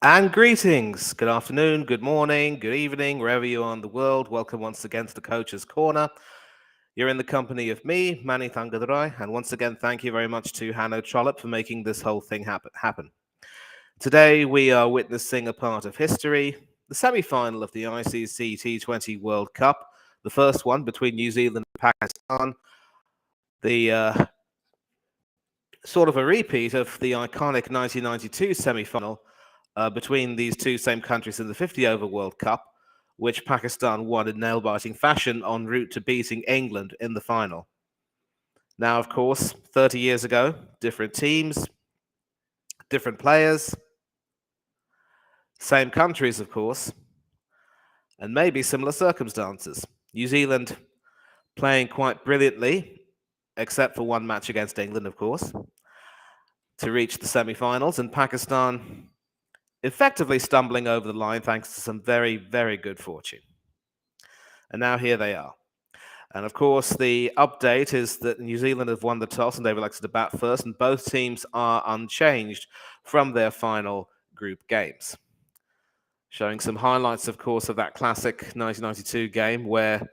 And greetings. Good afternoon, good morning, good evening, wherever you are in the world. Welcome once again to the Coach's Corner. You're in the company of me, Manny Thangadurai, and once again, thank you very much to Hanno Trollope for making this whole thing happen. Today, we are witnessing a part of history, the semi-final of the ICCT20 World Cup, the first one between New Zealand and Pakistan, the sort of a repeat of the iconic 1992 semi-final between these two same countries in the 50-over World Cup, which Pakistan won in nail-biting fashion en route to beating England in the final. Now, of course, 30 years ago, different teams, different players, same countries, of course, and maybe similar circumstances. New Zealand playing quite brilliantly, except for one match against England, of course, to reach the semi-finals, and Pakistan effectively stumbling over the line thanks to some very, very good fortune. And now here they are. And of course, the update is that New Zealand have won the toss and they've elected to bat first, and both teams are unchanged from their final group games. Showing some highlights, of course, of that classic 1992 game where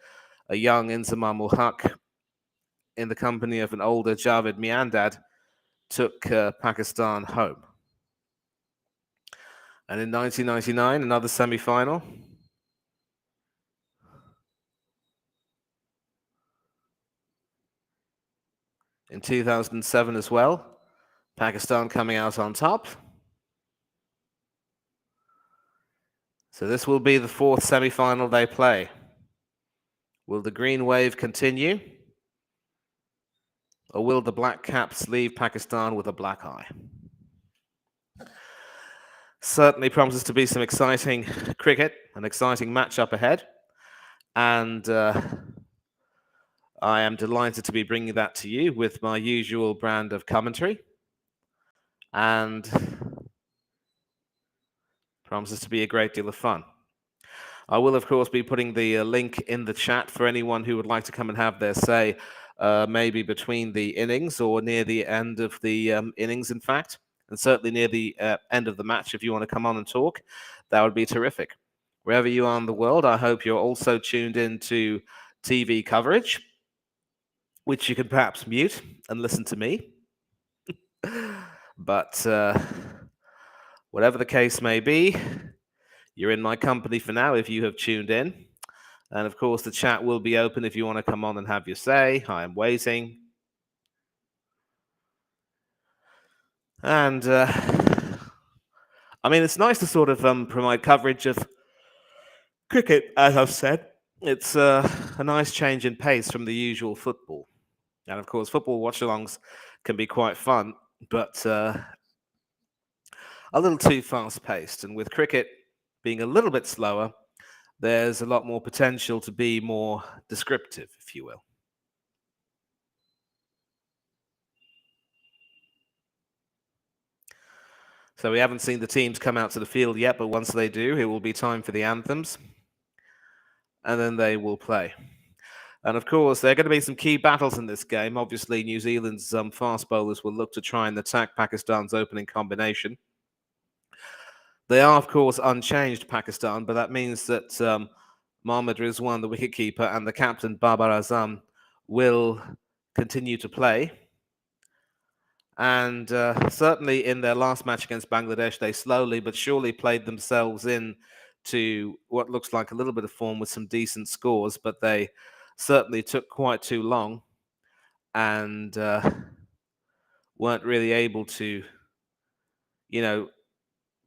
a young Inzamam ul Haq, in the company of an older Javed Miandad, took Pakistan home. And in 1999, another semi-final. In 2007 as well, Pakistan coming out on top. So this will be the fourth semi-final they play. Will the green wave continue? Or will the Black Caps leave Pakistan with a black eye? Certainly promises to be some exciting cricket, an exciting match up ahead. And I am delighted to be bringing that to you with my usual brand of commentary. And promises to be a great deal of fun. I will, of course, be putting the link in the chat for anyone who would like to come and have their say, maybe between the innings or near the end of the innings, in fact, and certainly near the end of the match. If you want to come on and talk, that would be terrific. Wherever you are in the world, I hope you're also tuned into TV coverage, which you can perhaps mute and listen to me. But whatever the case may be, you're in my company for now if you have tuned in. And of course, the chat will be open if you want to come on and have your say. I am waiting. And I mean, it's nice to sort of provide coverage of cricket, as I've said. It's a nice change in pace from the usual football. And of course, football watch-alongs can be quite fun, but a little too fast-paced. And with cricket being a little bit slower, there's a lot more potential to be more descriptive, if you will. So we haven't seen the teams come out to the field yet, but once they do, it will be time for the anthems. And then they will play. And of course, there are going to be some key battles in this game. Obviously, New Zealand's fast bowlers will look to try and attack Pakistan's opening combination. They are, of course, unchanged, Pakistan, but that means that Mohammad Rizwan, the wicketkeeper, and the captain, Babar Azam, will continue to play. And certainly in their last match against Bangladesh, they slowly but surely played themselves in to what looks like a little bit of form with some decent scores, but they certainly took quite too long and weren't really able to,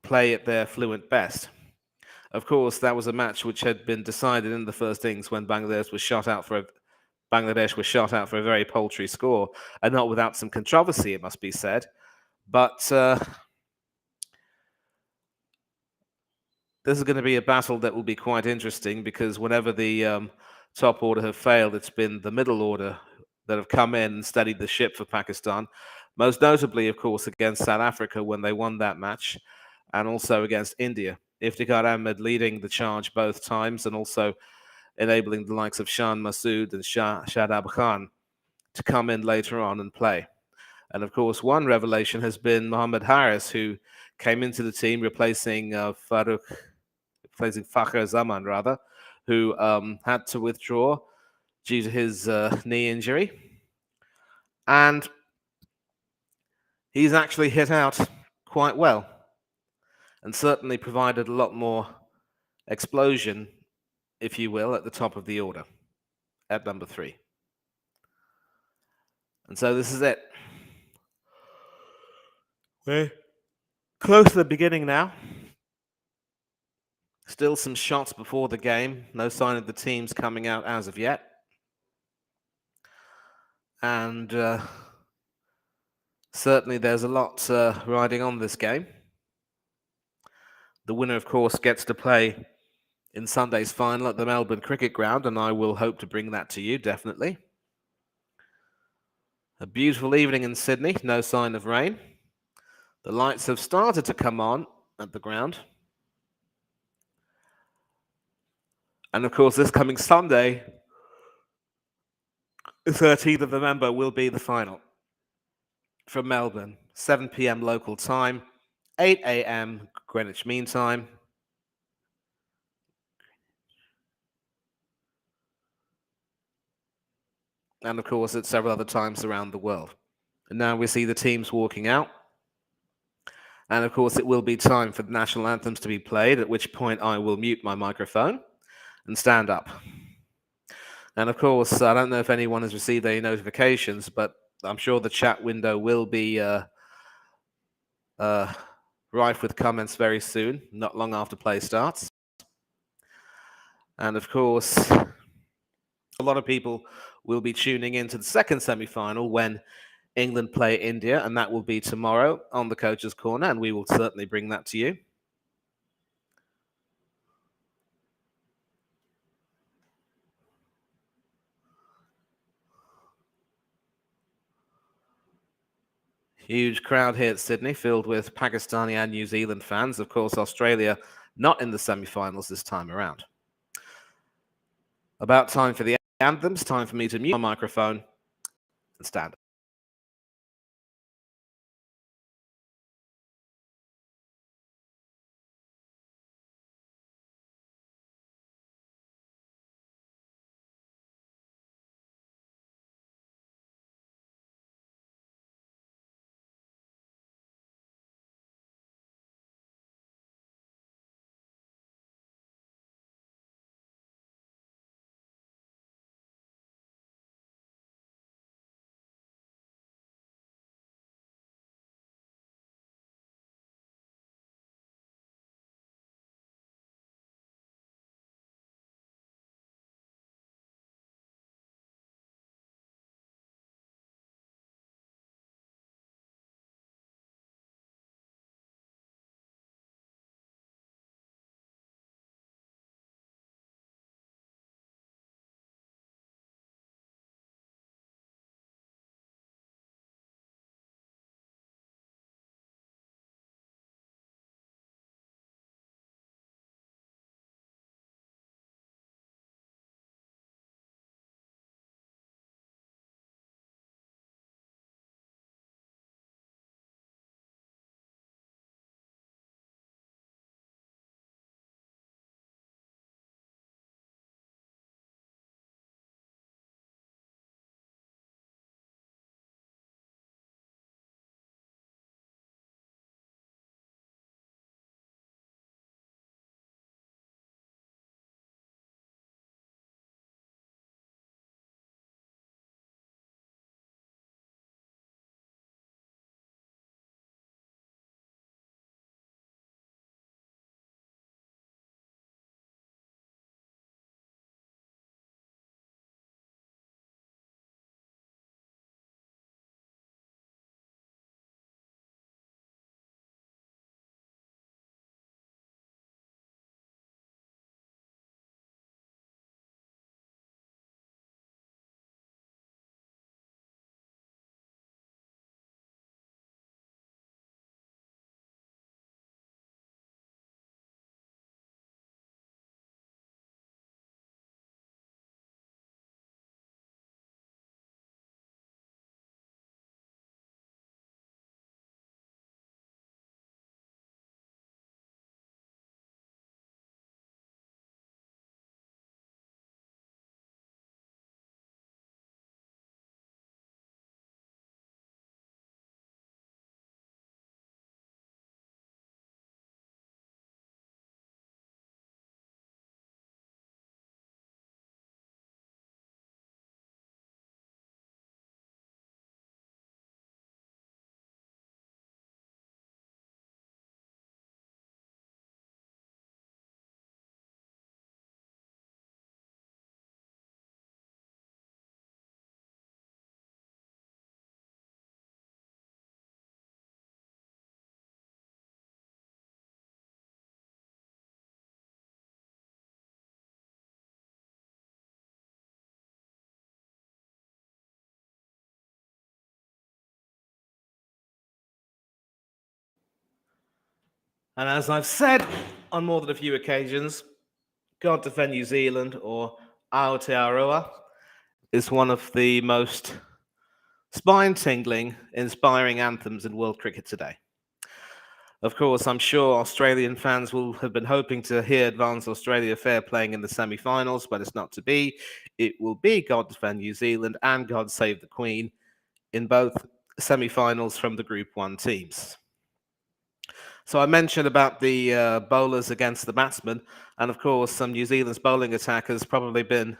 play at their fluent best. Of course, that was a match which had been decided in the first innings when Bangladesh was shot out for a very paltry score, and not without some controversy, it must be said. But this is going to be a battle that will be quite interesting, because whenever the top order have failed, it's been the middle order that have come in and steadied the ship for Pakistan, most notably, of course, against South Africa when they won that match, and also against India. Iftikhar Ahmed leading the charge both times, and also enabling the likes of Shan Masood and Shadab Khan to come in later on and play. And of course, one revelation has been Mohamed Harris, who came into the team replacing Fakhar Zaman, rather, who had to withdraw due to his knee injury. And he's actually hit out quite well and certainly provided a lot more explosion, if you will, at the top of the order at number 3. And so this is it. We're close to the beginning now. Still some shots before the game. No sign of the teams coming out as of yet. And certainly there's a lot riding on this game. The winner, of course, gets to play in Sunday's final at the Melbourne Cricket Ground, and I will hope to bring that to you, definitely. A beautiful evening in Sydney, no sign of rain. The lights have started to come on at the ground. And of course, this coming Sunday, the 13th of November, will be the final from Melbourne, 7 p.m. local time, 8 a.m. Greenwich Mean Time. And of course, at several other times around the world. And now we see the teams walking out. And of course, it will be time for the national anthems to be played, at which point I will mute my microphone and stand up. And of course, I don't know if anyone has received any notifications, but I'm sure the chat window will be rife with comments very soon, not long after play starts. And of course, a lot of people will be tuning into the second semi-final when England play India, and that will be tomorrow on the Coach's Corner, and we will certainly bring that to you. Huge crowd here at Sydney, filled with Pakistani and New Zealand fans. Of course, Australia not in the semi-finals this time around. About time for the anthems, time for me to mute my microphone and stand up. And as I've said on more than a few occasions, God Defend New Zealand, or Aotearoa, is one of the most spine-tingling, inspiring anthems in world cricket today. Of course, I'm sure Australian fans will have been hoping to hear Advanced Australia Fair playing in the semi-finals, but it's not to be. It will be God Defend New Zealand and God Save the Queen in both semi-finals from the Group 1 teams. So I mentioned about the bowlers against the batsmen, and of course, some New Zealand's bowling attack has probably been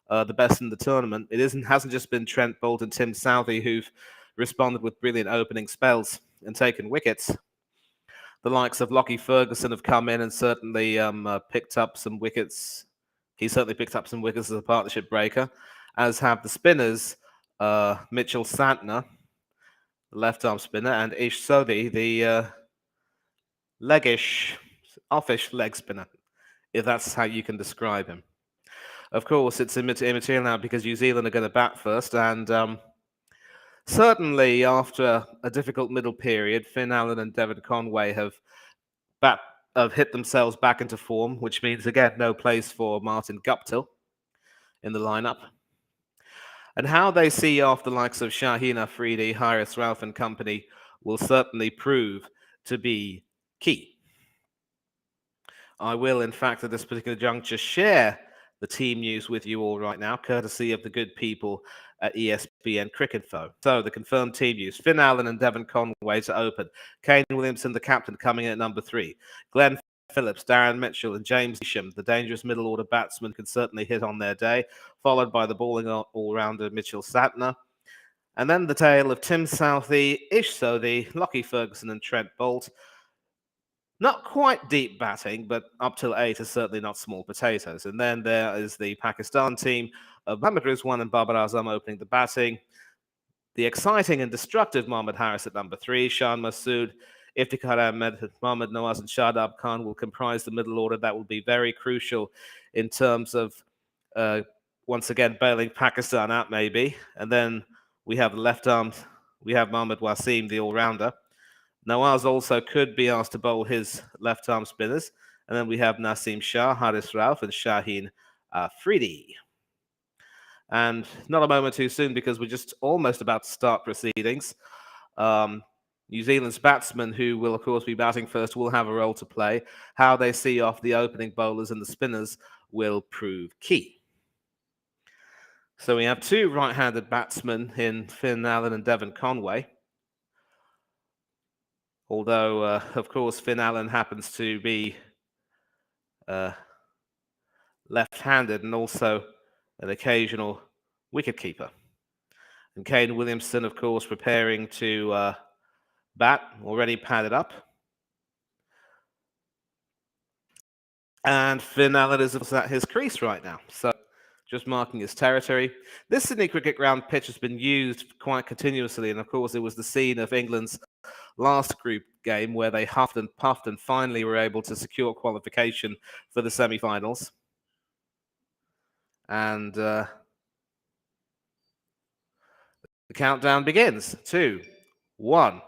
the best in the tournament. It hasn't just been Trent Boult and Tim Southey who've responded with brilliant opening spells and taken wickets. The likes of Lockie Ferguson have come in and certainly picked up some wickets. He certainly picked up some wickets as a partnership breaker, as have the spinners, Mitchell Santner, the left-arm spinner, and Ish Sodhi, the offish leg spinner, if that's how you can describe him. Of course, it's immaterial now because New Zealand are going to bat first, and certainly after a difficult middle period, Finn Allen and Devon Conway have hit themselves back into form, which means, again, no place for Martin Guptill in the lineup. And how they see off the likes of Shaheen Afridi, Haris Rauf and company will certainly prove to be key. I will, in fact, at this particular juncture, share the team news with you all right now, courtesy of the good people at ESPN Cricinfo. So the confirmed team news: Finn Allen and Devon Conway to open. Kane Williamson, the captain, coming in at number 3. Glenn Phillips, Darren Mitchell and James Isham, the dangerous middle order batsmen, can certainly hit on their day, followed by the balling all-rounder Mitchell Santner. And then the tale of Tim Southey, Ish Sodhi, Lockie Ferguson and Trent Boult. Not quite deep batting, but up till 8 is certainly not small potatoes. And then there is the Pakistan team of Mohammad Rizwan and Babar Azam opening the batting. The exciting and destructive Mohammad Harris at number 3. Shan Masood, Iftikhar Ahmed, Mohammad Nawaz and Shadab Khan will comprise the middle order. That will be very crucial in terms of, once again, bailing Pakistan out maybe. And then we have the left arm. We have Mohammad Wasim, the all-rounder. Nawaz also could be asked to bowl his left-arm spinners. And then we have Naseem Shah, Haris Rauf, and Shaheen Afridi. And not a moment too soon, because we're just almost about to start proceedings. New Zealand's batsmen, who will, of course, be batting first, will have a role to play. How they see off the opening bowlers and the spinners will prove key. So we have 2 right-handed batsmen in Finn Allen and Devon Conway. Although, of course, Finn Allen happens to be left-handed and also an occasional wicketkeeper. And Kane Williamson, of course, preparing to bat, already padded up. And Finn Allen is at his crease right now, so just marking his territory. This Sydney Cricket Ground pitch has been used quite continuously, and of course it was the scene of England's last group game where they huffed and puffed and finally were able to secure qualification for the semi-finals. And the countdown begins. 2, 1,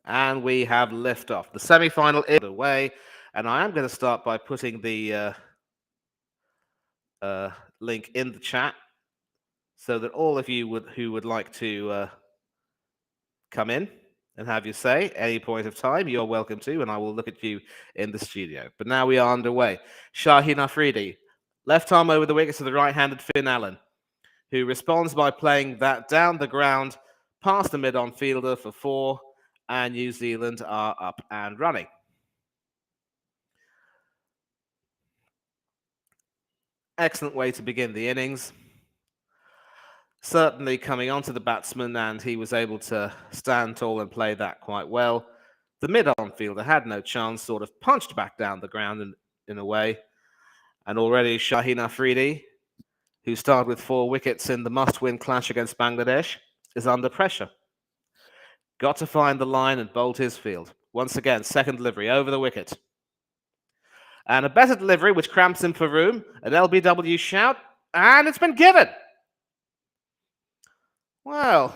and we have liftoff. The semi-final is away, and I am going to start by putting the link in the chat so that all of you who would like to come in and have your say any point of time, you're welcome to, and I will look at you in the studio. But now we are underway. Shaheen Afridi, left arm over the wicket to the right-handed Finn Allen, who responds by playing that down the ground past the mid-on fielder for 4, and New Zealand are up and running. Excellent way to begin the innings. Certainly coming onto the batsman, and he was able to stand tall and play that quite well. The mid-on fielder had no chance, sort of punched back down the ground in a way. And already Shaheen Afridi, who started with 4 wickets in the must-win clash against Bangladesh, is under pressure. Got to find the line and bolt his field. Once again, second delivery over the wicket. And a better delivery, which cramps him for room. An LBW shout, and it's been given. Well,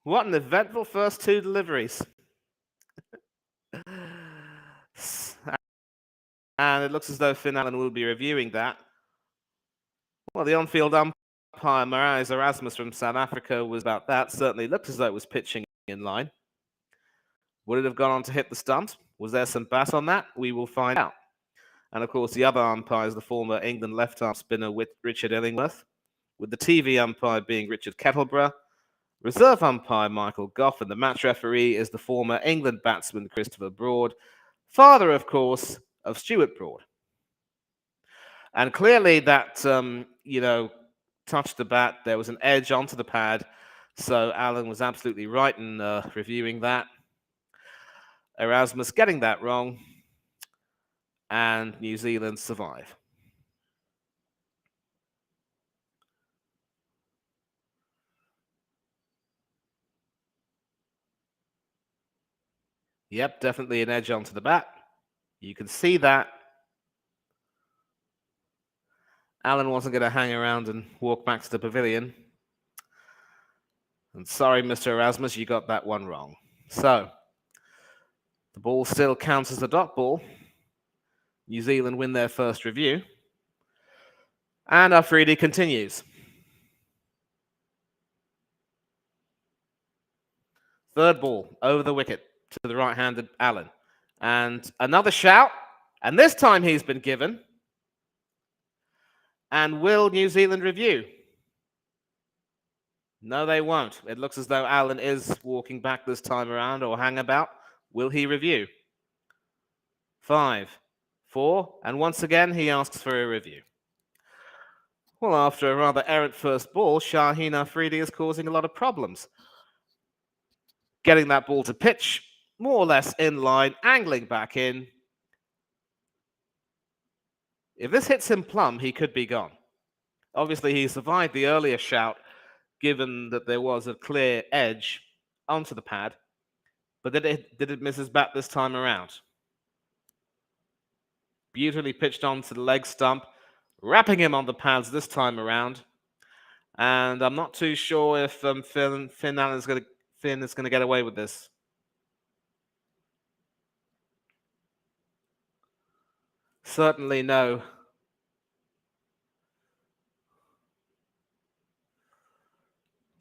what an eventful first 2 deliveries. And it looks as though Finn Allen will be reviewing that. Well, the on-field umpire, Marais Erasmus from South Africa, was about that. Certainly looked as though it was pitching in line. Would it have gone on to hit the stumps? Was there some bat on that? We will find out. And of course, the other umpire is the former England left-arm spinner Richard Illingworth, with the TV umpire being Richard Kettleborough, reserve umpire Michael Goff, and the match referee is the former England batsman Christopher Broad, father, of course, of Stuart Broad. And clearly that, touched the bat. There was an edge onto the pad. So Allen was absolutely right in reviewing that. Erasmus getting that wrong. And New Zealand survive. Yep, definitely an edge onto the bat. You can see that. Allen wasn't going to hang around and walk back to the pavilion. And sorry, Mr. Erasmus, you got that one wrong. So, the ball still counts as a dot ball. New Zealand win their first review. And Afridi continues. Third ball over the wicket to the right-handed Allen. And another shout. And this time he's been given. And will New Zealand review? No, they won't. It looks as though Allen is walking back this time around or hang about. Will he review? 5, 4, and once again he asks for a review. Well, after a rather errant first ball, Shaheen Afridi is causing a lot of problems. Getting that ball to pitch, more or less in line, angling back in. If this hits him plumb, he could be gone. Obviously, he survived the earlier shout, given that there was a clear edge onto the pad. But did it miss his bat this time around? Beautifully pitched onto the leg stump, wrapping him on the pads this time around. And I'm not too sure if Finn Allen is going to get away with this. Certainly no.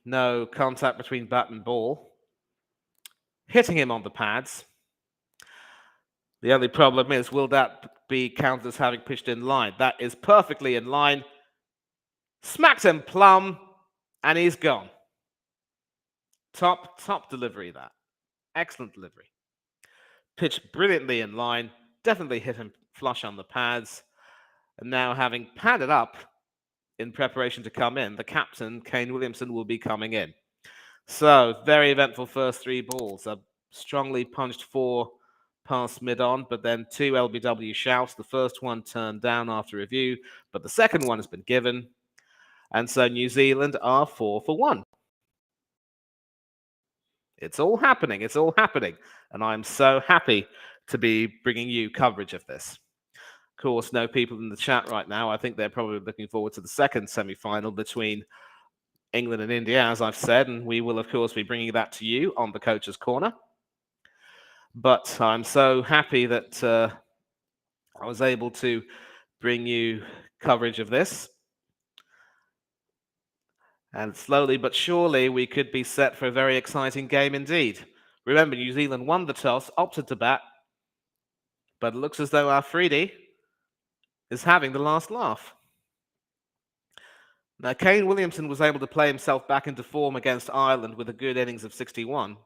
No contact between bat and ball. Hitting him on the pads. The only problem is, will that be counted as having pitched in line? That is perfectly in line. Smacks him plumb, and he's gone. Top delivery, that. Excellent delivery. Pitched brilliantly in line. Definitely hit him flush on the pads. And now, having padded up in preparation to come in, the captain, Kane Williamson, will be coming in. So, very eventful first 3 balls. A strongly punched 4 past mid-on, but then 2 LBW shouts. The first one turned down after review, but the second one has been given. And so New Zealand are 4 for 1. It's all happening. It's all happening. And I'm so happy to be bringing you coverage of this. Of course, no people in the chat right now. I think they're probably looking forward to the second semi-final between England and India, as I've said, and we will, of course, be bringing that to you on the Coach's Corner. But I'm so happy that I was able to bring you coverage of this. And slowly but surely, we could be set for a very exciting game indeed. Remember, New Zealand won the toss, opted to bat, but it looks as though Afridi is having the last laugh. Now, Kane Williamson was able to play himself back into form against Ireland with a good innings of 61.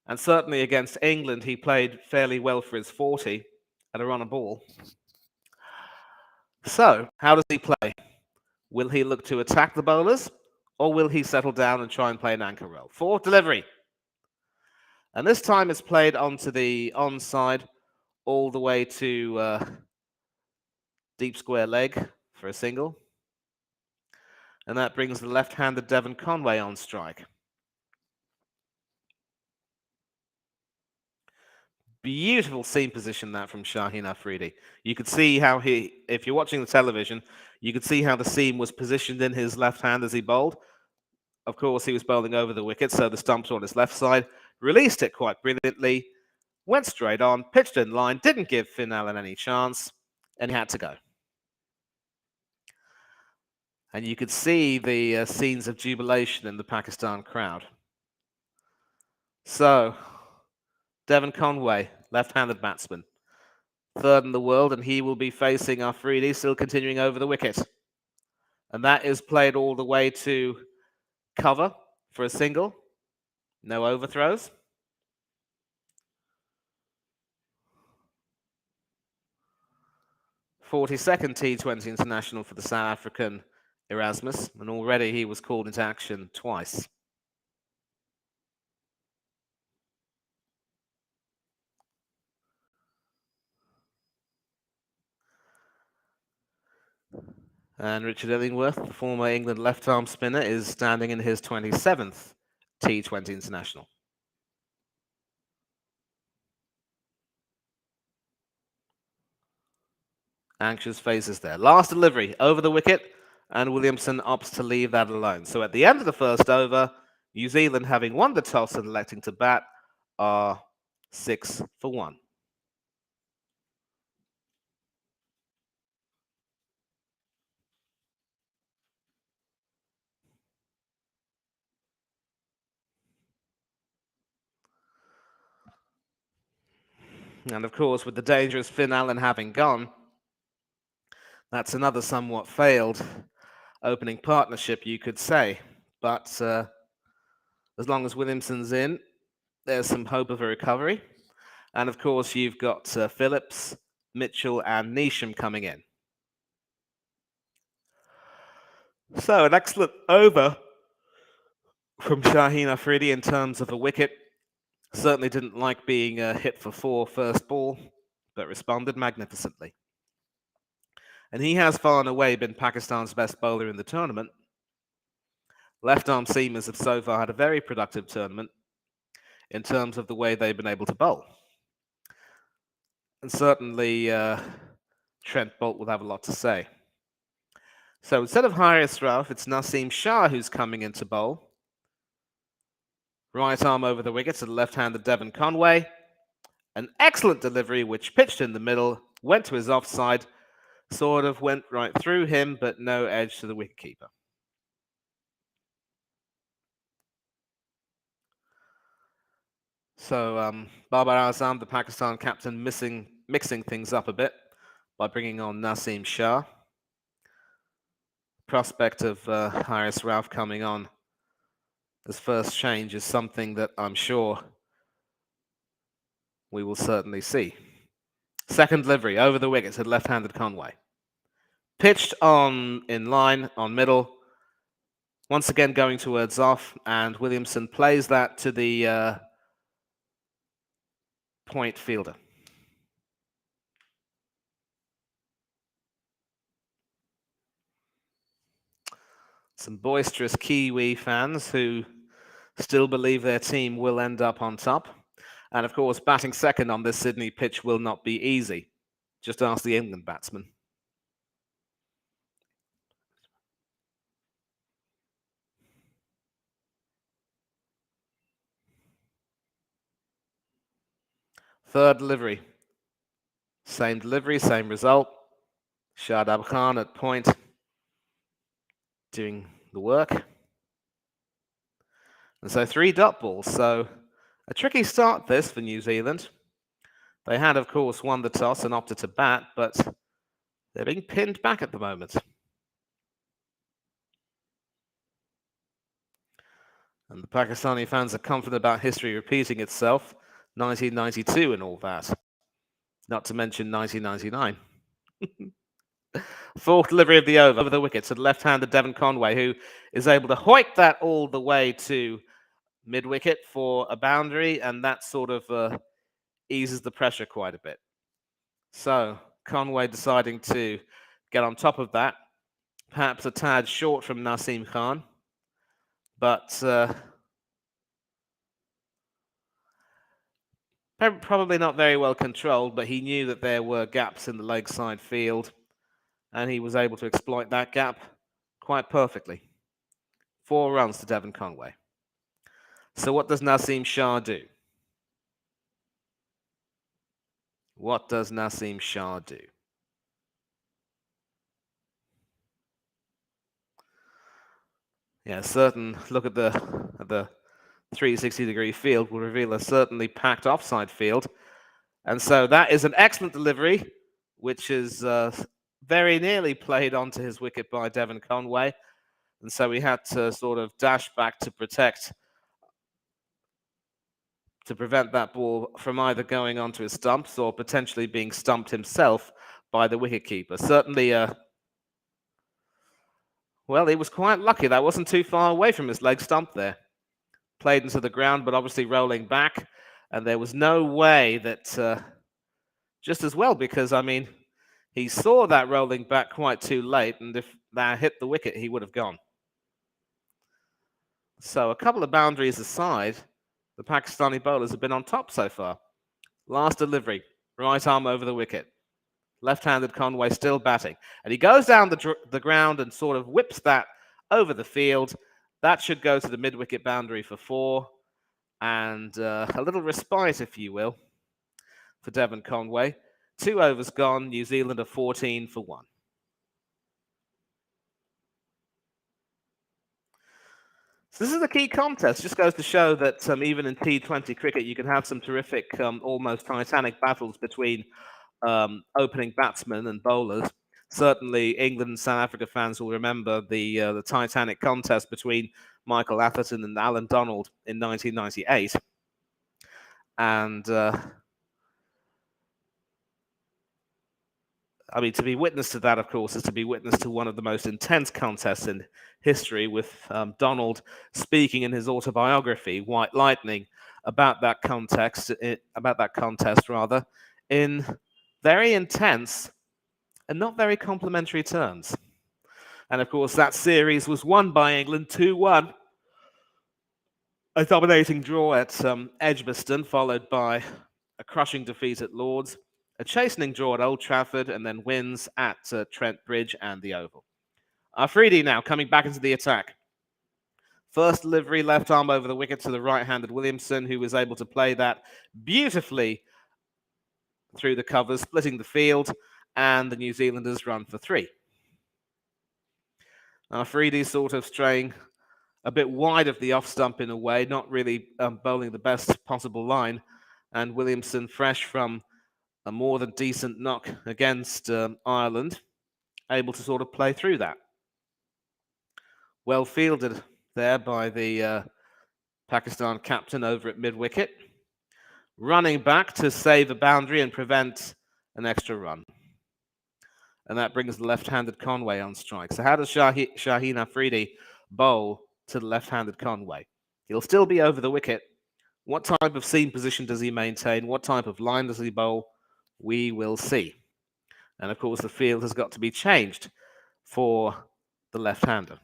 And certainly against England, he played fairly well for his 40 at a run a ball. So, how does he play? Will he look to attack the bowlers, or will he settle down and try and play an anchor role? 4, delivery. And this time it's played onto the onside all the way to deep square leg for a single. And that brings the left-handed Devon Conway on strike. Beautiful seam position that from Shaheen Afridi. You could see how if you're watching the television, you could see how the seam was positioned in his left hand as he bowled. Of course, he was bowling over the wicket, so the stumps were on his left side. Released it quite brilliantly. went straight on, pitched in line, didn't give Finn Allen any chance, and he had to go. And you could see the scenes of jubilation in the Pakistan crowd. So, Devon Conway, left-handed batsman, third in the world, and he will be facing Afridi, still continuing over the wicket. And that is played all the way to cover for a single. No overthrows. "42nd T20 international for the South African Erasmus, and already he was called into action twice. And Richard Illingworth, the former England left-arm spinner, is standing in his 27th T20 international. Anxious faces there. Last delivery over the wicket, and Williamson opts to leave that alone. So at the end of the first over, New Zealand, having won the toss and electing to bat, are 6 for 1. And of course, with the dangerous Finn Allen having gone, that's another somewhat failed opening partnership, you could say. But as long as Williamson's in, there's some hope of a recovery. And of course, you've got Phillips, Mitchell, and Neesham coming in. So an excellent over from Shaheen Afridi in terms of a wicket. Certainly didn't like being hit for 4 first ball, but responded magnificently. And he has far and away been Pakistan's best bowler in the tournament. Left-arm seamers have so far had a very productive tournament in terms of the way they've been able to bowl. And certainly Trent Boult will have a lot to say. So instead of Haris Rauf, it's Naseem Shah who's coming in to bowl. Right arm over the wicket to the left-handed Devon Conway. An excellent delivery which pitched in the middle, went to his offside, sort of went right through him, but no edge to the wicketkeeper. So Babar Azam, the Pakistan captain, mixing things up a bit by bringing on Naseem Shah. Prospect of Haris Rauf coming on as first change is something that I'm sure we will certainly see. Second delivery over the wicket to left-handed Conway. Pitched on in line, on middle. Once again going towards off, and Williamson plays that to the point fielder. Some boisterous Kiwi fans who still believe their team will end up on top. And of course, batting second on this Sydney pitch will not be easy. Just ask the England batsman. Third delivery. Same delivery, same result. Shadab Khan at point doing the work. And so 3 dot balls. So a tricky start this for New Zealand. They had, of course, won the toss and opted to bat, but they're being pinned back at the moment. And the Pakistani fans are confident about history repeating itself. 1992 and all that. Not to mention 1999. Fourth delivery of the over the wicket to the left-handed Devon Conway, who is able to hoik that all the way to mid-wicket for a boundary, and that sort of eases the pressure quite a bit. So Conway deciding to get on top of that, perhaps a tad short from Naseem Khan, but probably not very well controlled, but he knew that there were gaps in the leg side field, and he was able to exploit that gap quite perfectly. 4 runs to Devon Conway. So what does Naseem Shah do? What does Naseem Shah do? Yeah, a certain look at the 360-degree field will reveal a certainly packed offside field. And so that is an excellent delivery, which is very nearly played onto his wicket by Devon Conway. And so he had to sort of dash back to prevent that ball from either going onto his stumps or potentially being stumped himself by the wicketkeeper. Certainly, well, he was quite lucky. That wasn't too far away from his leg stump there. Played into the ground, but obviously rolling back. And there was no way that, just as well, because, I mean, he saw that rolling back quite too late. And if that hit the wicket, he would have gone. So a couple of boundaries aside, the Pakistani bowlers have been on top so far. Last delivery, right arm over the wicket. Left-handed Conway still batting. And he goes down the ground and sort of whips that over the field. That should go to the mid-wicket boundary for 4. And a little respite, if you will, for Devon Conway. 2 overs gone. New Zealand are 14 for 1. So this is a key contest. Just goes to show that even in T20 cricket, you can have some terrific, almost titanic battles between opening batsmen and bowlers. Certainly, England and South Africa fans will remember the titanic contest between Michael Atherton and Alan Donald in 1998. And I mean, to be witness to that, of course, is to be witness to one of the most intense contests in history, with Donald speaking in his autobiography, White Lightning, about that contest, in very intense and not very complimentary terms. And of course, that series was won by England 2-1. A dominating draw at Edgbaston, followed by a crushing defeat at Lord's, a chastening draw at Old Trafford, and then wins at Trent Bridge and the Oval. Afridi now coming back into the attack. First delivery, left arm over the wicket to the right-handed Williamson, who was able to play that beautifully through the covers, splitting the field, and the New Zealanders run for 3. Afridi sort of straying a bit wide of the off stump in a way, not really bowling the best possible line, and Williamson, fresh from a more than decent knock against Ireland, able to sort of play through that. Well fielded there by the Pakistan captain over at mid-wicket, running back to save a boundary and prevent an extra run. And that brings the left-handed Conway on strike. So how does Shaheen Afridi bowl to the left-handed Conway? He'll still be over the wicket. What type of seam position does he maintain? What type of line does he bowl? We will see. And of course, the field has got to be changed for the left-hander.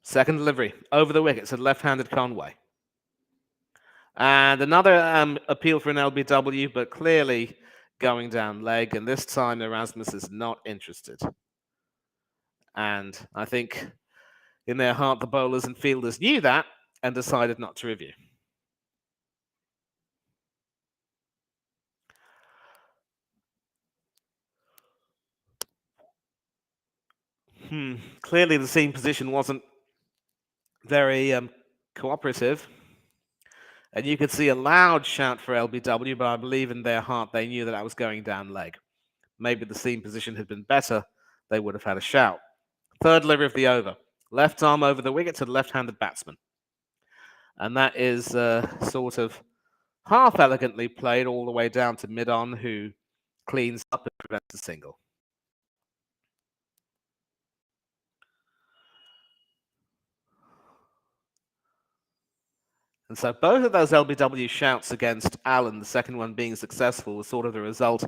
Second delivery, over the wicket to the left-handed Conway. And another appeal for an LBW, but clearly going down leg. And this time, Erasmus is not interested. And I think in their heart, the bowlers and fielders knew that and decided not to review. Clearly, the seam position wasn't very cooperative. And you could see a loud shout for LBW, but I believe in their heart they knew that I was going down leg. Maybe the seam position had been better, they would have had a shout. Third delivery of the over. Left arm over the wicket to the left-handed batsman. And that is sort of half elegantly played all the way down to mid-on, who cleans up and prevents a single. And so both of those LBW shouts against Allen, the second one being successful, was sort of the result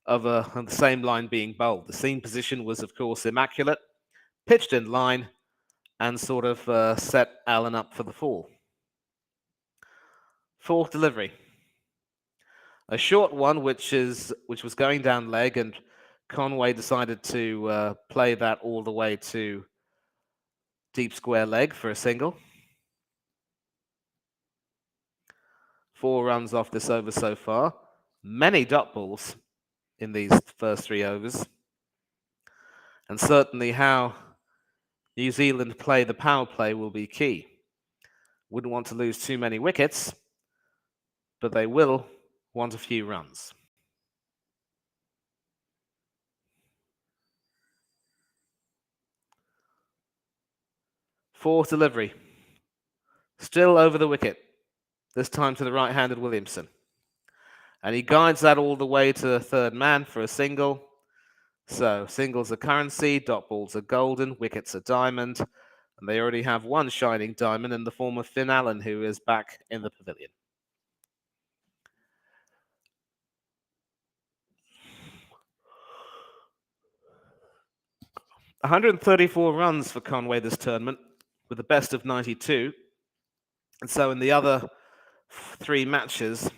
of the same line being bowled. The seam position was, of course, immaculate, pitched in line, and sort of set Allen up for the fall. Fourth delivery. A short one, which was going down leg, and Conway decided to play that all the way to deep square leg for a single. 4 runs off this over so far. Many dot balls in these first 3 overs. And certainly how New Zealand play the power play will be key. Wouldn't want to lose too many wickets, but they will want a few runs. Fourth delivery. Still over the wicket, this time to the right-handed Williamson. And he guides that all the way to the third man for a single. So singles are currency, dot balls are golden, wickets are diamond. And they already have one shining diamond in the form of Finn Allen, who is back in the pavilion. "134 runs for Conway this tournament, with a best of 92. And so in the other 3 matches,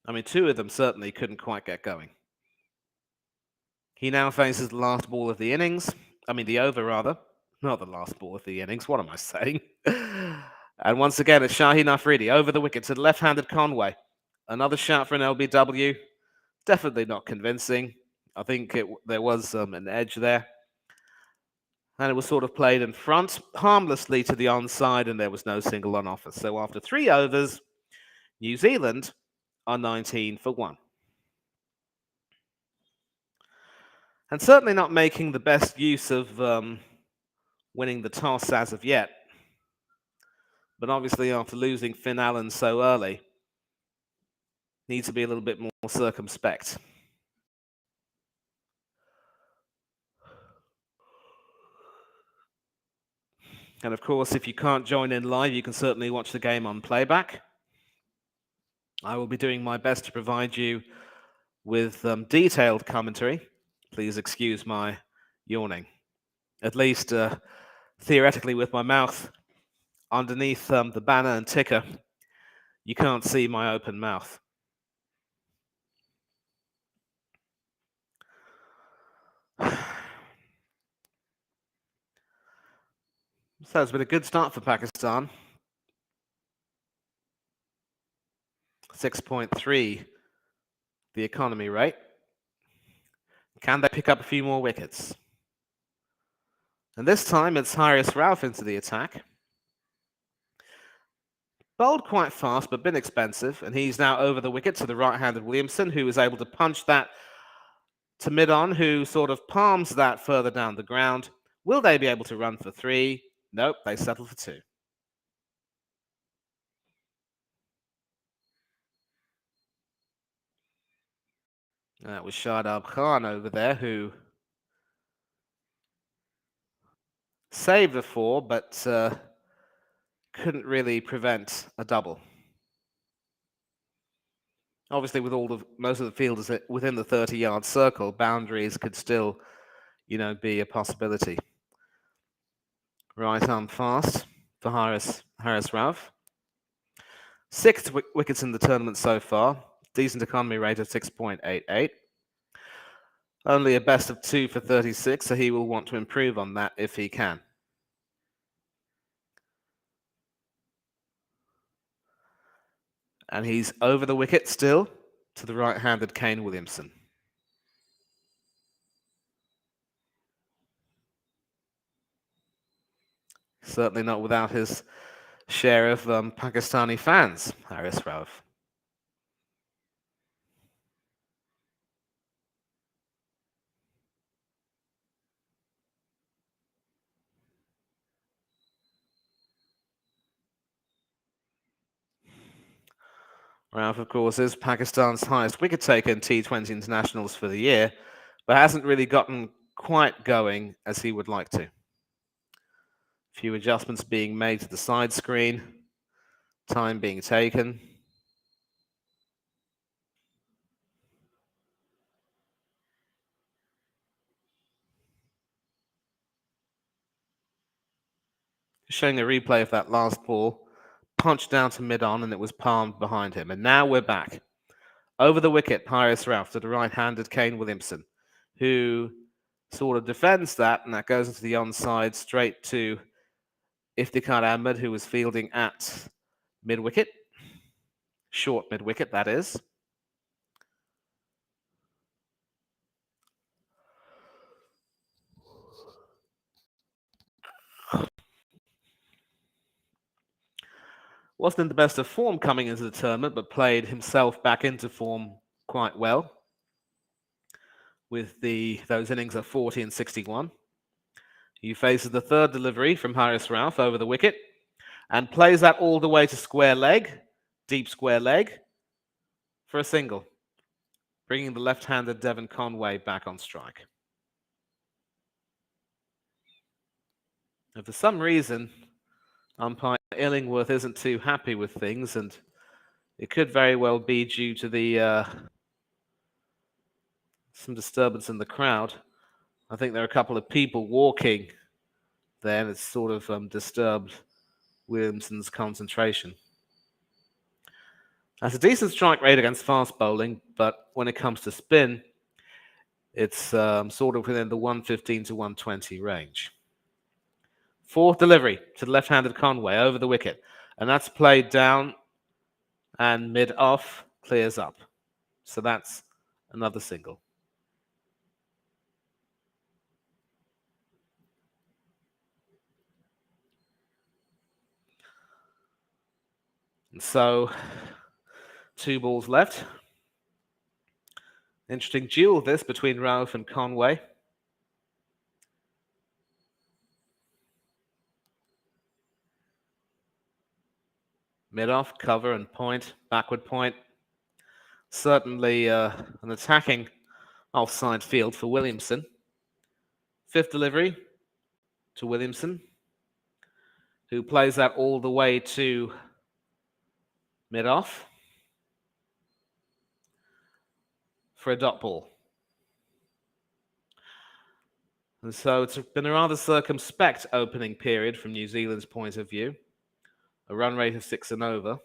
2 of them certainly couldn't quite get going. He now faces the last ball of the innings. The over, rather. Not the last ball of the innings. What am I saying? And once again, it's Shaheen Afridi over the wicket to the left-handed Conway. Another shot for an LBW. Definitely not convincing. I think there was an edge there. And it was sort of played in front, harmlessly to the onside, and there was no single on offer. So after 3 overs, New Zealand are 19 for 1. And certainly not making the best use of winning the toss as of yet. But obviously, after losing Finn Allen so early, needs to be a little bit more circumspect. And of course, if you can't join in live, you can certainly watch the game on playback. I will be doing my best to provide you with detailed commentary. Please excuse my yawning. At least theoretically, with my mouth underneath the banner and ticker, you can't see my open mouth. So it's been a good start for Pakistan. 6.3 the economy rate. Can they pick up a few more wickets? And this time it's Haris Rauf into the attack. Bowled quite fast, but been expensive. And he's now over the wicket to the right-handed Williamson, who is able to punch that to mid-on, who sort of palms that further down the ground. Will they be able to run for 3? Nope, they settle for 2. That was Shadab Khan over there, who saved the 4, but couldn't really prevent a double. Obviously, with most of the fielders within the 30-yard circle, boundaries could still, be a possibility. Right arm fast for Haris Rauf. 6th wickets in the tournament so far. Decent economy rate of 6.88. Only a best of 2 for 36, so he will want to improve on that if he can. And he's over the wicket still to the right-handed Kane Williamson. Certainly not without his share of Pakistani fans, Haris Rauf. Rauf, of course, is Pakistan's highest wicket taker in T20 internationals for the year, but hasn't really gotten quite going as he would like to. A few adjustments being made to the side screen, time being taken. Showing a replay of that last ball, punched down to mid-on, and it was palmed behind him. And now we're back. Over the wicket, Haris Rauf to the right-handed Kane Williamson, who sort of defends that, and that goes into the onside straight to Iftikhar Ahmed, who was fielding at mid-wicket. short mid-wicket, that is. Wasn't in the best of form coming into the tournament, but played himself back into form quite well with those innings of 40 and 61. He faces the third delivery from Haris Rauf over the wicket and plays that all the way to square leg, deep square leg, for a single, bringing the left-handed Devon Conway back on strike. Now, for some reason, umpire Illingworth isn't too happy with things, and it could very well be due to the some disturbance in the crowd. I think there are a couple of people walking there, and it's sort of disturbed Williamson's concentration. That's a decent strike rate against fast bowling, but when it comes to spin, it's sort of within the 115 to 120 range. Fourth delivery to the left-handed Conway over the wicket, and that's played down and mid-off clears up. So that's another single. And so 2 balls left. Interesting duel this between Rauf and Conway. Mid-off, cover and point, backward point. Certainly an attacking offside field for Williamson. Fifth delivery to Williamson, who plays that all the way to mid-off for a dot ball. And so it's been a rather circumspect opening period from New Zealand's point of view. A run rate of 6 and over.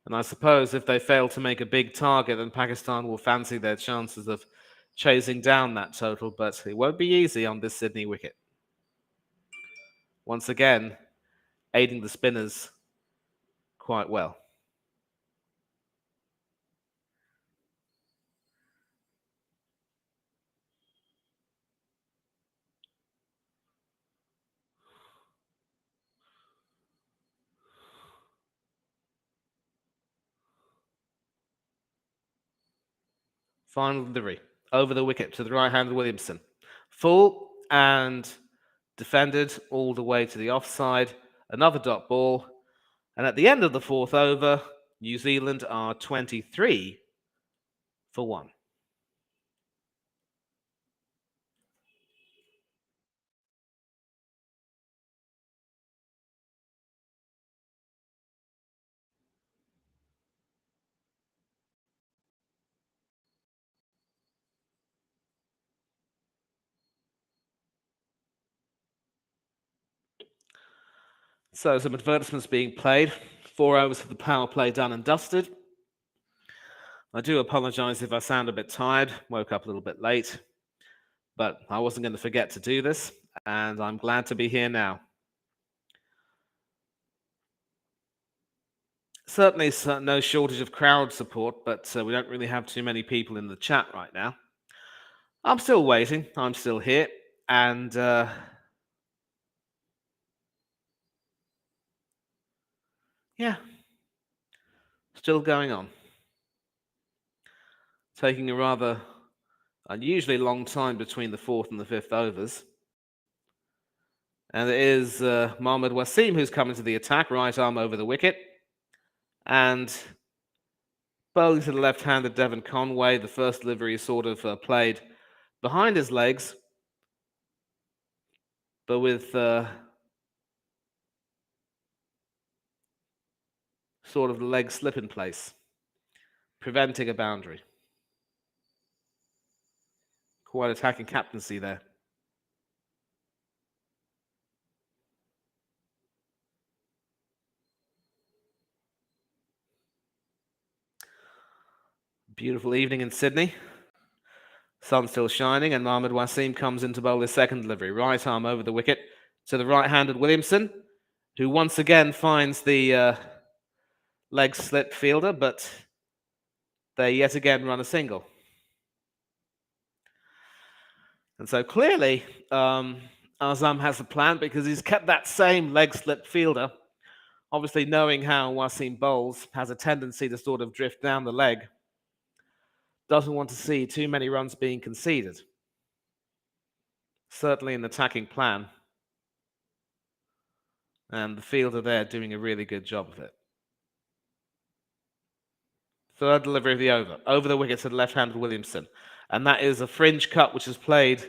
And I suppose if they fail to make a big target, then Pakistan will fancy their chances of chasing down that total, but it won't be easy on this Sydney wicket. Once again, aiding the spinners quite well. Final delivery over the wicket to the right-handed Williamson. Full and defended all the way to the offside. Another dot ball. And at the end of the fourth over, New Zealand are 23 for 1. So some advertisements being played. 4 overs for the power play done and dusted. I do apologize if I sound a bit tired. Woke up a little bit late. But I wasn't going to forget to do this, and I'm glad to be here now. Certainly no shortage of crowd support, but we don't really have too many people in the chat right now. I'm still waiting. I'm still here. And yeah, still going on. Taking a rather unusually long time between the 4th and the 5th overs. And it is Mohammad Wasim who's coming to the attack, right arm over the wicket. And bowling to the left-handed Devon Conway. The first delivery is sort of played behind his legs, but with sort of the leg slip in place, preventing a boundary. Quite attacking captaincy there. Beautiful evening in Sydney. Sun still shining, and Mohammad Wasim comes in to bowl his second delivery. Right arm over the wicket to the right-handed Williamson, who once again finds the leg slip fielder, but they yet again run a single. And so clearly, Azam has a plan because he's kept that same leg slip fielder. Obviously, knowing how Wasim bowls, has a tendency to sort of drift down the leg. Doesn't want to see too many runs being conceded. Certainly an attacking plan. And the fielder there doing a really good job of it. Third delivery of the over the wicket to the left-handed Williamson. And that is a fringe cut which is played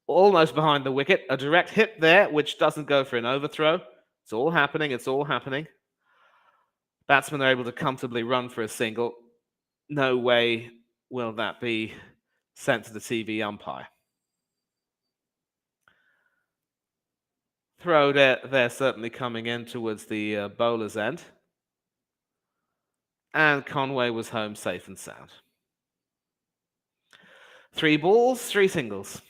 almost behind the wicket. A direct hit there, which doesn't go for an overthrow. It's all happening, it's all happening. Batsmen are able to comfortably run for a single. No way will that be sent to the TV umpire. Throw there certainly coming in towards the bowler's end. And Conway was home safe and sound. 3 balls, 3 singles.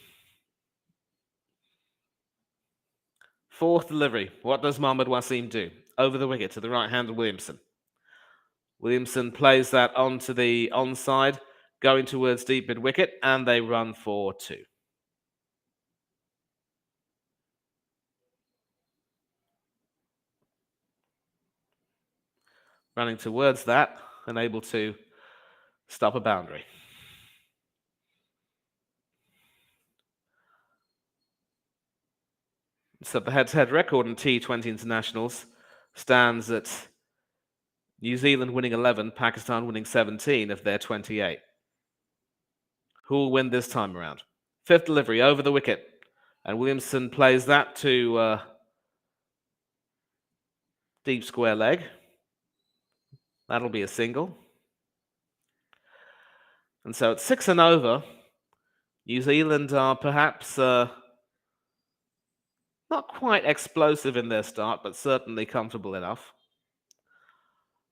Fourth delivery. What does Mohammad Wasim do? Over the wicket to the right-handed Williamson. Williamson plays that onto the onside, going towards deep mid-wicket, and they run for 2. Running towards that, and able to stop a boundary. So the head-to-head record in T20 internationals stands at New Zealand winning 11, Pakistan winning 17 of their 28. Who will win this time around? Fifth delivery over the wicket, and Williamson plays that to deep square leg. That'll be a single. And so at 6 and over, New Zealand are perhaps not quite explosive in their start, but certainly comfortable enough.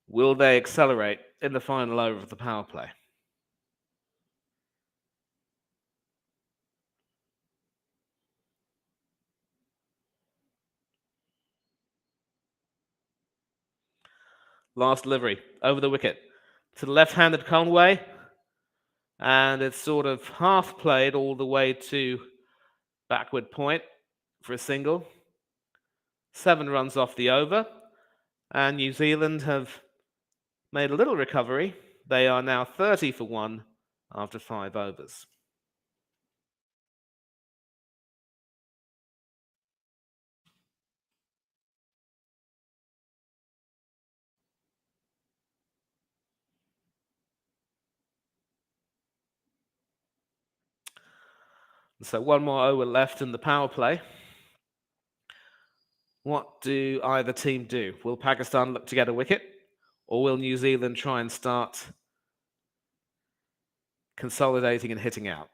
Will they accelerate in the final over of the power play? Last delivery over the wicket to the left-handed Conway, and it's sort of half played all the way to backward point for a single. 7 runs off the over, and New Zealand have made a little recovery. They are now 30 for 1 after 5 overs. So 1 more over left in the power play. What do either team do? Will Pakistan look to get a wicket, or will New Zealand try and start consolidating and hitting out?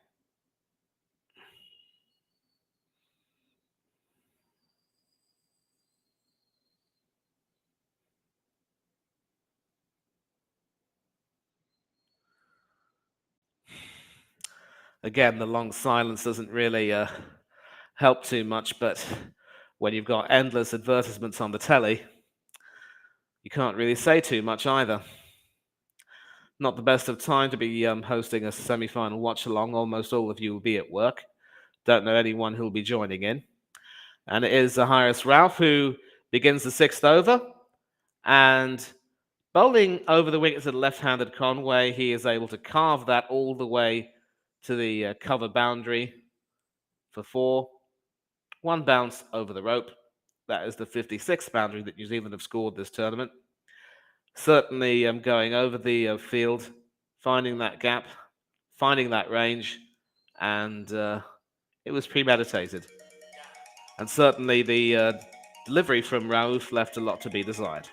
Again, the long silence doesn't really help too much, but when you've got endless advertisements on the telly, you can't really say too much either. Not the best of time to be hosting a semi-final watch-along. Almost all of you will be at work. Don't know anyone who'll be joining in. And it is Haris Rauf who begins the 6th over. And bowling over the wicket to the left-handed Conway, he is able to carve that all the way to the cover boundary for 4. 1 bounce over the rope. That is the 56th boundary that New Zealand have scored this tournament. Certainly going over the field, finding that gap, finding that range, and it was premeditated. And certainly the delivery from Rauf left a lot to be desired.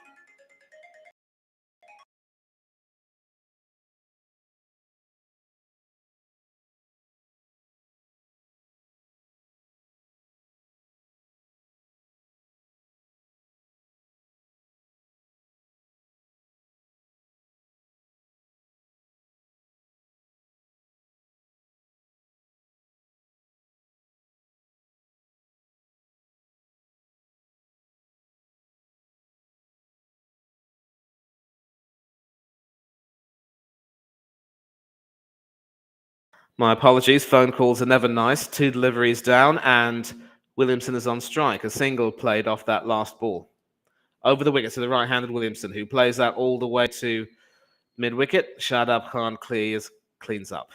My apologies, phone calls are never nice. 2 deliveries down, and Williamson is on strike. A single played off that last ball. Over the wicket to the right-handed Williamson, who plays that all the way to mid-wicket. Shadab Khan cleans up.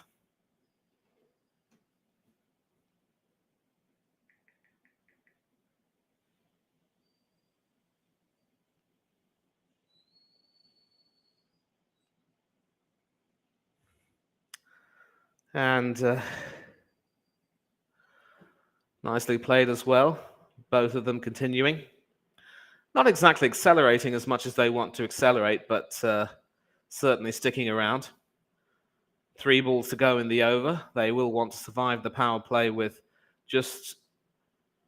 And nicely played as well. Both of them continuing. Not exactly accelerating as much as they want to accelerate, but certainly sticking around. 3 balls to go in the over. They will want to survive the power play with just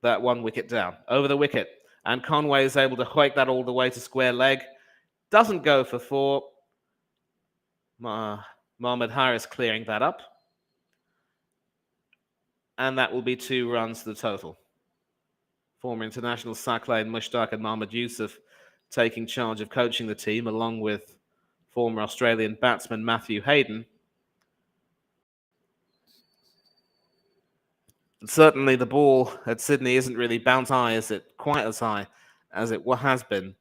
that 1 wicket down. Over the wicket. And Conway is able to hoik that all the way to square leg. Doesn't go for 4. Mohammad Harris clearing that up. And that will be 2 runs to the total. Former international Saqlain Mushtaq and Mohammad Yusuf taking charge of coaching the team, along with former Australian batsman Matthew Hayden. And certainly the ball at Sydney isn't really quite as high as it has been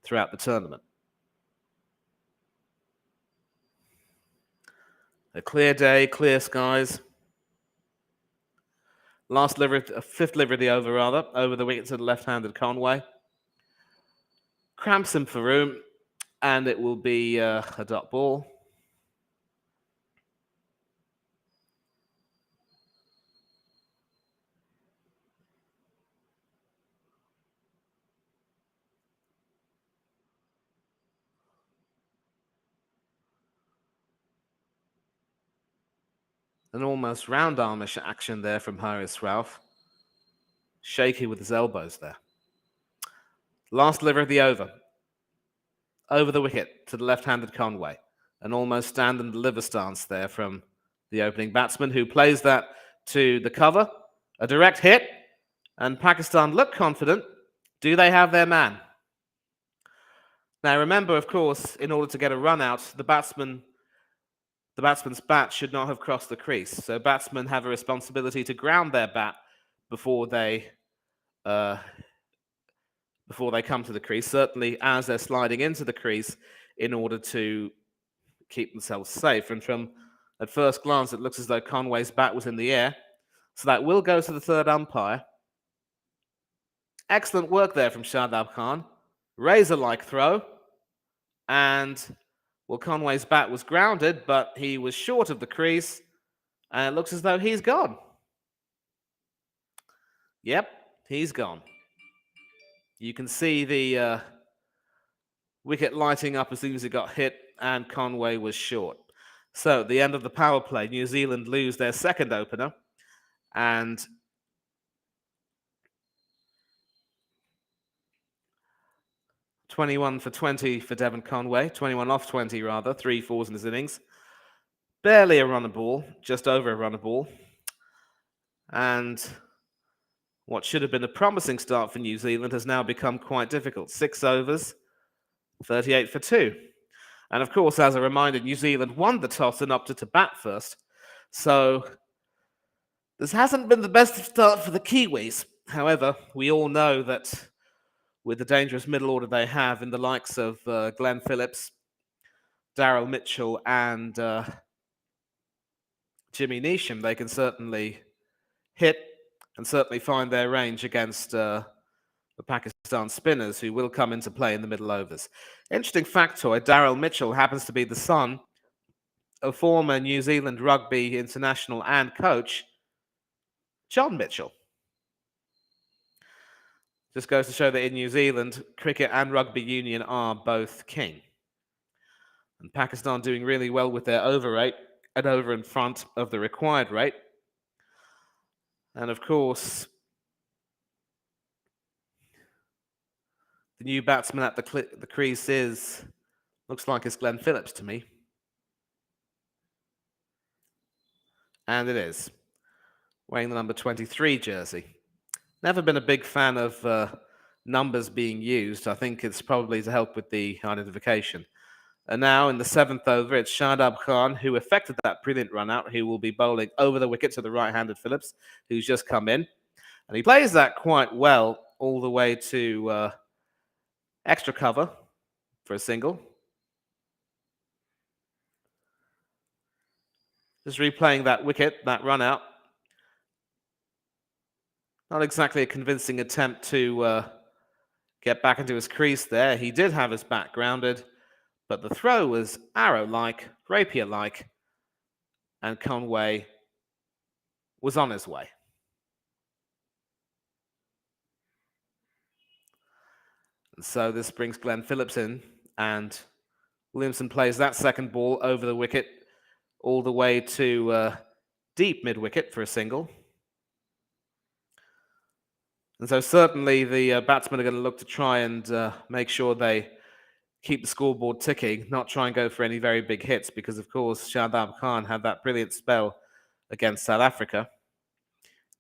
throughout the tournament. A clear day, clear skies. Fifth delivery of the over, over the wicket to the left-handed Conway. Cramps him for room, and it will be a dot ball. An almost round armish action there from Haris Rauf. Shaky with his elbows there. Last delivery of the over. Over the wicket to the left-handed Conway. An almost stand and deliver stance there from the opening batsman, who plays that to the cover. A direct hit, and Pakistan look confident. Do they have their man? Now remember, of course, in order to get a run out, the batsman's bat should not have crossed the crease. So batsmen have a responsibility to ground their bat before they come to the crease, certainly as they're sliding into the crease, in order to keep themselves safe. And at first glance, it looks as though Conway's bat was in the air. So that will go to the third umpire. Excellent work there from Shadab Khan. Razor-like throw. And, well, Conway's bat was grounded, but he was short of the crease. And it looks as though he's gone. Yep, he's gone. You can see the wicket lighting up as soon as it got hit, and Conway was short. So at the end of the power play, New Zealand lose their second opener, and (21 for 20 for Devon Conway, 21 off 20 rather, 3 fours in his innings. Barely a run a ball, just over a run a ball. And what should have been a promising start for New Zealand has now become quite difficult. 6 overs, 38 for 2. And of course, as a reminder, New Zealand won the toss and opted to bat first. So this hasn't been the best start for the Kiwis. However, we all know that with the dangerous middle order they have in the likes of Glenn Phillips, Daryl Mitchell, and Jimmy Neesham, they can certainly hit and certainly find their range against the Pakistan spinners, who will come into play in the middle overs. Interesting factoid, Daryl Mitchell happens to be the son of former New Zealand rugby international and coach John Mitchell. Just goes to show that in New Zealand, cricket and rugby union are both king. And Pakistan doing really well with their over rate and over in front of the required rate. And of course, the new batsman at the crease looks like it's Glenn Phillips to me. And it is. Wearing the number 23 jersey. Never been a big fan of numbers being used. I think it's probably to help with the identification. And now in the 7th over, it's Shadab Khan who effected that brilliant run out, who will be bowling over the wicket to the right-handed Phillips, who's just come in. And he plays that quite well all the way to extra cover for a single. Just replaying that wicket, that run out. Not exactly a convincing attempt to get back into his crease there. He did have his bat grounded, but the throw was arrow-like, rapier-like, and Conway was on his way. And so this brings Glenn Phillips in, and Williamson plays that second ball over the wicket all the way to deep mid-wicket for a single. And so certainly the batsmen are going to look to try and make sure they keep the scoreboard ticking, not try and go for any very big hits, because, of course, Shadab Khan had that brilliant spell against South Africa.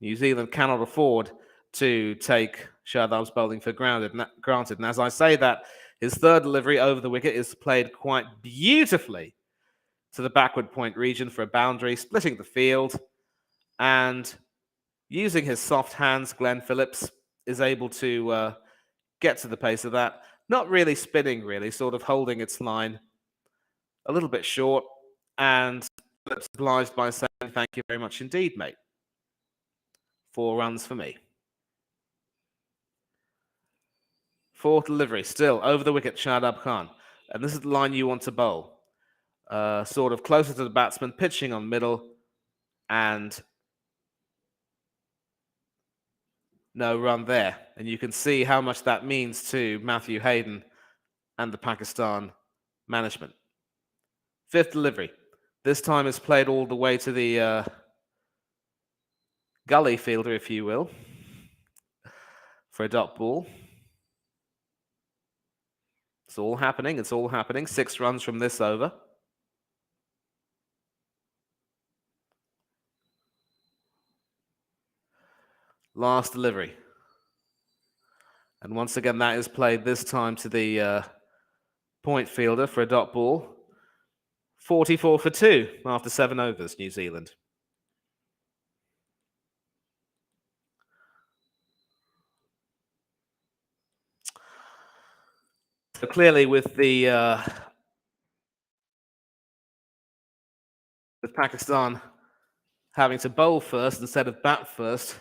New Zealand cannot afford to take Shadab's bowling for granted. And as I say that, his third delivery over the wicket is played quite beautifully to the backward point region for a boundary, splitting the field. And using his soft hands, Glenn Phillips is able to get to the pace of that. Not really spinning, really, sort of holding its line a little bit short. And Phillips obliged by saying, "Thank you very much indeed, mate." 4 runs for me. Fourth delivery, still over the wicket, Shadab Khan. And this is the line you want to bowl. Sort of closer to the batsman, pitching on middle, and no run there. And you can see how much that means to Matthew Hayden and the Pakistan management. Fifth delivery. This time is played all the way to the gully fielder, if you will, for a dot ball. It's all happening. It's all happening. 6 runs from this over. Last delivery. And once again, that is played this time to the point fielder for a dot ball. 44 for 2 after 7 overs, New Zealand. So clearly with the with Pakistan having to bowl first instead of bat first,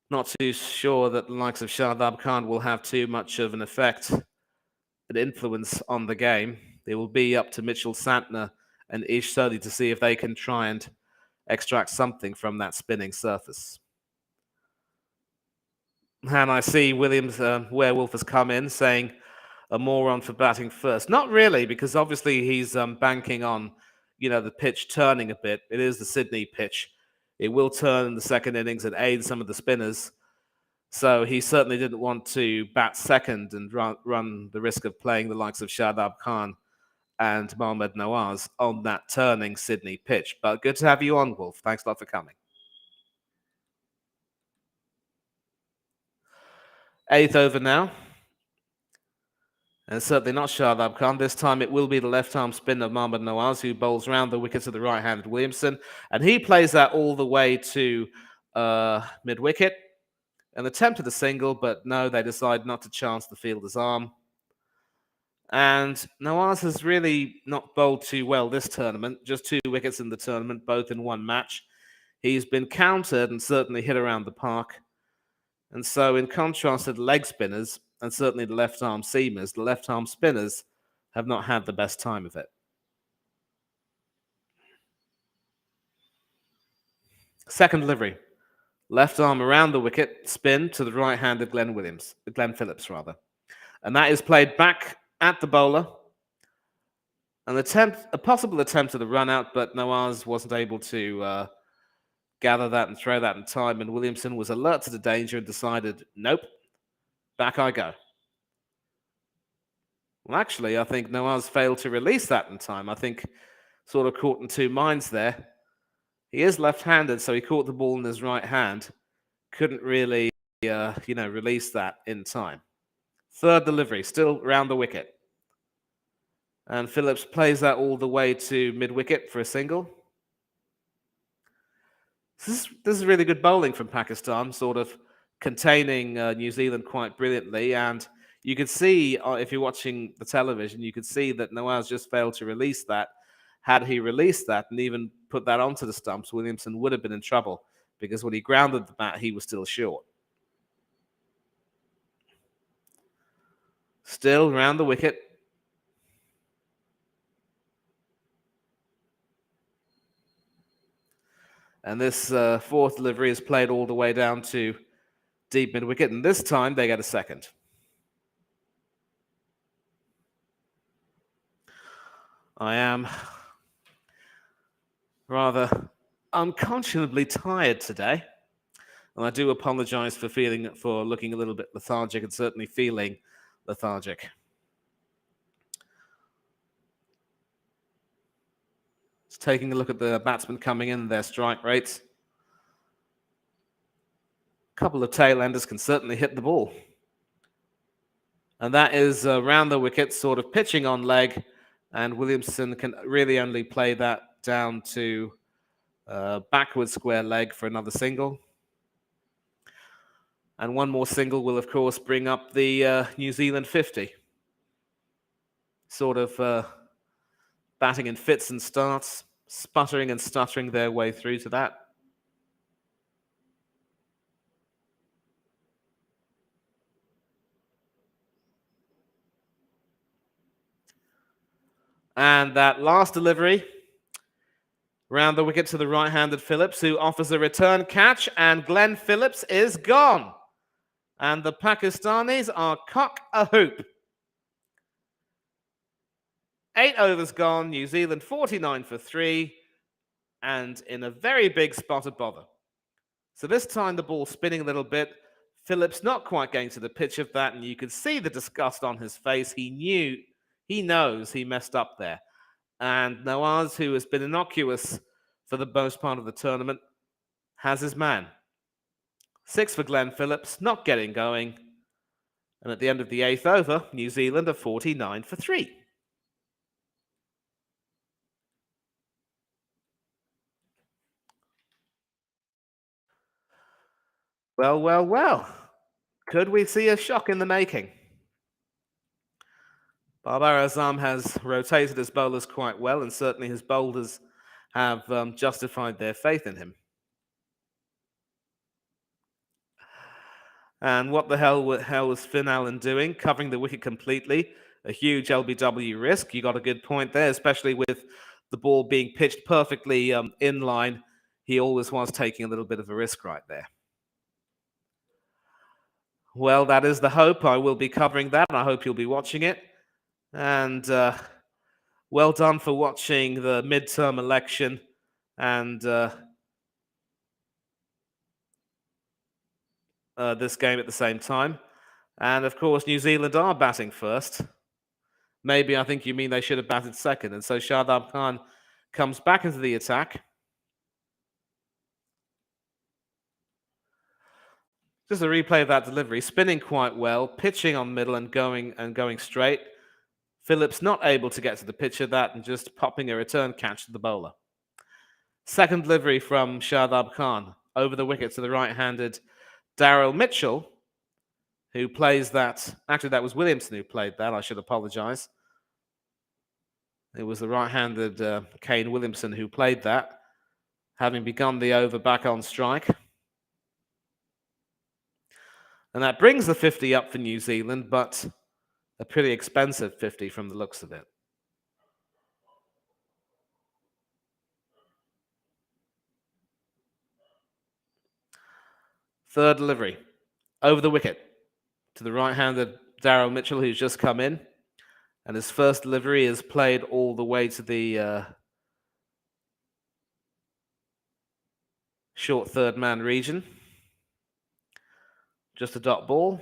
not too sure that the likes of Shadab Khan will have too much of an effect, an influence on the game. It will be up to Mitchell Santner and Ish Sodhi to see if they can try and extract something from that spinning surface. And I see Williams, Werewolf, has come in saying a moron for batting first. Not really, because obviously he's banking on, the pitch turning a bit. It is the Sydney pitch. It will turn in the second innings and aid some of the spinners. So he certainly didn't want to bat second and run the risk of playing the likes of Shadab Khan and Mohammad Nawaz on that turning Sydney pitch. But good to have you on, Wolf. Thanks a lot for coming. 8th over now. And certainly not Shadab Khan. This time it will be the left-arm spin of Mohammad Nawaz, who bowls round the wicket to the right-handed Williamson. And he plays that all the way to mid-wicket. An attempt at a single, but no, they decide not to chance the fielder's arm. And Nawaz has really not bowled too well this tournament. Just 2 wickets in the tournament, both in one match. He's been countered and certainly hit around the park. And so in contrast to the leg spinners, and certainly the left-arm seamers, the left-arm spinners have not had the best time of it. Second delivery. Left arm around the wicket, spin to the right-handed Glenn Phillips. And that is played back at the bowler. A possible attempt at a run-out, but Nawaz wasn't able to gather that and throw that in time, and Williamson was alert to the danger and decided, nope, back I go. Well, actually, I think Nawaz failed to release that in time. I think sort of caught in 2 minds there. He is left-handed, so he caught the ball in his right hand. Couldn't really, release that in time. Third delivery, still round the wicket. And Phillips plays that all the way to mid-wicket for a single. This is really good bowling from Pakistan, sort of containing New Zealand quite brilliantly. And you could see, if you're watching the television, you could see that Nawaz just failed to release that. Had he released that and even put that onto the stumps, Williamson would have been in trouble, because when he grounded the bat, he was still short. Still round the wicket. And this fourth delivery is played all the way down to deep mid-wicket, and this time they get a second. I am rather unconscionably tired today, and I do apologize for looking a little bit lethargic, and certainly feeling lethargic. Just taking a look at the batsmen coming in, their strike rates. A couple of tail-enders can certainly hit the ball. And that is round the wicket, sort of pitching on leg, and Williamson can really only play that down to backward square leg for another single. And one more single will, of course, bring up the New Zealand 50. Sort of batting in fits and starts, sputtering and stuttering their way through to that. And that last delivery, round the wicket to the right-handed Phillips, who offers a return catch, and Glenn Phillips is gone. And the Pakistanis are cock-a-hoop. 8 overs gone, New Zealand 49 for 3, and in a very big spot of bother. So this time the ball spinning a little bit, Phillips not quite getting to the pitch of that, and you could see the disgust on his face. He knows he messed up there. And Nawaz, who has been innocuous for the most part of the tournament, has his man. 6 for Glenn Phillips, not getting going. And at the end of the 8th over, New Zealand are 49 for 3. Well, well, well. Could we see a shock in the making? Babar Azam has rotated his bowlers quite well, and certainly his bowlers have justified their faith in him. And what the hell was Finn Allen doing? Covering the wicket completely. A huge LBW risk. You got a good point there, especially with the ball being pitched perfectly in line. He always was taking a little bit of a risk right there. Well, that is the hope. I will be covering that, and I hope you'll be watching it. And well done for watching the midterm election and this game at the same time. And of course, New Zealand are batting first. Maybe I think you mean they should have batted second. And so Shardab Khan comes back into the attack. Just a replay of that delivery, spinning quite well, pitching on middle and going straight. Phillips not able to get to the pitch of that and just popping a return catch to the bowler. Second delivery from Shardab Khan over the wicket to the right-handed Daryl Mitchell, who plays that. Actually, that was Williamson who played that. I should apologize. It was the right-handed Kane Williamson who played that, having begun the over back on strike. And that brings the 50 up for New Zealand, but a pretty expensive 50 from the looks of it. Third delivery, over the wicket to the right-handed Daryl Mitchell, who's just come in. And his first delivery is played all the way to the short third man region. Just a dot ball.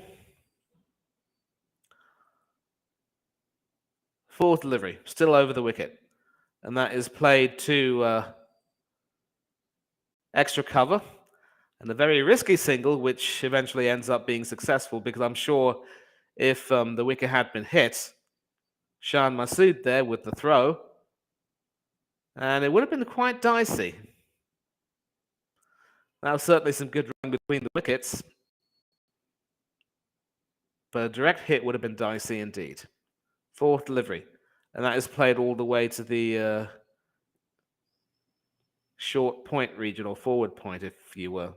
Fourth delivery, still over the wicket. And that is played to extra cover. And a very risky single, which eventually ends up being successful, because I'm sure if the wicket had been hit, Shan Masood there with the throw. And it would have been quite dicey. That was certainly some good run between the wickets. But a direct hit would have been dicey indeed. Fourth delivery. And that is played all the way to the short point region, or forward point, if you will.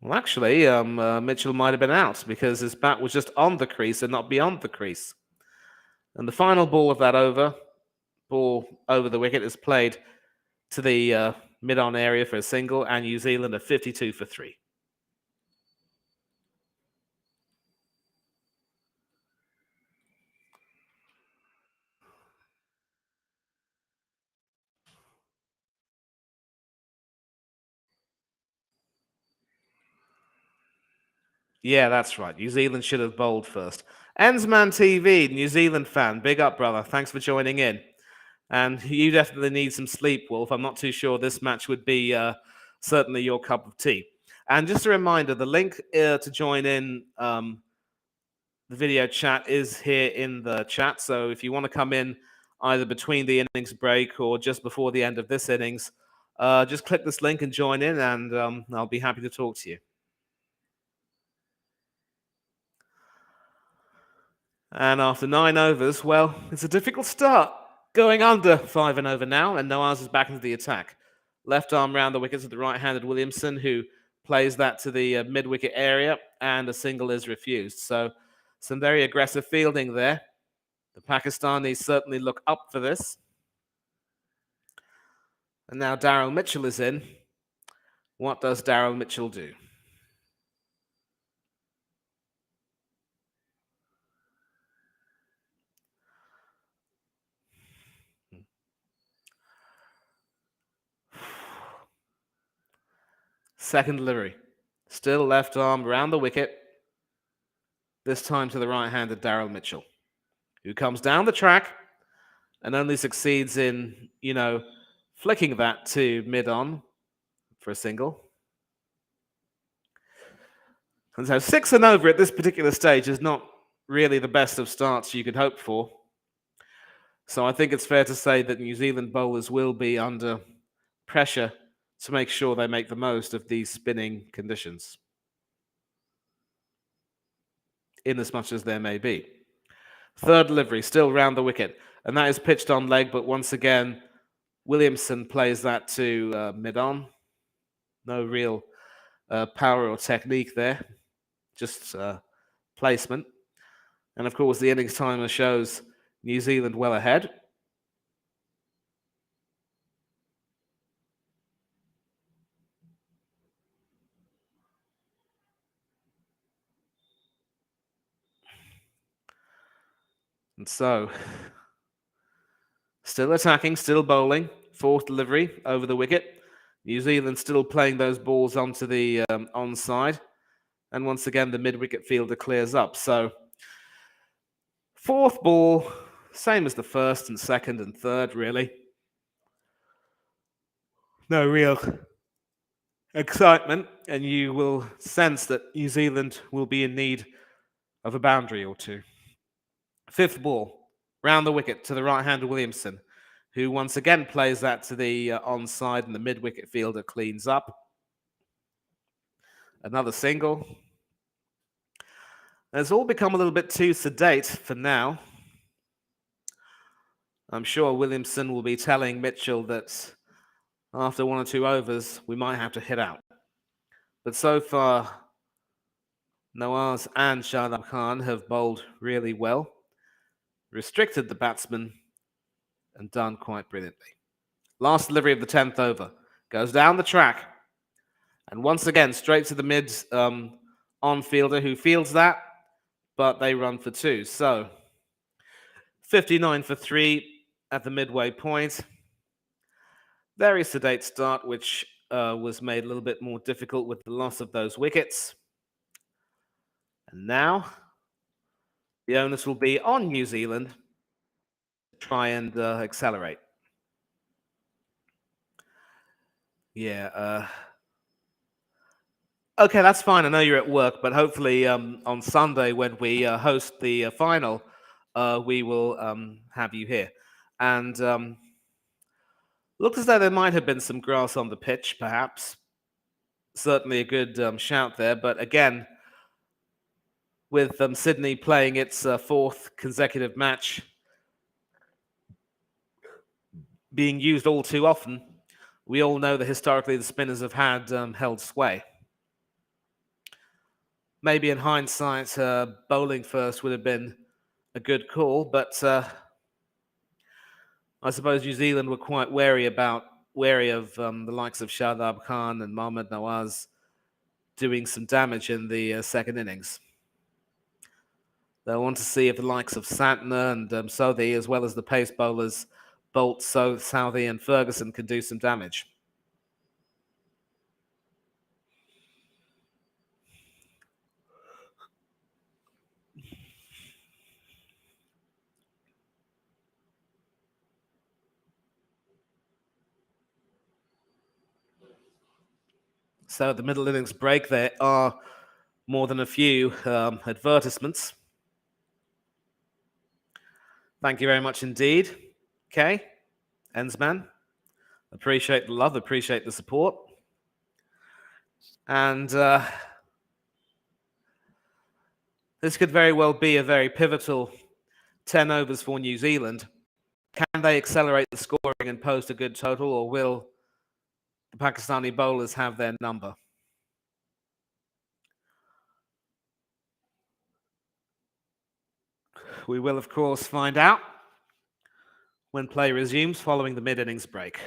Well, actually, Mitchell might have been out because his bat was just on the crease and not beyond the crease. And the final ball of that ball over the wicket, is played to the mid-on area for a single, and New Zealand are 52 for 3. Yeah, that's right. New Zealand should have bowled first. Ensman TV, New Zealand fan, big up, brother. Thanks for joining in. And you definitely need some sleep, Wolf. I'm not too sure this match would be certainly your cup of tea. And just a reminder, the link to join in the video chat is here in the chat. So if you want to come in either between the innings break or just before the end of this innings, just click this link and join in, and I'll be happy to talk to you. And after 9 overs, well, it's a difficult start. Going under 5 and over now, and Nawaz is back into the attack. Left arm round the wickets of the right-handed Williamson, who plays that to the mid-wicket area, and a single is refused. So some very aggressive fielding there. The Pakistanis certainly look up for this. And now Daryl Mitchell is in. What does Daryl Mitchell do? Second delivery. Still left arm round the wicket. This time to the right-handed Daryl Mitchell, who comes down the track and only succeeds in, flicking that to mid-on for a single. And so 6 and over at this particular stage is not really the best of starts you could hope for. So I think it's fair to say that New Zealand bowlers will be under pressure to make sure they make the most of these spinning conditions, in as much as there may be. Third delivery, still round the wicket, and that is pitched on leg, but once again, Williamson plays that to mid-on. No real power or technique there, just placement. And of course, the innings timer shows New Zealand well ahead. And so, still attacking, still bowling. Fourth delivery over the wicket. New Zealand still playing those balls onto the onside. And once again, the mid-wicket fielder clears up. So, fourth ball, same as the first and second and third, really. No real excitement, and you will sense that New Zealand will be in need of a boundary or two. Fifth ball, round the wicket to the right-hander Williamson, who once again plays that to the onside, and the mid-wicket fielder cleans up. Another single. It's all become a little bit too sedate for now. I'm sure Williamson will be telling Mitchell that after 1 or 2 overs, we might have to hit out. But so far, Nawaz and Shadab Khan have bowled really well, restricted the batsman, and done quite brilliantly. Last delivery of the 10th over. Goes down the track. And once again, straight to the mid on-fielder, who fields that, but they run for 2. So, 59 for 3 at the midway point. Very sedate start, which was made a little bit more difficult with the loss of those wickets. And now, the onus will be on New Zealand to try and accelerate. Yeah. Okay, that's fine. I know you're at work, but hopefully on Sunday when we host the final, we will have you here. And looks as though there might have been some grass on the pitch, perhaps. Certainly a good shout there. But again, with Sydney playing its fourth consecutive match being used all too often, we all know that historically the spinners have had held sway. Maybe in hindsight, bowling first would have been a good call, but I suppose New Zealand were quite wary of the likes of Shadab Khan and Mohammad Nawaz doing some damage in the second innings. They'll want to see if the likes of Santner and Southey, as well as the pace bowlers Bolt, Southey and Ferguson, can do some damage. So at the middle innings break, there are more than a few advertisements. Thank you very much indeed, Kay, Ensman. Appreciate the love, appreciate the support. And this could very well be a very pivotal 10 overs for New Zealand. Can they accelerate the scoring and post a good total, or will the Pakistani bowlers have their number? We will, of course, find out when play resumes following the mid-innings break.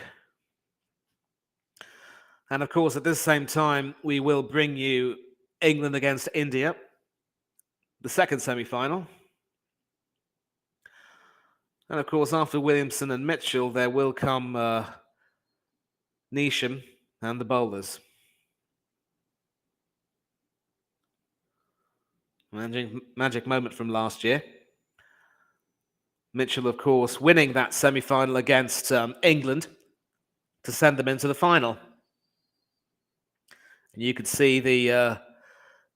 And of course, at this same time, we will bring you England against India, the second semi-final. And of course, after Williamson and Mitchell, there will come Neesham and the bowlers. Magic moment from last year. Mitchell, of course, winning that semi-final against England to send them into the final. And you could see the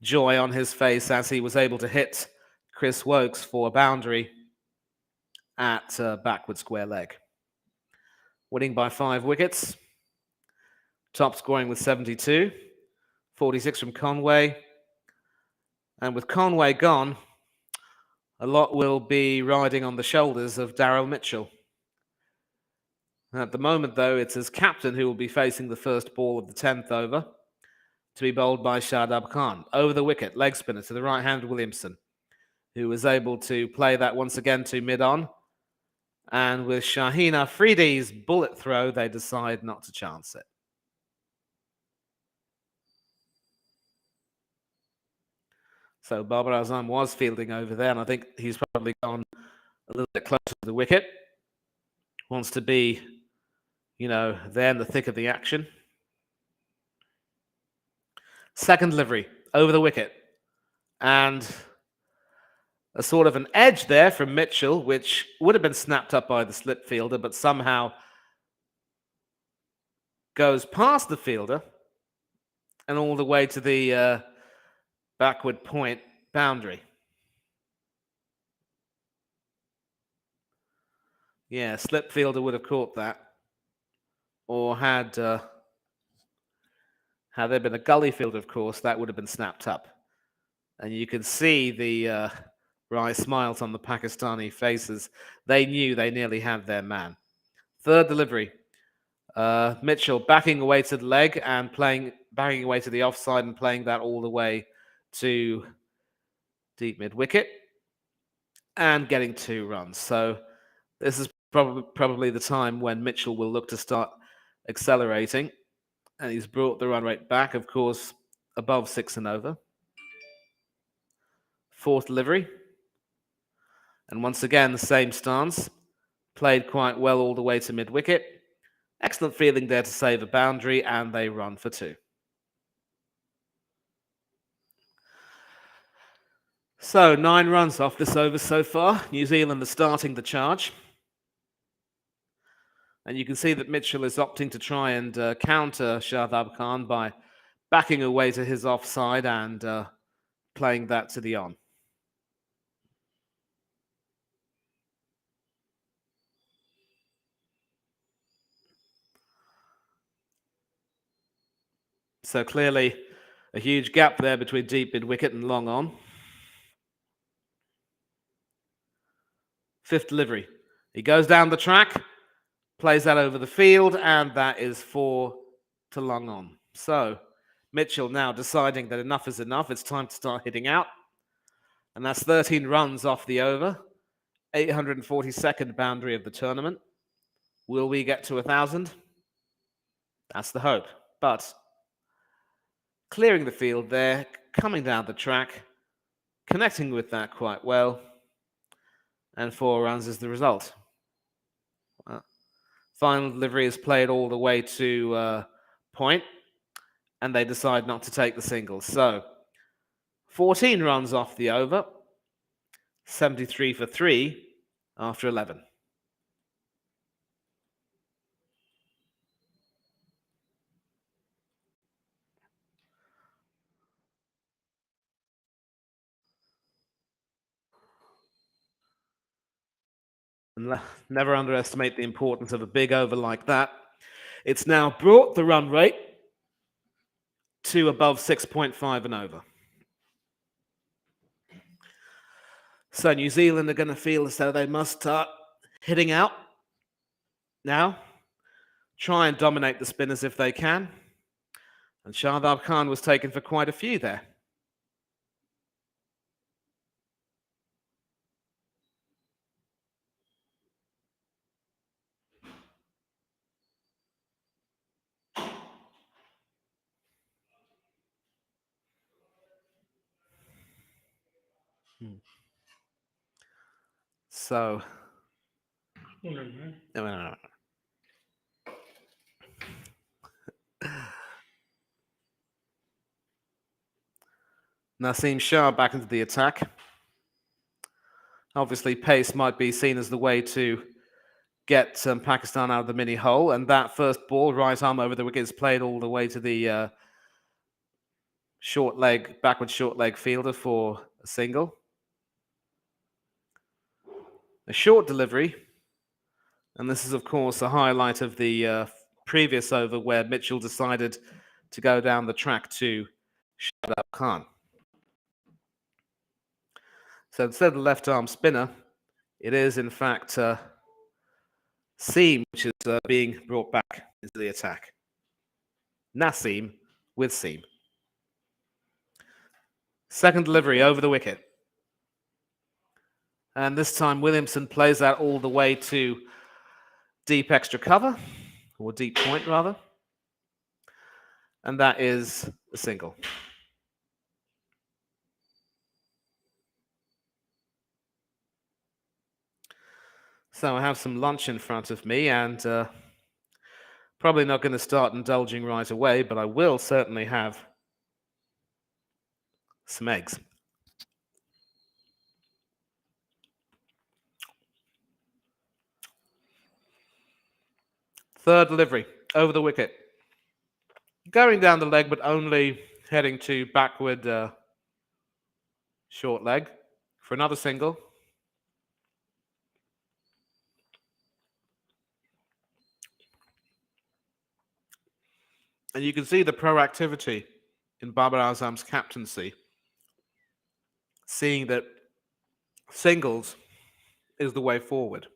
joy on his face as he was able to hit Chris Wokes for a boundary at backward square leg. Winning by 5 wickets. Top scoring with 72. 46 from Conway. And with Conway gone, a lot will be riding on the shoulders of Daryl Mitchell. At the moment, though, it's his captain who will be facing the first ball of the 10th over, to be bowled by Shadab Khan. Over the wicket, leg spinner to the right-hand Williamson, who was able to play that once again to mid-on. And with Shaheen Afridi's bullet throw, they decide not to chance it. So Babar Azam was fielding over there, and I think he's probably gone a little bit closer to the wicket. Wants to be, there in the thick of the action. Second delivery, over the wicket. And a sort of an edge there from Mitchell, which would have been snapped up by the slip fielder, but somehow goes past the fielder and all the way to the backward point boundary. Yeah, slip fielder would have caught that. Or had there been a gully fielder, of course, that would have been snapped up. And you can see the wry smiles on the Pakistani faces. They knew they nearly had their man. Third delivery. Mitchell backing away to the leg and backing away to the offside and playing that all the way to deep mid-wicket and getting 2 runs. So this is probably the time when Mitchell will look to start accelerating. And he's brought the run rate back, of course, above 6 and over. Fourth delivery. And once again, the same stance. Played quite well all the way to mid-wicket. Excellent fielding there to save a boundary, and they run for 2. So 9 runs off this over so far. New Zealand are starting the charge. And you can see that Mitchell is opting to try and counter Shadab Khan by backing away to his offside and playing that to the on. So clearly a huge gap there between deep mid wicket and long on. Fifth delivery. He goes down the track, plays that over the field, and that is 4 to long on. So Mitchell now deciding that enough is enough. It's time to start hitting out. And that's 13 runs off the over. 842nd boundary of the tournament. Will we get to 1,000? That's the hope. But clearing the field there, coming down the track, connecting with that quite well, and 4 runs is the result. Final delivery is played all the way to point, and they decide not to take the single. So 14 runs off the over, 73 for 3 after 11. Never underestimate the importance of a big over like that. It's now brought the run rate to above 6.5 and over. So New Zealand are going to feel as though they must start hitting out now. Try and dominate the spinners if they can. And Shardab Khan was taken for quite a few there. So, no. Naseem Shah back into the attack. Obviously, pace might be seen as the way to get Pakistan out of the mini hole. And that first ball, right arm over the wicket, is played all the way to the backward short leg fielder for a single. A short delivery. And this is, of course, a highlight of the previous over where Mitchell decided to go down the track to Shardab Khan. So instead of the left arm spinner, it is in fact Seam, which is being brought back into the attack. Naseem with Seam. Second delivery over the wicket. And this time Williamson plays that all the way to deep extra cover, or deep point rather. And that is a single. So I have some lunch in front of me and probably not going to start indulging right away, but I will certainly have some eggs. Third delivery, over the wicket. Going down the leg, but only heading to backward short leg for another single. And you can see the proactivity in Babar Azam's captaincy, seeing that singles is the way forward.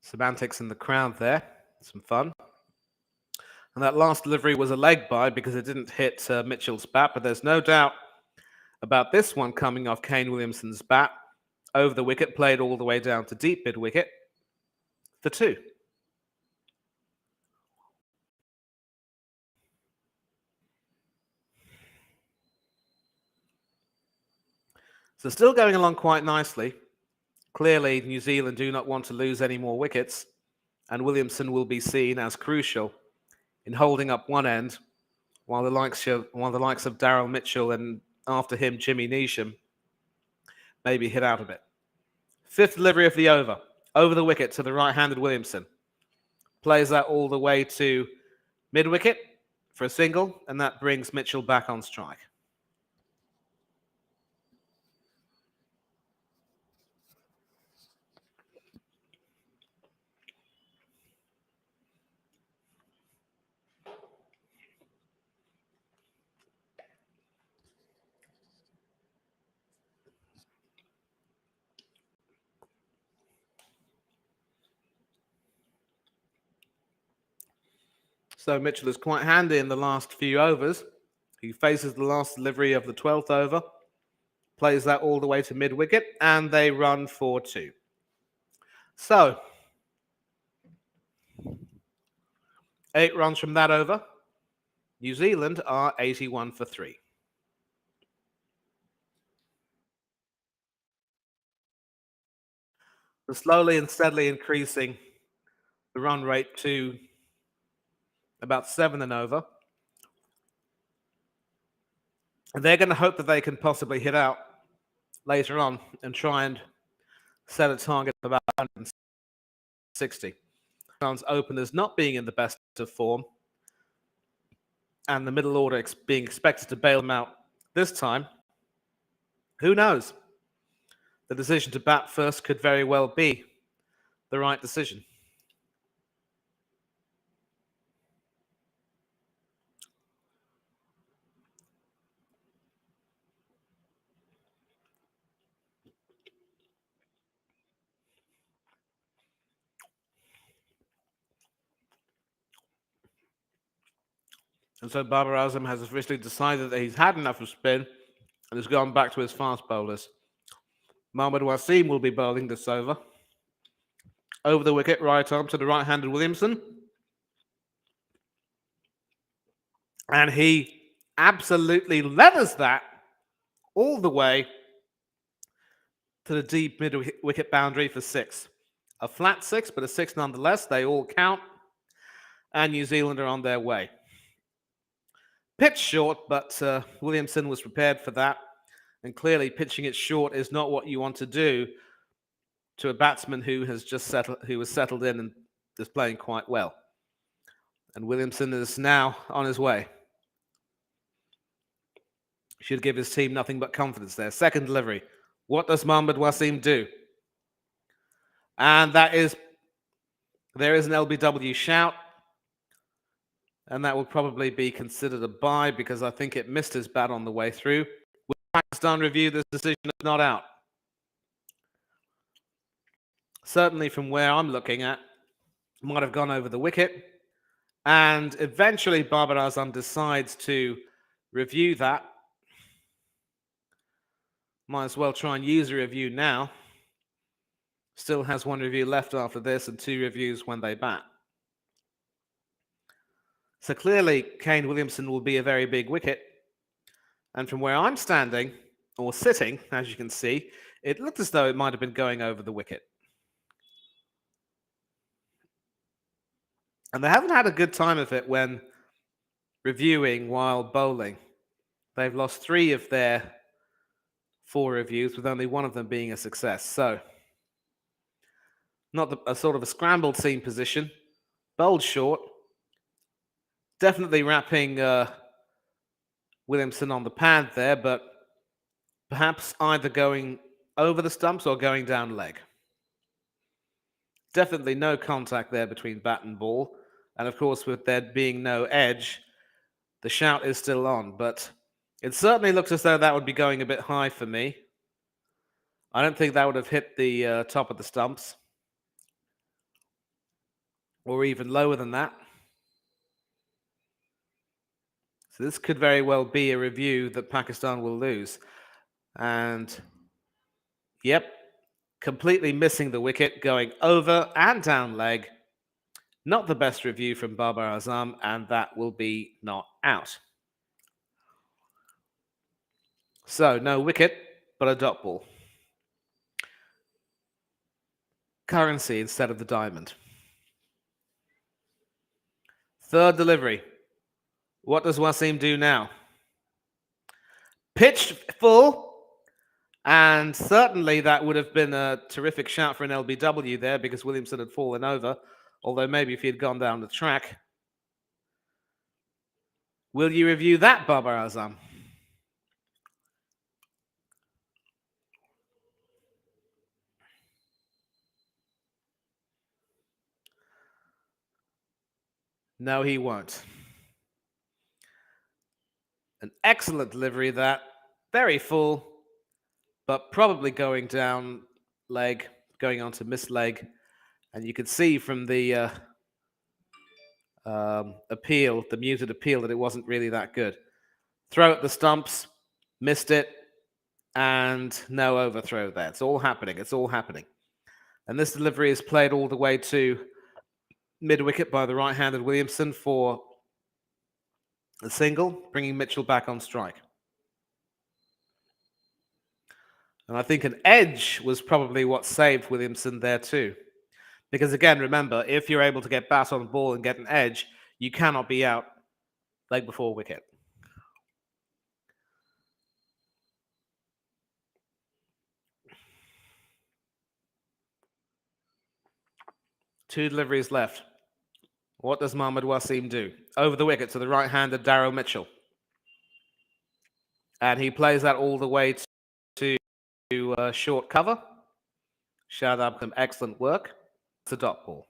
Semantics in the crowd there, some fun. And that last delivery was a leg bye because it didn't hit Mitchell's bat, but there's no doubt about this one coming off Kane Williamson's bat. Over the wicket, played all the way down to deep mid wicket for 2. So still going along quite nicely. Clearly, New Zealand do not want to lose any more wickets, and Williamson will be seen as crucial in holding up one end, while the likes of Daryl Mitchell and after him Jimmy Neesham maybe hit out a bit. Fifth delivery of the over the wicket to the right-handed Williamson. Plays that all the way to mid-wicket for a single, and that brings Mitchell back on strike. So Mitchell is quite handy in the last few overs. He faces the last delivery of the 12th over, plays that all the way to mid-wicket, and they run for 2. So, 8 runs from that over. New Zealand are 81 for 3. They're slowly and steadily increasing the run rate to about 7 and over. And they're going to hope that they can possibly hit out later on and try and set a target of about 160. Pakistan's openers not being in the best of form, and the middle order being expected to bail them out this time. Who knows? The decision to bat first could very well be the right decision. And so Babar Azam has officially decided that he's had enough of spin and has gone back to his fast bowlers. Mohammad Wasim will be bowling this over. Over the wicket, right arm to the right-handed Williamson. And he absolutely leathers that all the way to the deep mid-wicket boundary for 6. A flat 6, but a 6 nonetheless. They all count. And New Zealand are on their way. Pitch short, but Williamson was prepared for that. And clearly pitching it short is not what you want to do to a batsman who has settled in and is playing quite well. And Williamson is now on his way. Should give his team nothing but confidence there. Second delivery. What does Mohammad Wasim do? And there is an LBW shout. And that will probably be considered a bye because I think it missed his bat on the way through. With Pakistan review, this decision is not out. Certainly from where I'm looking at, might have gone over the wicket. And eventually Babar Azam decides to review that. Might as well try and use a review now. Still has 1 review left after this and 2 reviews when they bat. So clearly, Kane Williamson will be a very big wicket. And from where I'm standing, or sitting, as you can see, it looked as though it might have been going over the wicket. And they haven't had a good time of it when reviewing while bowling. They've lost 3 of their 4 reviews, with only 1 of them being a success. So, not a sort of a scrambled seam position. Bowled short. Definitely wrapping Williamson on the pad there, but perhaps either going over the stumps or going down leg. Definitely no contact there between bat and ball. And of course, with there being no edge, the shout is still on. But it certainly looks as though that would be going a bit high for me. I don't think that would have hit the top of the stumps. Or even lower than that. So this could very well be a review that Pakistan will lose. And, yep, completely missing the wicket, going over and down leg. Not the best review from Babar Azam, and that will be not out. So, no wicket, but a dot ball. Currency instead of the diamond. Third delivery. What does Wasim do now? Pitched full, And certainly that would have been a terrific shout for an LBW there because Williamson had fallen over, although maybe if he had gone down the track. Will you review that, Babar Azam? No, he won't. An excellent delivery, that. Very full, but probably going down leg, going on to miss leg. And you could see from the appeal, the muted appeal, that it wasn't really that good. Throw at the stumps, missed it, and no overthrow there. It's all happening. It's all happening. And this delivery is played all the way to mid-wicket by the right-handed Williamson for a single, bringing Mitchell back on strike. And I think an edge was probably what saved Williamson there too. Because again, remember, if you're able to get bat on the ball and get an edge, you cannot be out leg before wicket. Two deliveries left. What does Mohammad Wasim do? Over the wicket to the right-handed Daryl Mitchell. And he plays that all the way to short cover. Shadab, some excellent work. It's a dot ball.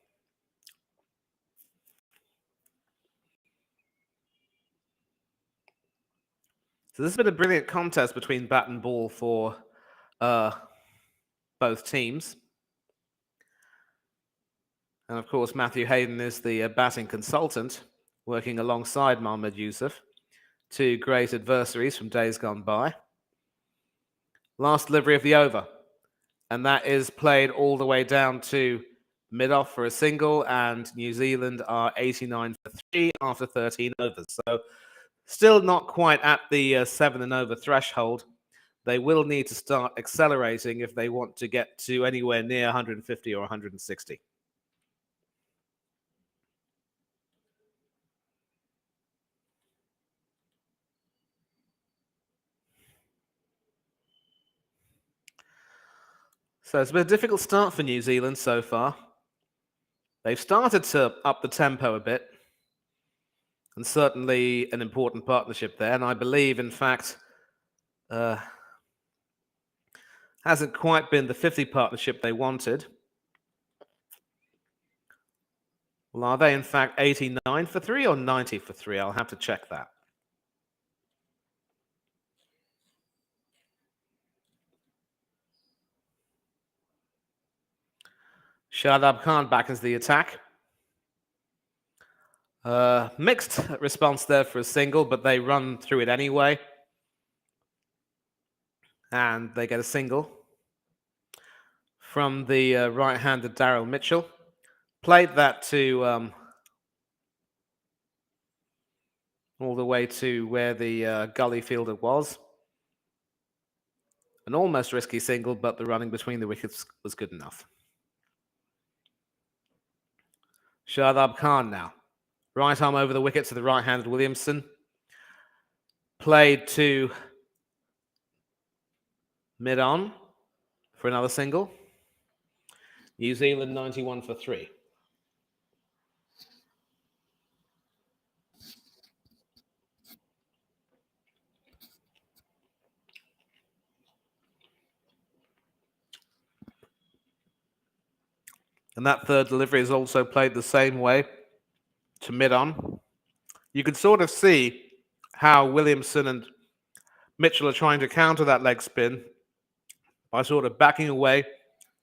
So this has been a brilliant contest between bat and ball for both teams. And of course, Matthew Hayden is the batting consultant, working alongside Mohammad Yusuf, two great adversaries from days gone by. Last delivery of the over, and that is played all the way down to mid-off for a single, and New Zealand are 89 for 3 after 13 overs. So still not quite at the 7 and over threshold. They will need to start accelerating if they want to get to anywhere near 150 or 160. So it's been a difficult start for New Zealand so far. They've started to up the tempo a bit, and certainly an important partnership there. And I believe, in fact, hasn't quite been the 50 partnership they wanted. Well, are they in fact 89 for 3 or 90 for 3? I'll have to check that. Shadab Khan back as the attack. Mixed response there for a single, but they run through it anyway. And they get a single from the right-handed Daryl Mitchell. Played that to all the way to where the gully fielder was. An almost risky single, but the running between the wickets was good enough. Shadab Khan now. Right arm over the wicket to the right-handed Williamson. Played to mid-on for another single. New Zealand 91 for 3. And that third delivery is also played the same way to mid-on. You can sort of see how Williamson and Mitchell are trying to counter that leg spin by sort of backing away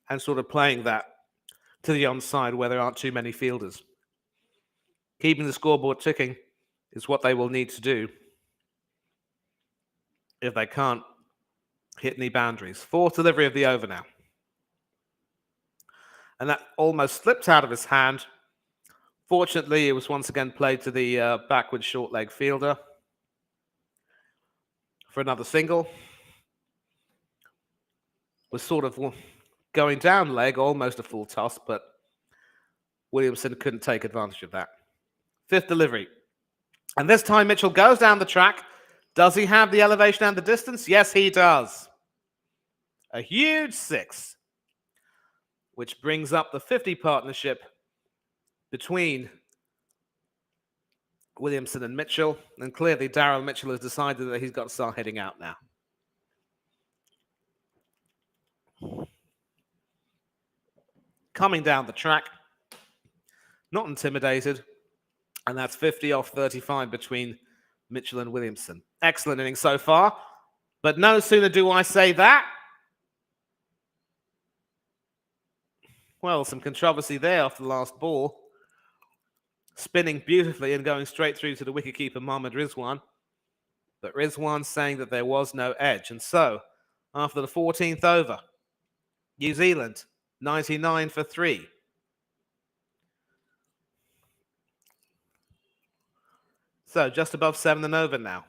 and sort of playing that to the onside where there aren't too many fielders. Keeping the scoreboard ticking is what they will need to do if they can't hit any boundaries. Fourth delivery of the over now. And that almost slipped out of his hand. Fortunately, it was once again played to the backward short leg fielder for another single. Was sort of going down leg, almost a full toss, but Williamson couldn't take advantage of that. Fifth delivery. And this time Mitchell goes down the track. Does he have the elevation and the distance? Yes, he does. A huge 6, which brings up the 50 partnership between Williamson and Mitchell. And clearly, Daryl Mitchell has decided that he's got to start heading out now. Coming down the track, not intimidated. And that's 50 off 35 between Mitchell and Williamson. Excellent innings so far. But no sooner do I say that. Well, some controversy there after the last ball. Spinning beautifully and going straight through to the wicketkeeper, Mohammad Rizwan. But Rizwan saying that there was no edge. And so, after the 14th over, New Zealand, 99 for 3. So, just above 7 and over now.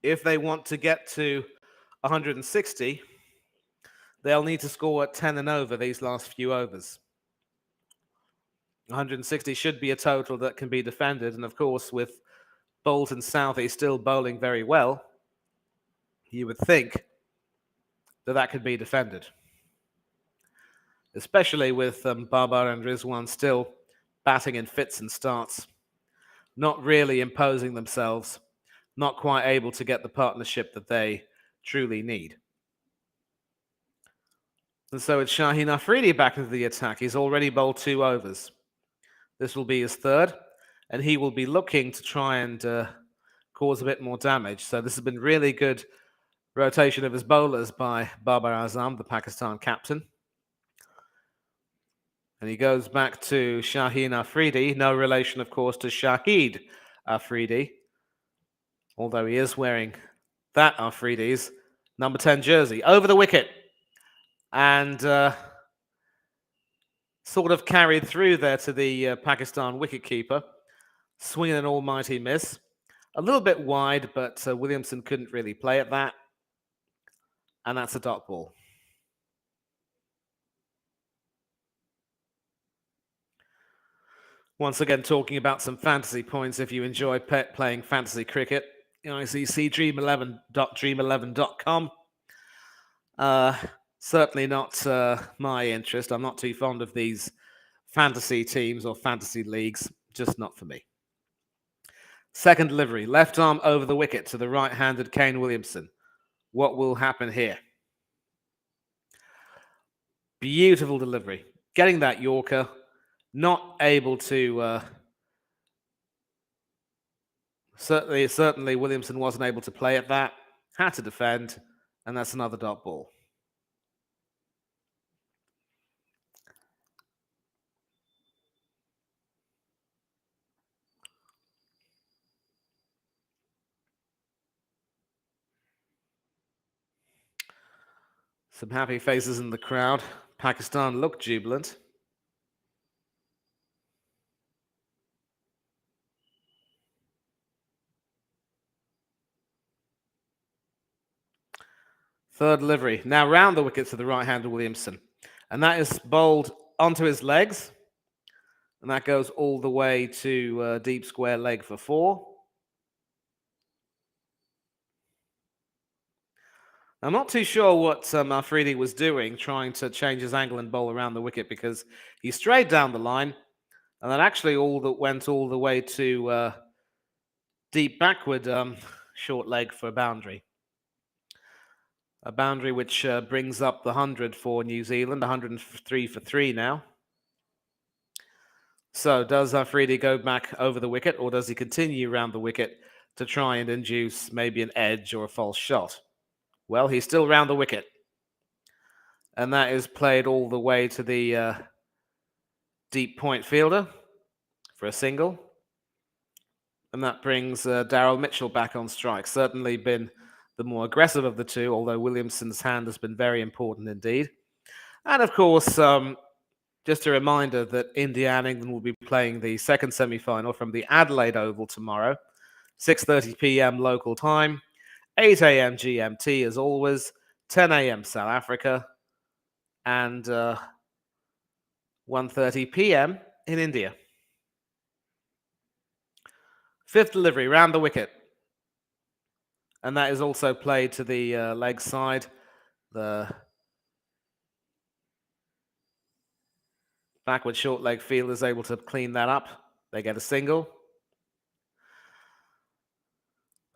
If they want to get to 160, they'll need to score at 10 and over these last few overs. 160 should be a total that can be defended. And of course, with Bolt and Southey still bowling very well, you would think that that could be defended. Especially with Babar and Rizwan still batting in fits and starts, not really imposing themselves, not quite able to get the partnership that they truly need. And so it's Shaheen Afridi back into the attack. He's already bowled 2 overs. This will be his 3rd, and he will be looking to try and cause a bit more damage. So this has been really good rotation of his bowlers by Babar Azam, the Pakistan captain. And he goes back to Shaheen Afridi, no relation, of course, to Shahid Afridi, although he is wearing that Afridi's number 10 jersey. Over the wicket. And sort of carried through there to the Pakistan wicketkeeper. Swinging an almighty miss. A little bit wide, but Williamson couldn't really play at that. And that's a dot ball. Once again, talking about some fantasy points if you enjoy playing fantasy cricket. ICCT20 dream11.com. Certainly not my interest. I'm not too fond of these fantasy teams or fantasy leagues. Just not for me. Second delivery. Left arm over the wicket to the right-handed Kane Williamson. What will happen here? Beautiful delivery. Getting that Yorker. Not able to... Certainly Williamson wasn't able to play at that. Had to defend. And that's another dot ball. Some happy faces in the crowd. Pakistan look jubilant. Third delivery. Now round the wicket to the right-hander Williamson. And that is bowled onto his legs. And that goes all the way to deep square leg for 4. I'm not too sure what Afridi was doing, trying to change his angle and bowl around the wicket, because he strayed down the line, and that actually went all the way to deep backward short leg for a boundary. A boundary which brings up the 100 for New Zealand, 103 for 3 now. So does Afridi go back over the wicket, or does he continue around the wicket to try and induce maybe an edge or a false shot? Well, he's still round the wicket. And that is played all the way to the deep point fielder for a single. And that brings Daryl Mitchell back on strike. Certainly been the more aggressive of the two, although Williamson's hand has been very important indeed. And of course, just a reminder that India and England will be playing the second semi-final from the Adelaide Oval tomorrow, 6:30 p.m. local time, 8 a.m. GMT as always, 10 a.m. South Africa, and 1:30 p.m. in India. Fifth delivery, round the wicket. And that is also played to the leg side. The backward short leg fielder is able to clean that up. They get a single.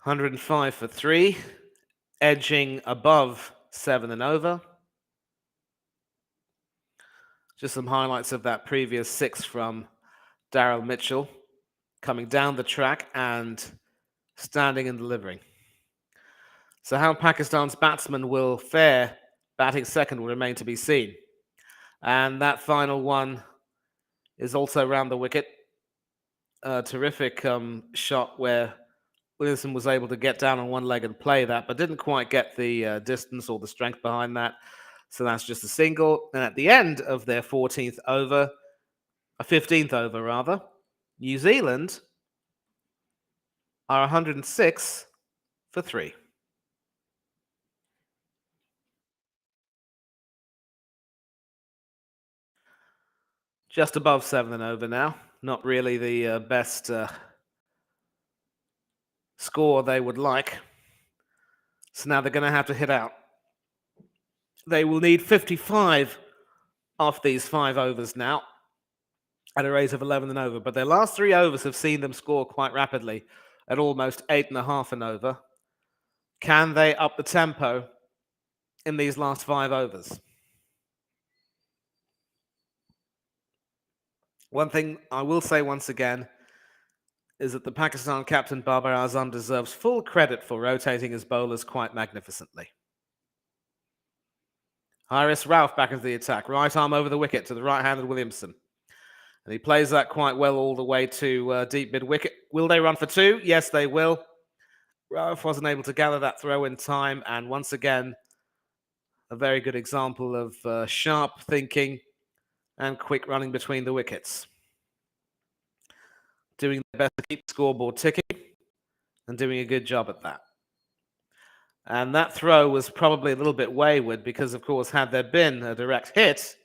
105 for 3, edging above 7 and over. Just some highlights of that previous 6 from Daryl Mitchell, coming down the track and standing and delivering. So how Pakistan's batsmen will fare batting second will remain to be seen. And that final one is also round the wicket. A terrific shot where Williamson was able to get down on one leg and play that, but didn't quite get the distance or the strength behind that. So that's just a single. And at the end of their 15th over rather, New Zealand are 106 for 3. Just above 7 and over now. Not really the best score they would like. So now they're going to have to hit out. They will need 55 off these 5 overs now at a rate of 11 and over. But their last 3 overs have seen them score quite rapidly at almost 8.5 and over. Can they up the tempo in these last 5 overs? One thing I will say once again is that the Pakistan captain Babar Azam deserves full credit for rotating his bowlers quite magnificently. Haris Rauf back into the attack. Right arm over the wicket to the right-handed Williamson. And he plays that quite well all the way to deep mid-wicket. Will they run for 2? Yes, they will. Rauf wasn't able to gather that throw in time. And once again, a very good example of sharp thinking and quick running between the wickets. Doing their best to keep the scoreboard ticking and doing a good job at that. And that throw was probably a little bit wayward because, of course, had there been a direct hit,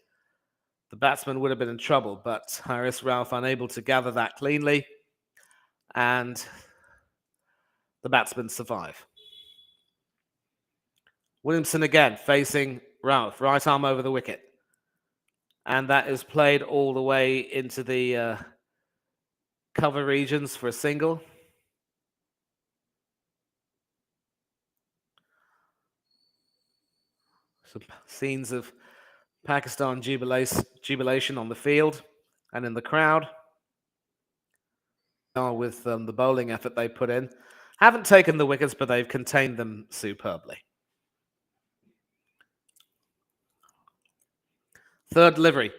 the batsman would have been in trouble. But Haris Rauf unable to gather that cleanly, and the batsmen survive. Williamson again facing Rauf, right arm over the wicket. And that is played all the way into the cover regions for a single. Some scenes of Pakistan jubilation on the field and in the crowd. With the bowling effort they put in. Haven't taken the wickets, but they've contained them superbly. Third delivery.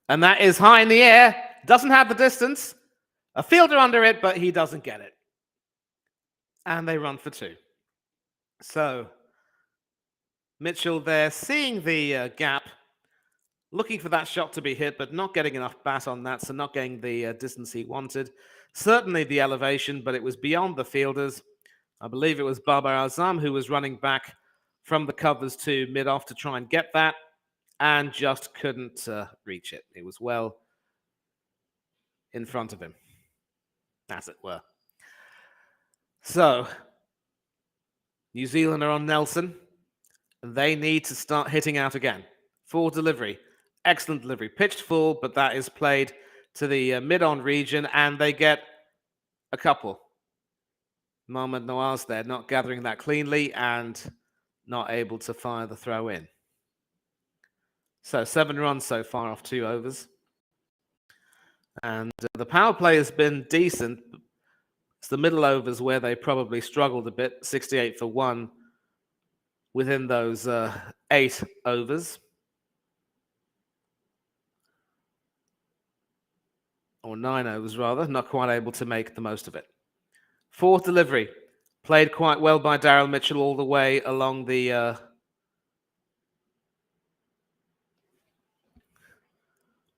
And that is high in the air. Doesn't have the distance. A fielder under it, but he doesn't get it. And they run for 2. So Mitchell there, seeing the gap, looking for that shot to be hit, but not getting enough bat on that, so not getting the distance he wanted. Certainly the elevation, but it was beyond the fielders. I believe it was Babar Azam who was running back from the covers to mid-off to try and get that, and just couldn't reach it. It was well in front of him, as it were. So New Zealand are on Nelson. They need to start hitting out again. Full delivery. Excellent delivery. Pitched full, but that is played to the mid-on region, and they get a couple. Mohammad Nawaz there, not gathering that cleanly and not able to fire the throw in. So 7 runs so far off 2 overs. And the power play has been decent. It's the middle overs where they probably struggled a bit. 68 for 1 within those 8 overs. Or 9 overs, rather. Not quite able to make the most of it. Fourth delivery. Played quite well by Daryl Mitchell all the way along the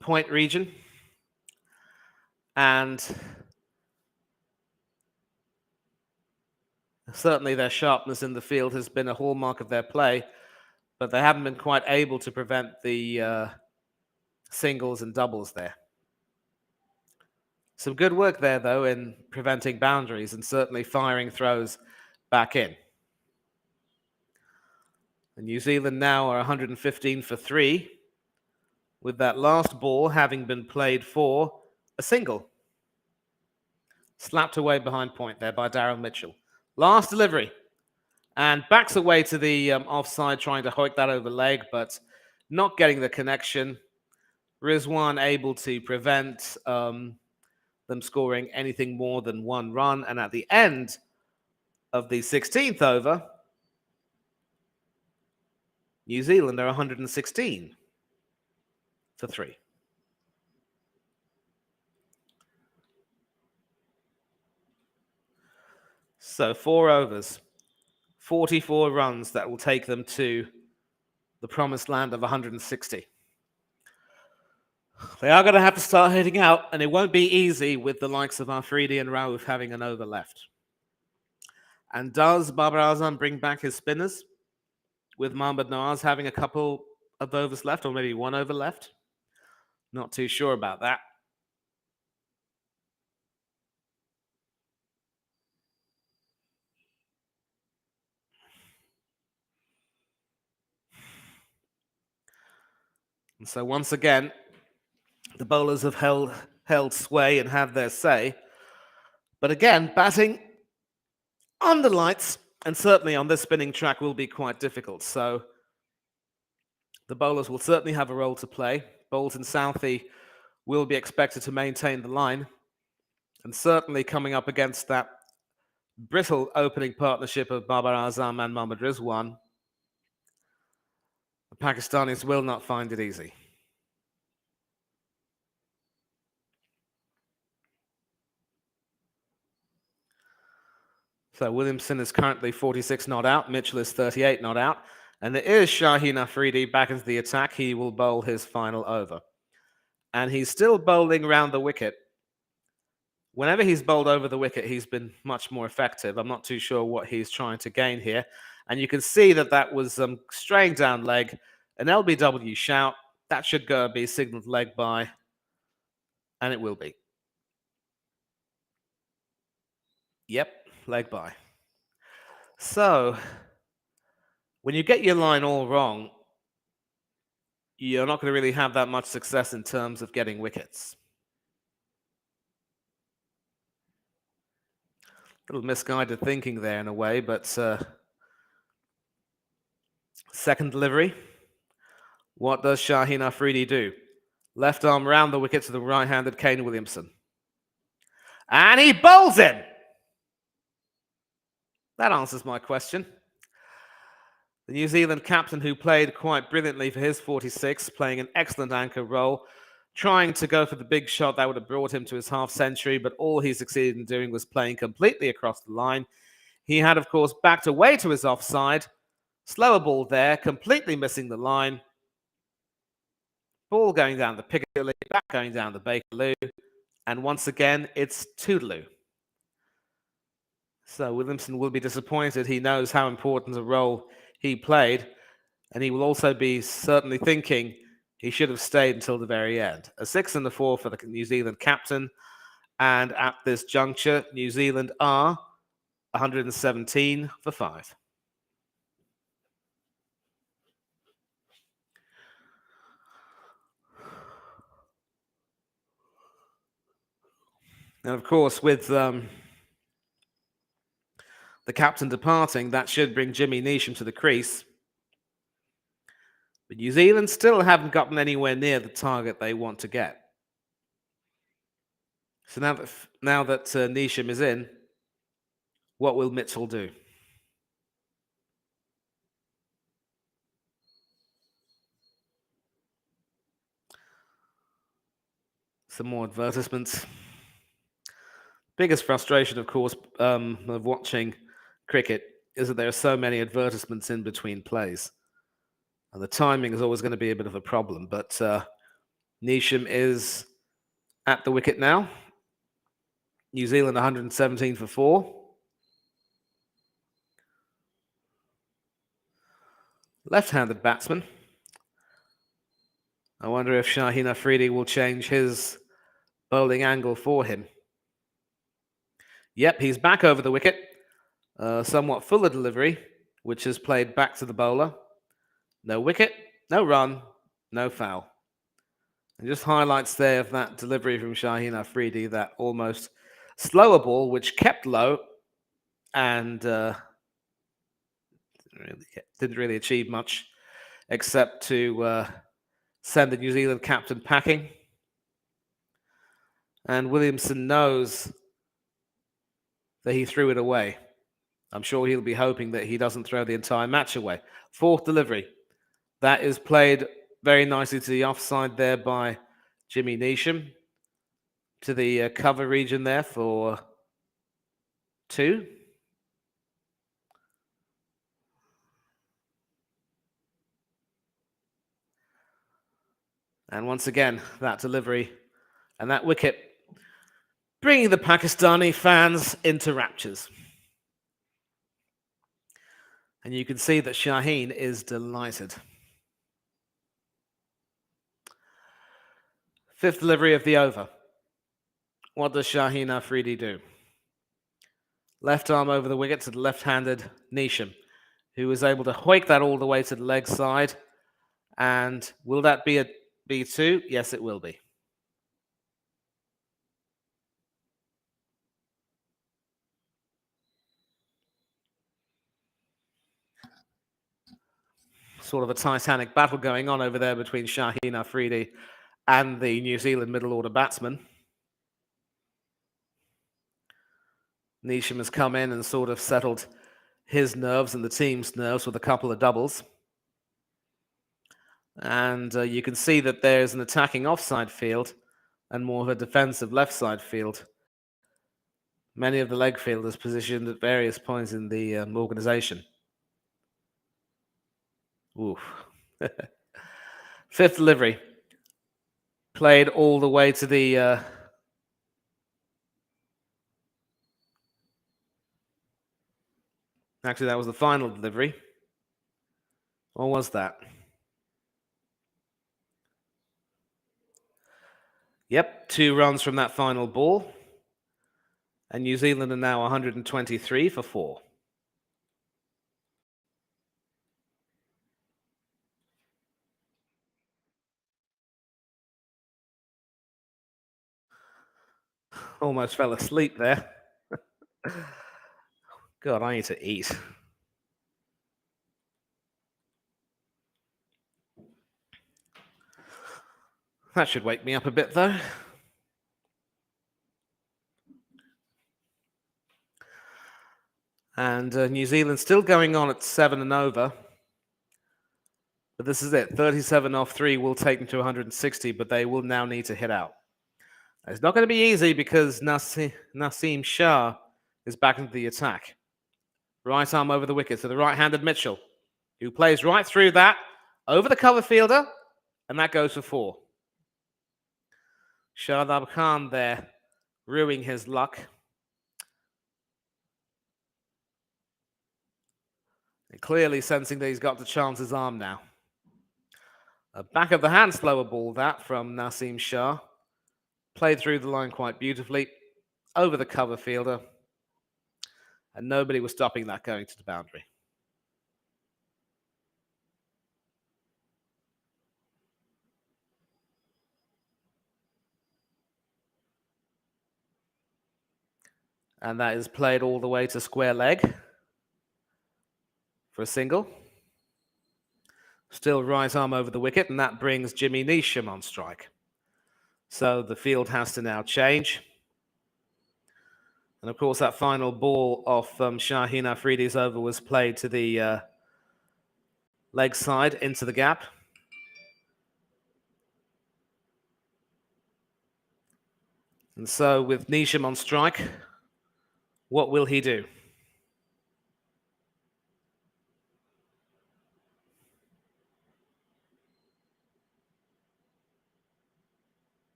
point region. And certainly their sharpness in the field has been a hallmark of their play, but they haven't been quite able to prevent the singles and doubles there. Some good work there, though, in preventing boundaries and certainly firing throws back in. And New Zealand now are 115 for 3, with that last ball having been played for a single. Slapped away behind point there by Darryl Mitchell. Last delivery. And backs away to the offside, trying to hoik that over leg, but not getting the connection. Rizwan able to prevent them scoring anything more than one run. And at the end of the 16th over, New Zealand are 116 for 3. So 4 overs, 44 runs that will take them to the promised land of 160. They are going to have to start hitting out, and it won't be easy with the likes of Afridi and Rauf having an over left. And does Babar Azam bring back his spinners, with Mohammad Nawaz having a couple of overs left, or maybe one over left? Not too sure about that. And so once again, the bowlers have held sway and have their say. But again, batting on the lights, and certainly on this spinning track, will be quite difficult. So the bowlers will certainly have a role to play. Boult and Southey will be expected to maintain the line. And certainly coming up against that brittle opening partnership of Babar Azam and Mohammad Rizwan, the Pakistanis will not find it easy. So Williamson is currently 46 not out. Mitchell is 38 not out. And it is Shaheen Afridi back into the attack. He will bowl his final over. And he's still bowling round the wicket. Whenever he's bowled over the wicket, he's been much more effective. I'm not too sure what he's trying to gain here. And you can see that was straying down leg. An LBW shout. That should go be signaled leg by. And it will be. Yep, leg by. So, when you get your line all wrong, you're not going to really have that much success in terms of getting wickets. A little misguided thinking there in a way, but second delivery. What does Shaheen Afridi do? Left arm round the wicket to the right-handed Kane Williamson. And he bowls him! That answers my question. The New Zealand captain, who played quite brilliantly for his 46, playing an excellent anchor role, trying to go for the big shot that would have brought him to his half-century, but all he succeeded in doing was playing completely across the line. He had, of course, backed away to his offside. Slower ball there, completely missing the line. Ball going down the Piccadilly, back going down the Bakerloo. And once again, it's Toodaloo. So Williamson will be disappointed. He knows how important a role he played. And he will also be certainly thinking he should have stayed until the very end. A 6 and a 4 for the New Zealand captain. And at this juncture, New Zealand are 117 for 5. And of course, with the captain departing, that should bring Jimmy Neesham to the crease. But New Zealand still haven't gotten anywhere near the target they want to get. So now that Neesham is in, what will Mitchell do? Some more advertisements. Biggest frustration, of course, of watching cricket is that there are so many advertisements in between plays. And the timing is always going to be a bit of a problem. But Neesham is at the wicket now. New Zealand 117 for 4. Left-handed batsman. I wonder if Shaheen Afridi will change his bowling angle for him. Yep, he's back over the wicket. Somewhat fuller delivery, which is played back to the bowler. No wicket, no run, no foul. And just highlights there of that delivery from Shaheen Afridi, that almost slower ball, which kept low and didn't really achieve much except to send the New Zealand captain packing. And Williamson knows that he threw it away. I'm sure he'll be hoping that he doesn't throw the entire match away. Fourth delivery. That is played very nicely to the offside there by Jimmy Neesham. To the cover region there for 2. And once again, that delivery and that wicket bringing the Pakistani fans into raptures. And you can see that Shaheen is delighted. Fifth delivery of the over. What does Shaheen Afridi do? Left arm over the wicket to the left-handed Neesham, who was able to hoik that all the way to the leg side. And will that be a B2? Yes, it will be. Sort of a Titanic battle going on over there between Shaheen Afridi and the New Zealand middle order batsman. Neesham has come in and sort of settled his nerves and the team's nerves with a couple of doubles. And you can see that there's an attacking offside field and more of a defensive left side field. Many of the leg fielders positioned at various points in the organization. Oof. Fifth delivery. Played all the way to the actually, that was the final delivery. Or was that? Yep, 2 runs from that final ball. And New Zealand are now 123 for 4. Almost fell asleep there. God, I need to eat. That should wake me up a bit, though. And New Zealand still going on at 7 and over. But this is it. 37 off 3 will take them to 160, but they will now need to hit out. It's not going to be easy because Naseem Shah is back into the attack. Right arm over the wicket to the right-handed Mitchell, who plays right through that, over the cover fielder, and that goes for 4. Shardab Khan there, ruining his luck. And clearly sensing that he's got to chance his arm now. A back of the hand slower ball that from Naseem Shah. Played through the line quite beautifully, over the cover fielder. And nobody was stopping that going to the boundary. And that is played all the way to square leg for a single. Still right arm over the wicket, and that brings Jimmy Neesham on strike. So the field has to now change. And of course, that final ball off Shaheen Afridi's over was played to the leg side into the gap. And so with Neesham on strike, what will he do?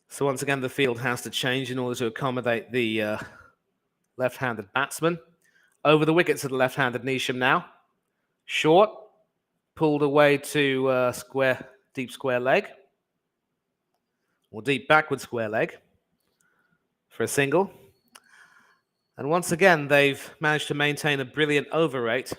So once again, the field has to change in order to accommodate the left-handed batsman. Over the wicket to the left-handed Neesham now. Short, pulled away to deep square leg. Or deep backward square leg. for a single. And once again, they've managed to maintain a brilliant over rate.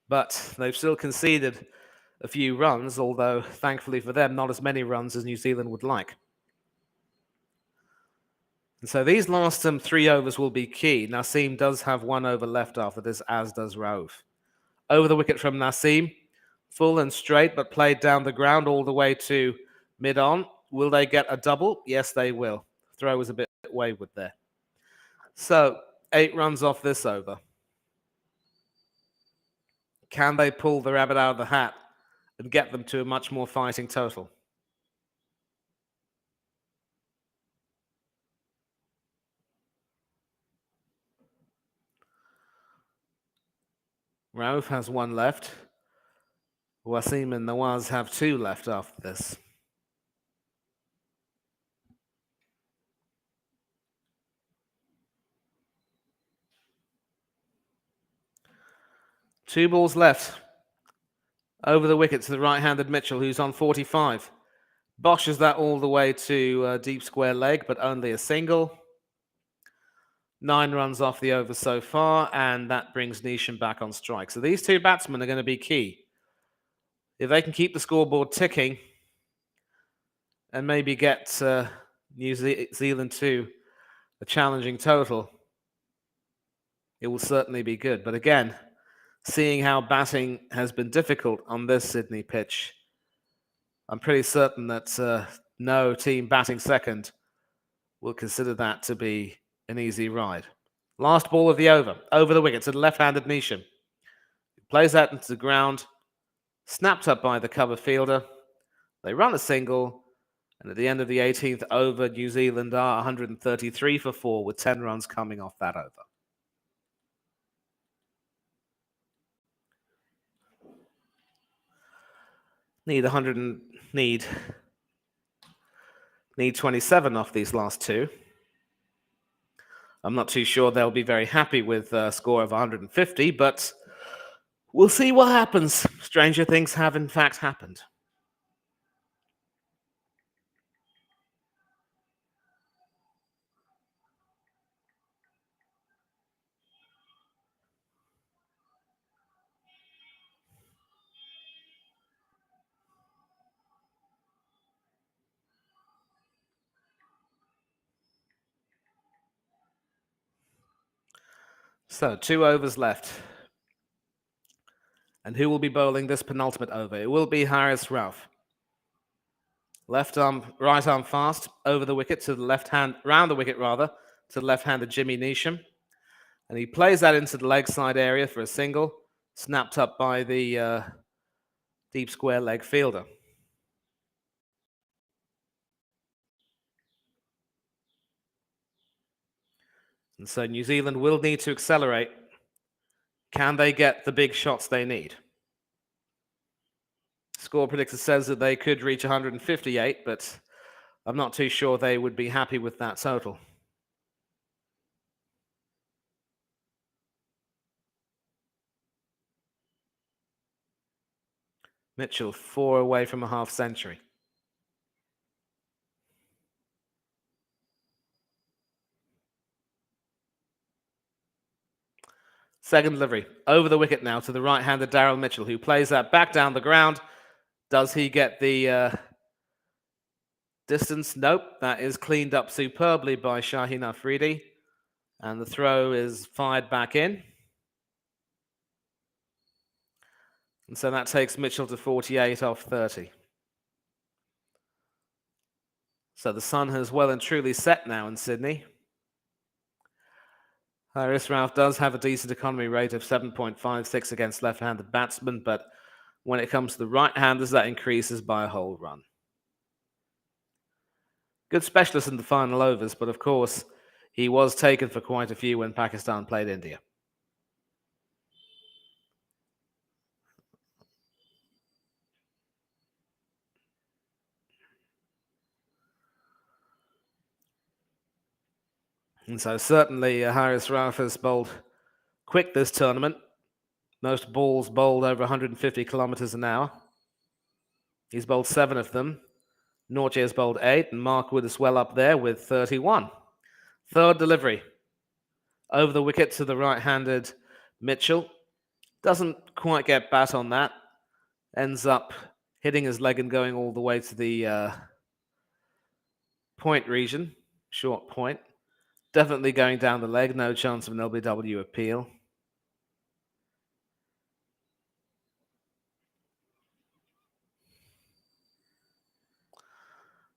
But they've still conceded a few runs, although thankfully for them, not as many runs as New Zealand would like. And so these last 3 overs will be key. Naseem does have 1 over left after this, as does Rauf. Over the wicket from Naseem, full and straight, but played down the ground all the way to mid-on. Will they get a double? Yes, they will. Throw was a bit wayward there. So 8 runs off this over. Can they pull the rabbit out of the hat and get them to a much more fighting total? Rauf has 1 left. Wasim and Nawaz have 2 left after this. Two balls left. Over the wicket to the right-handed Mitchell, who's on 45. Boshes that all the way to deep square leg, but only a single. 9 runs off the over so far, and that brings Neesham back on strike. So these 2 batsmen are going to be key. If they can keep the scoreboard ticking and maybe get New Zealand to a challenging total, it will certainly be good. But again, seeing how batting has been difficult on this Sydney pitch, I'm pretty certain that no team batting second will consider that to be an easy ride. Last ball of the over the wicket to the left-handed Neesham. Plays that into the ground, snapped up by the cover fielder. They run a single, and at the end of the 18th over, New Zealand are 133 for 4 with 10 runs coming off that over. Need 27 off these last 2. I'm not too sure they'll be very happy with a score of 150, but we'll see what happens. Stranger things have in fact happened. So 2 overs left. And who will be bowling this penultimate over? It will be Haris Rauf. Left arm, right arm fast, over the wicket to the left hand, round the wicket rather, to the left-handed Jimmy Neesham. And he plays that into the leg side area for a single, snapped up by the deep square leg fielder. And so New Zealand will need to accelerate. Can they get the big shots they need? Score predictor says that they could reach 158, but I'm not too sure they would be happy with that total. Mitchell, 4 away from a half century. Second delivery, over the wicket now to the right-handed Daryl Mitchell, who plays that back down the ground. Does he get the distance? Nope, that is cleaned up superbly by Shaheen Afridi. And the throw is fired back in. And so that takes Mitchell to 48 off 30. So the sun has well and truly set now in Sydney. Haris Rauf does have a decent economy rate of 7.56 against left-handed batsmen, but when it comes to the right-handers, that increases by a whole run. Good specialist in the final overs, but of course, he was taken for quite a few when Pakistan played India. And so certainly Haris Rauf has bowled quick this tournament. Most balls bowled over 150 kilometers an hour. He's bowled 7 of them. Nortje has bowled 8, and Mark Wood is well up there with 31. Third delivery. Over the wicket to the right-handed Mitchell. Doesn't quite get bat on that. Ends up hitting his leg and going all the way to the point region. Short point. Definitely going down the leg. No chance of an LBW appeal.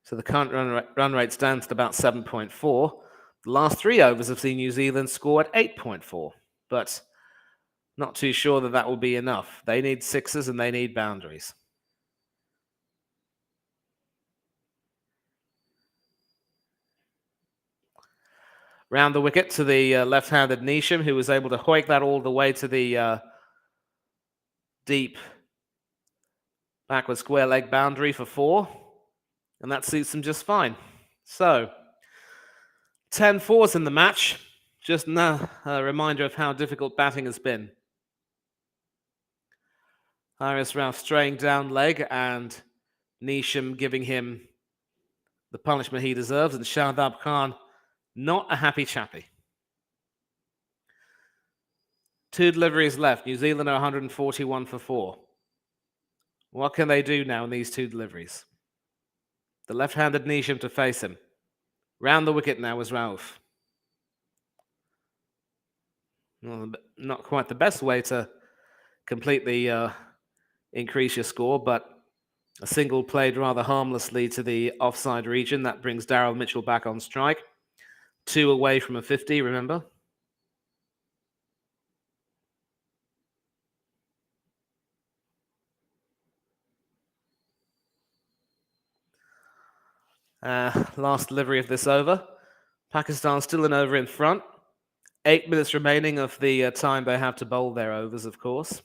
So the current run rate stands at about 7.4. The last 3 overs have seen New Zealand score at 8.4. But not too sure that will be enough. They need sixes and they need boundaries. Round the wicket to the left-handed Neesham, who was able to hoik that all the way to the deep backward square leg boundary for 4. And that suits him just fine. So, 10 fours in the match. Just a reminder of how difficult batting has been. Haris Rauf straying down leg and Neesham giving him the punishment he deserves, and Shadab Khan not a happy chappy. 2 deliveries left. New Zealand are 141 for 4. What can they do now in these 2 deliveries? The left-handed Neesham to face him. Round the wicket now is Rauf. Well, not quite the best way to completely increase your score, but a single played rather harmlessly to the offside region. That brings Daryl Mitchell back on strike. 2 away from a 50, remember? Last delivery of this over. Pakistan still an over in front. 8 minutes remaining of the time they have to bowl their overs, of course.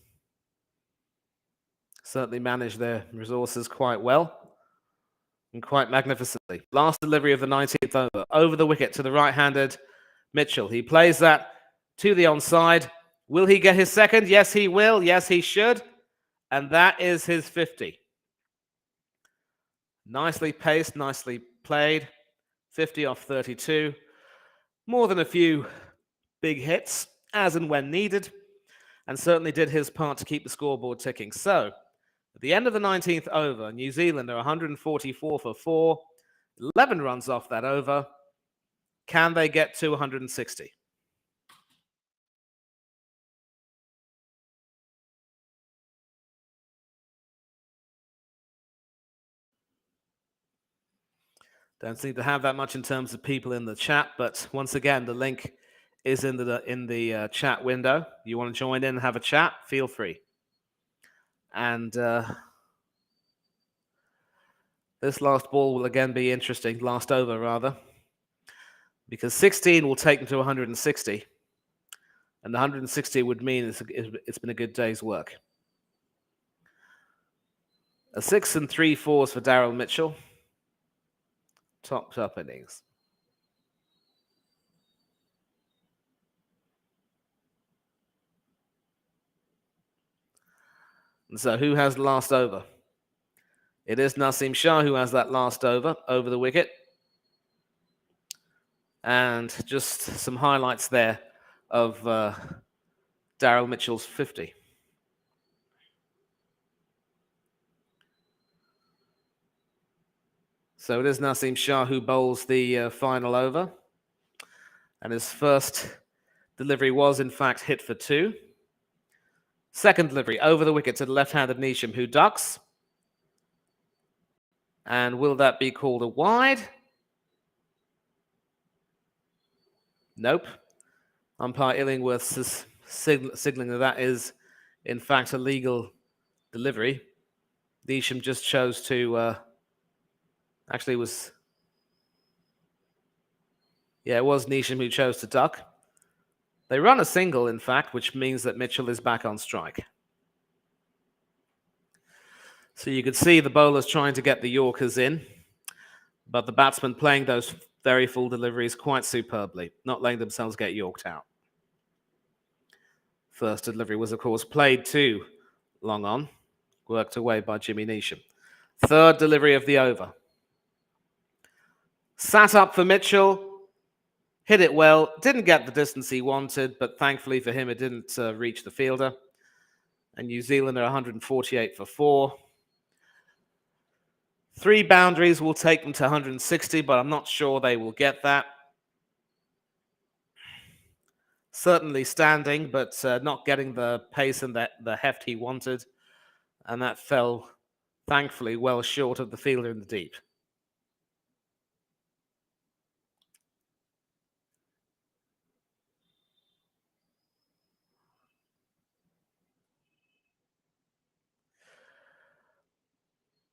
Certainly manage their resources quite well and quite magnificently. Last delivery of the 19th over. Over the wicket to the right-handed Mitchell. He plays that to the onside. Will he get his second? Yes, he will. Yes, he should. And that is his 50. Nicely paced, nicely played. 50 off 32. More than a few big hits, as and when needed, and certainly did his part to keep the scoreboard ticking. So, at the end of the 19th over, New Zealand are 144 for 4, 11 runs off that over. Can they get to 160? Don't seem to have that much in terms of people in the chat, but once again, the link is in the chat window. You want to join in and have a chat? Feel free. And this last ball will again be interesting, last over rather, because 16 will take them to 160, and 160 would mean it's been a good day's work. A 6 and 3 fours for Daryl Mitchell. Top innings. And so who has the last over? It is Naseem Shah who has that last over the wicket. And just some highlights there of Daryl Mitchell's 50. So it is Naseem Shah who bowls the final over. And his first delivery was, in fact, hit for 2. Second delivery over the wicket to the left-handed Neesham, who ducks. And will that be called a wide? Nope. Umpire Illingworth is signaling that is, in fact, a legal delivery. Neesham just chose to... actually, it was Neesham who chose to duck. They run a single, in fact, which means that Mitchell is back on strike. So you could see the bowlers trying to get the Yorkers in, but the batsmen playing those very full deliveries quite superbly, not letting themselves get yorked out. First delivery was, of course, played too long on, worked away by Jimmy Neesham. Third delivery of the over. Sat up for Mitchell, hit it well, didn't get the distance he wanted, but thankfully for him, it didn't reach the fielder. And New Zealand are 148 for 4. 3 boundaries will take them to 160, but I'm not sure they will get that. Certainly standing, but not getting the pace and the heft he wanted. And that fell, thankfully, well short of the fielder in the deep.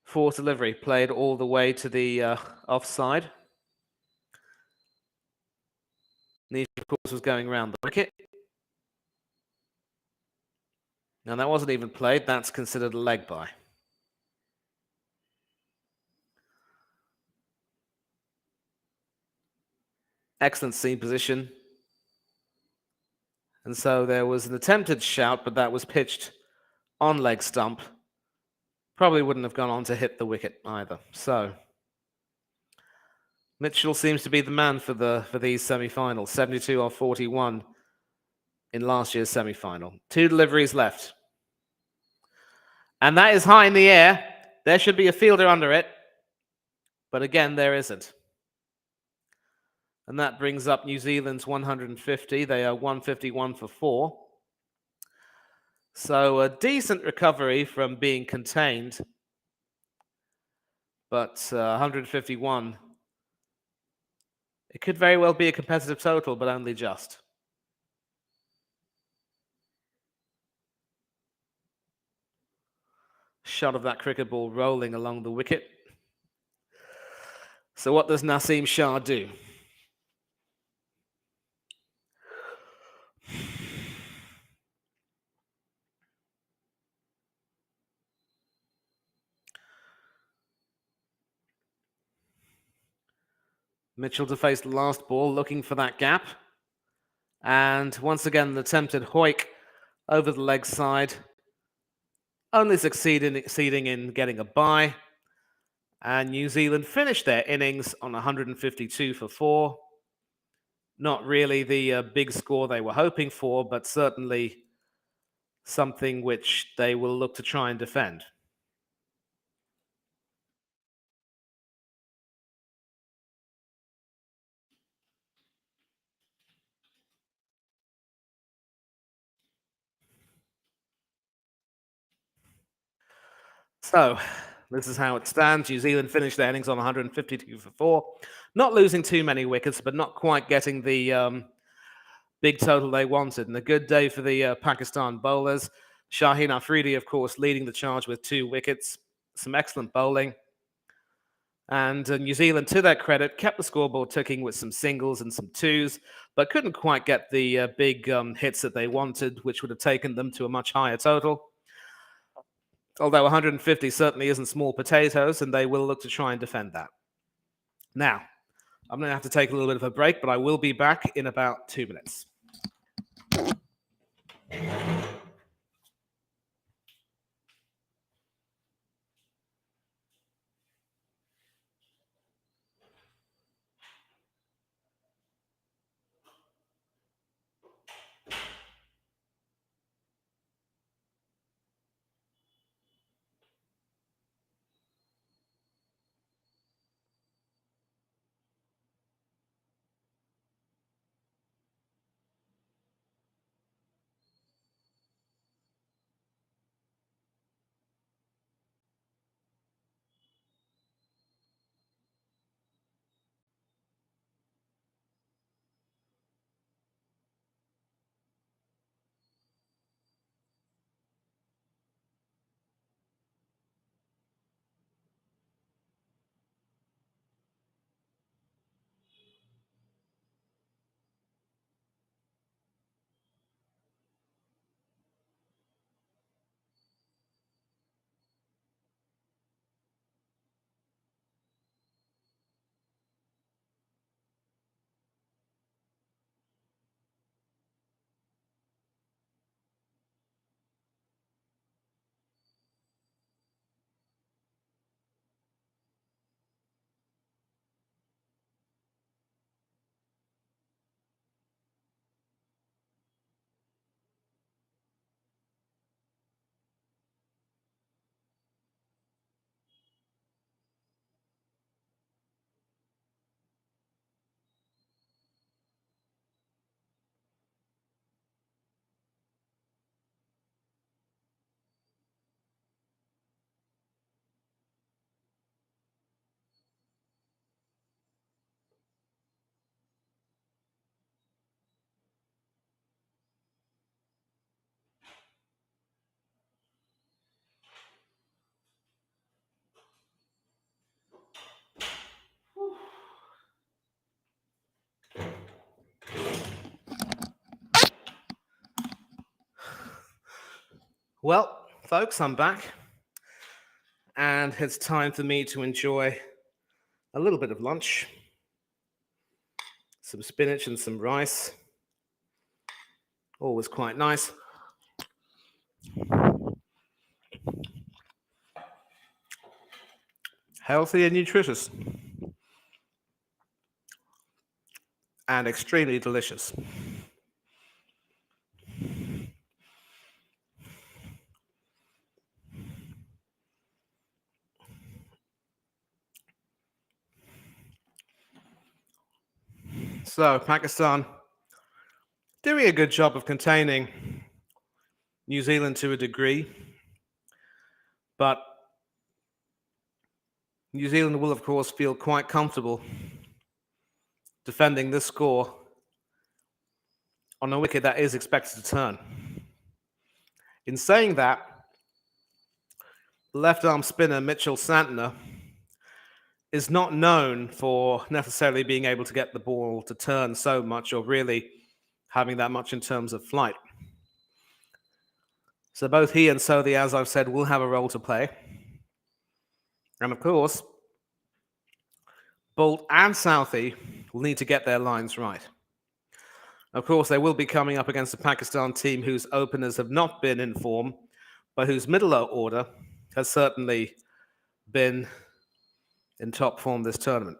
Fourth delivery played all the way to the offside. Nish, of course, was going around the wicket. Now, that wasn't even played. That's considered a leg bye. Excellent seam position. And so there was an attempted shout, but that was pitched on leg stump. Probably wouldn't have gone on to hit the wicket either. So Mitchell seems to be the man for these semi-finals. 72 off 41 in last year's semi-final. 2 deliveries left. And that is high in the air. There should be a fielder under it. But again, there isn't. And that brings up New Zealand's 150. They are 151 for 4. So a decent recovery from being contained. But 151. It could very well be a competitive total, but only just. Shot of that cricket ball rolling along the wicket. So what does Naseem Shah do? Mitchell to face the last ball, looking for that gap. And once again, an attempted hoik over the leg side. Only succeeding in getting a bye. And New Zealand finished their innings on 152 for 4. Not really the big score they were hoping for, but certainly something which they will look to try and defend. So this is how it stands. New Zealand finished their innings on 152 for 4. Not losing too many wickets, but not quite getting the big total they wanted. And a good day for the Pakistan bowlers. Shaheen Afridi, of course, leading the charge with 2 wickets. Some excellent bowling. And New Zealand, to their credit, kept the scoreboard ticking with some singles and some twos, but couldn't quite get the big hits that they wanted, which would have taken them to a much higher total. Although 150 certainly isn't small potatoes, and they will look to try and defend that. Now, I'm going to have to take a little bit of a break, but I will be back in about 2 minutes. Well, folks, I'm back, and it's time for me to enjoy a little bit of lunch. Some spinach and some rice. Always quite nice. Healthy and nutritious. And extremely delicious. So, Pakistan doing a good job of containing New Zealand to a degree, but New Zealand will, of course, feel quite comfortable defending this score on a wicket that is expected to turn. In saying that, left-arm spinner Mitchell Santner is not known for necessarily being able to get the ball to turn so much or really having that much in terms of flight. So both he and Sodhi, as I've said, will have a role to play. And of course, Bolt and Southey will need to get their lines right. Of course, they will be coming up against a Pakistan team whose openers have not been in form, but whose middle order has certainly been in top form this tournament.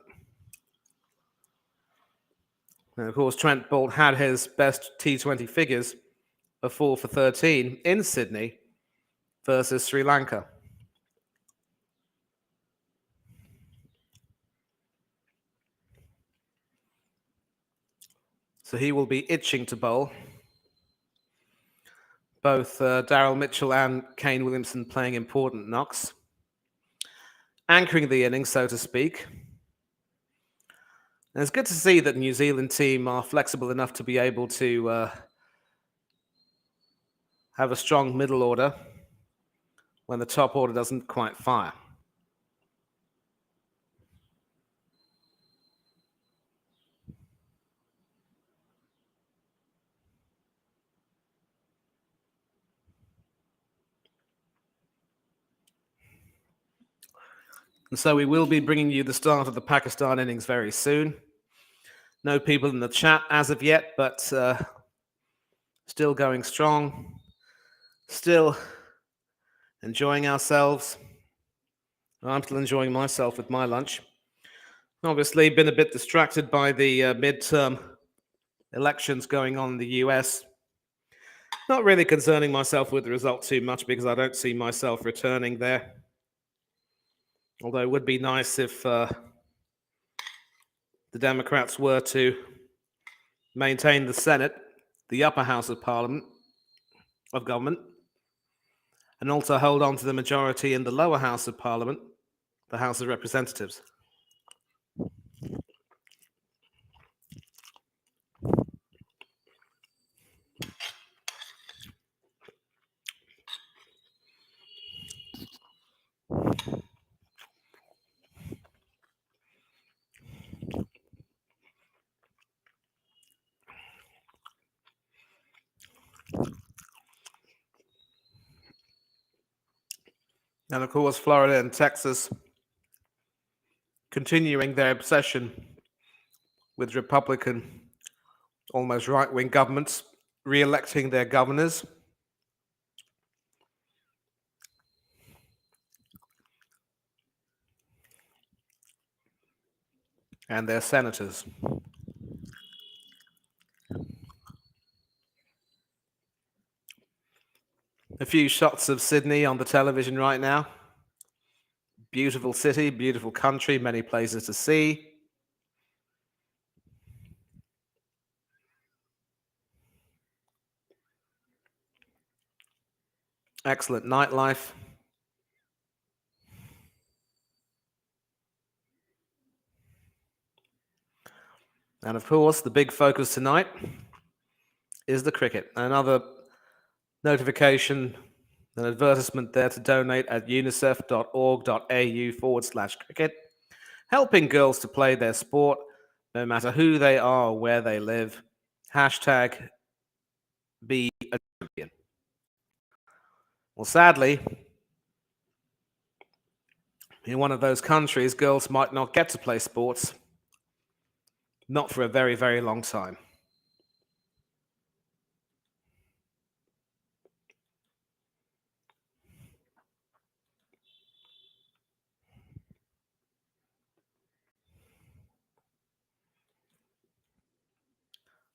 And of course, Trent Bolt had his best T20 figures of 4 for 13 in Sydney versus Sri Lanka. So he will be itching to bowl. Both Daryl Mitchell and Kane Williamson playing important knocks, anchoring the innings, so to speak. And it's good to see that the New Zealand team are flexible enough to be able to have a strong middle order when the top order doesn't quite fire. And so we will be bringing you the start of the Pakistan innings very soon. No people in the chat as of yet, but still going strong, still enjoying ourselves. I'm still enjoying myself with my lunch. Obviously, been a bit distracted by the midterm elections going on in the US. Not really concerning myself with the result too much because I don't see myself returning there. Although it would be nice if the Democrats were to maintain the Senate, the upper house of Parliament, of government, and also hold on to the majority in the lower house of Parliament, the House of Representatives. And of course, Florida and Texas continuing their obsession with Republican, almost right-wing governments, re-electing their governors. And their senators. A few shots of Sydney on the television right now. Beautiful city, beautiful country, many places to see. Excellent nightlife. And of course, the big focus tonight is the cricket. Another notification, an advertisement there to donate at unicef.org.au/cricket, helping girls to play their sport, no matter who they are or where they live. #BeAChampion. Well, sadly, in one of those countries, girls might not get to play sports, not for a very, very long time.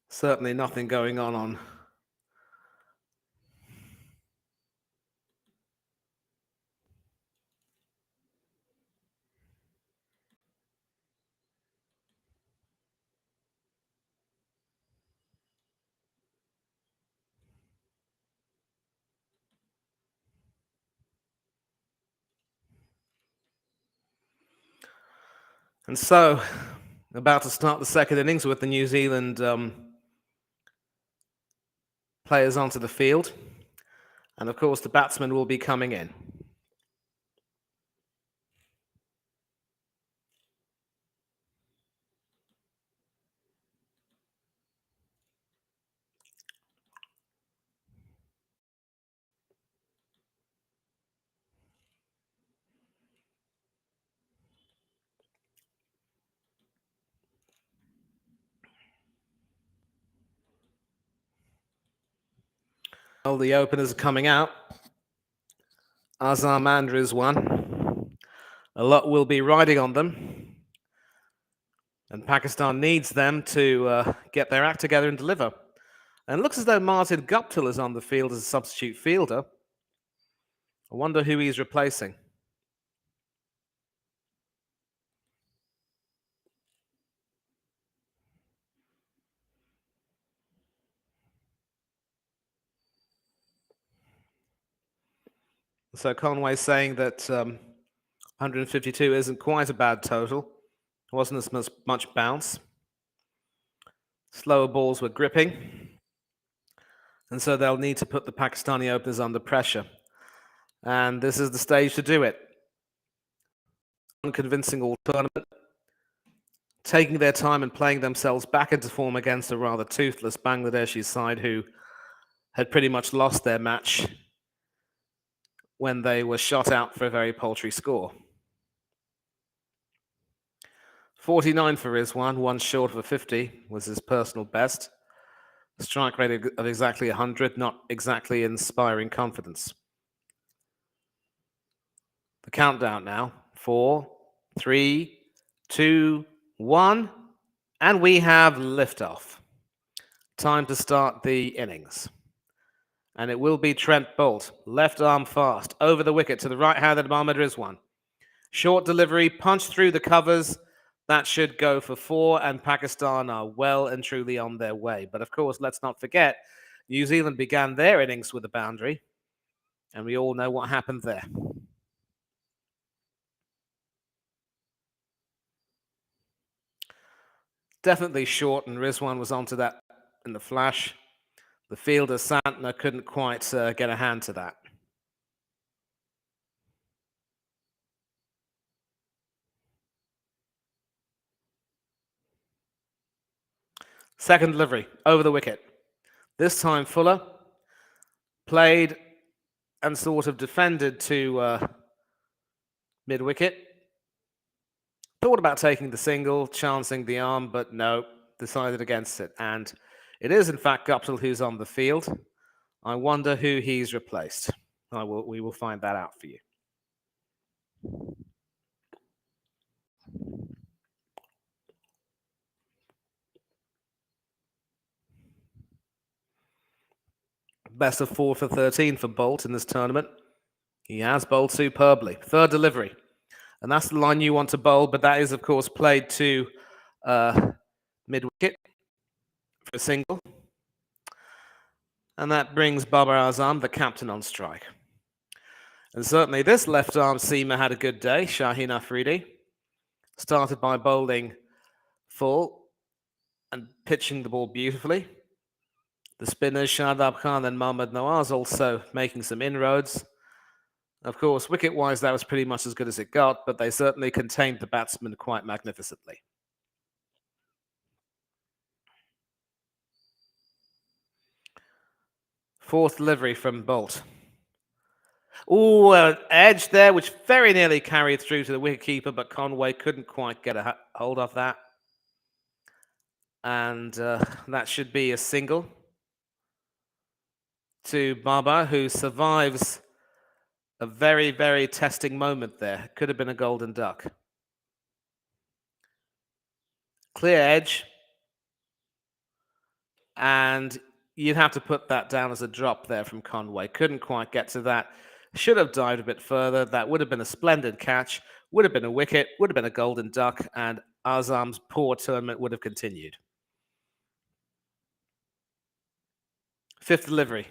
Certainly nothing going on. And so, about to start the second innings with the New Zealand players onto the field. And of course, the batsmen will be coming in. Well, the openers are coming out. Azam Andrews one. A lot will be riding on them. And Pakistan needs them to get their act together and deliver. And it looks as though Martin Guptill is on the field as a substitute fielder. I wonder who he's replacing. So Conway's saying that 152 isn't quite a bad total. It wasn't as much bounce. Slower balls were gripping. And so they'll need to put the Pakistani openers under pressure. And this is the stage to do it. Unconvincing all tournament. Taking their time and playing themselves back into form against a rather toothless Bangladeshi side who had pretty much lost their match when they were shot out for a very paltry score. 49 for Rizwan, one short of a 50 was his personal best. Strike rate of exactly 100, not exactly inspiring confidence. The countdown now, 4, 3, 2, 1, and we have liftoff. Time to start the innings. And it will be Trent Boult, left arm fast, over the wicket to the right-handed Mohammad Rizwan. Short delivery, punch through the covers. That should go for 4, and Pakistan are well and truly on their way. But of course, let's not forget, New Zealand began their innings with a boundary, and we all know what happened there. Definitely short, and Rizwan was onto that in the flash. The fielder, Santner, couldn't quite get a hand to that. Second delivery, over the wicket. This time Fuller played and sort of defended to mid-wicket. Thought about taking the single, chancing the arm, but no, decided against it. And it is, in fact, Guptill who's on the field. I wonder who he's replaced. We will find that out for you. Best of 4 for 13 for Boult in this tournament. He has bowled superbly. Third delivery. And that's the line you want to bowl, but that is, of course, played to mid-wicket for a single. And that brings Babar Azam, the captain, on strike. And certainly this left-arm seamer had a good day, Shaheen Afridi. Started by bowling full and pitching the ball beautifully. The spinners, Shadab Khan and Mohammad Nawaz, also making some inroads. Of course, wicket-wise, that was pretty much as good as it got, but they certainly contained the batsmen quite magnificently. Fourth delivery from Boult. Ooh, an edge there, which very nearly carried through to the wicketkeeper, but Conway couldn't quite get a hold of that. And that should be a single to Babar, who survives a very, very testing moment there. Could have been a golden duck. Clear edge. And you'd have to put that down as a drop there from Conway. Couldn't quite get to that. Should have dived a bit further. That would have been a splendid catch. Would have been a wicket. Would have been a golden duck. And Azam's poor tournament would have continued. Fifth delivery.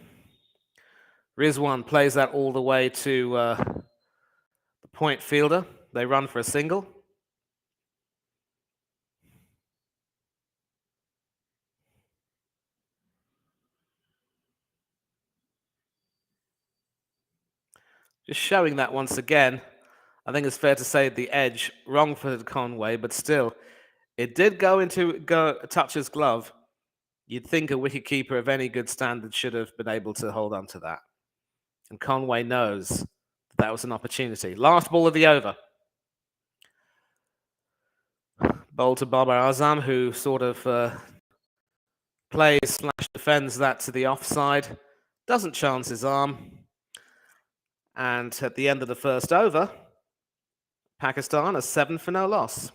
Rizwan plays that all the way to the point fielder. They run for a single. Just showing that once again. I think it's fair to say the edge wrong-footed Conway, but still, it did go touch his glove. You'd think a wicketkeeper of any good standard should have been able to hold on to that. And Conway knows that was an opportunity. Last ball of the over. Bowl to Babar Azam, who sort of plays/defends that to the offside. Doesn't chance his arm. And at the end of the first over, Pakistan are 7 for no loss.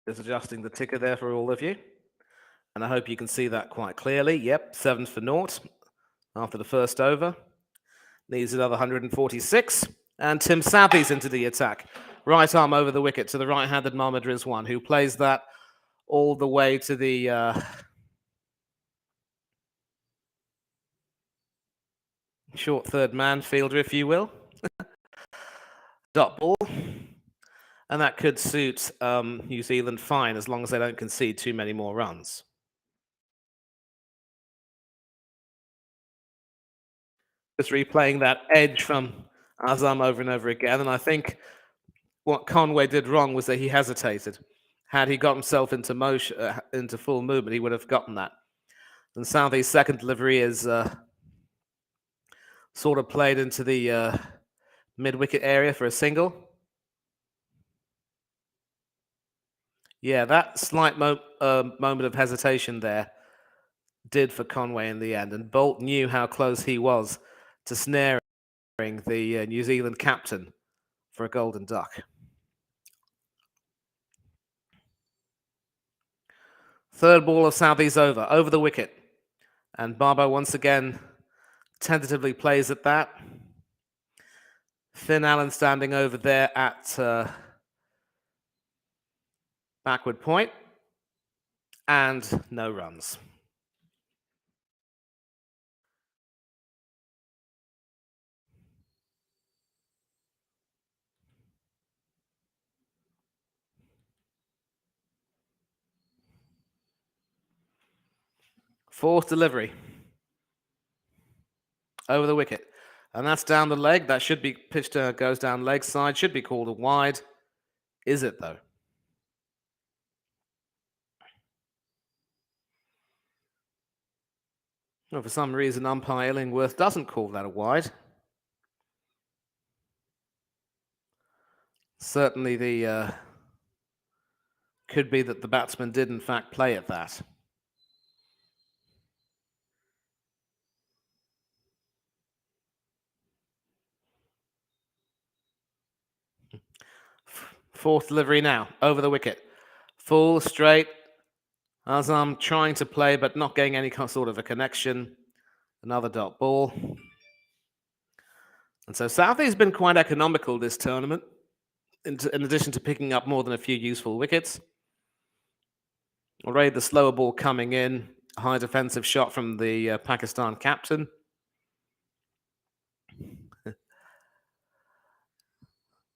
Just adjusting the ticker there for all of you. And I hope you can see that quite clearly. Yep, 7 for naught after the first over. Needs another 146. And Tim Southee's into the attack. Right arm over the wicket to the right-handed Mohammad Rizwan, who plays that all the way to the short third man fielder, if you will. Dot ball. And that could suit New Zealand fine as long as they don't concede too many more runs. Just replaying that edge from Azam over and over again. And I think what Conway did wrong was that he hesitated. Had he got himself into motion, into full movement, he would have gotten that. And Southee's second delivery is sort of played into the mid-wicket area for a single. Yeah, that slight moment of hesitation there did for Conway in the end. And Bolt knew how close he was to snaring the New Zealand captain for a golden duck. Third ball of Southee's over the wicket. And Babar once again tentatively plays at that. Finn Allen standing over there at backward point. And no runs. Fourth delivery. Over the wicket. And that's down the leg. That should be pitched, goes down leg side. Should be called a wide. Is it, though? Well, for some reason, umpire Illingworth doesn't call that a wide. Certainly, the could be that the batsman did, in fact, play at that. Fourth delivery now, over the wicket. Full, straight. Azam trying to play, but not getting any sort of a connection. Another dot ball. And so Southee's been quite economical this tournament, in addition to picking up more than a few useful wickets. Already the slower ball coming in. High defensive shot from the Pakistan captain.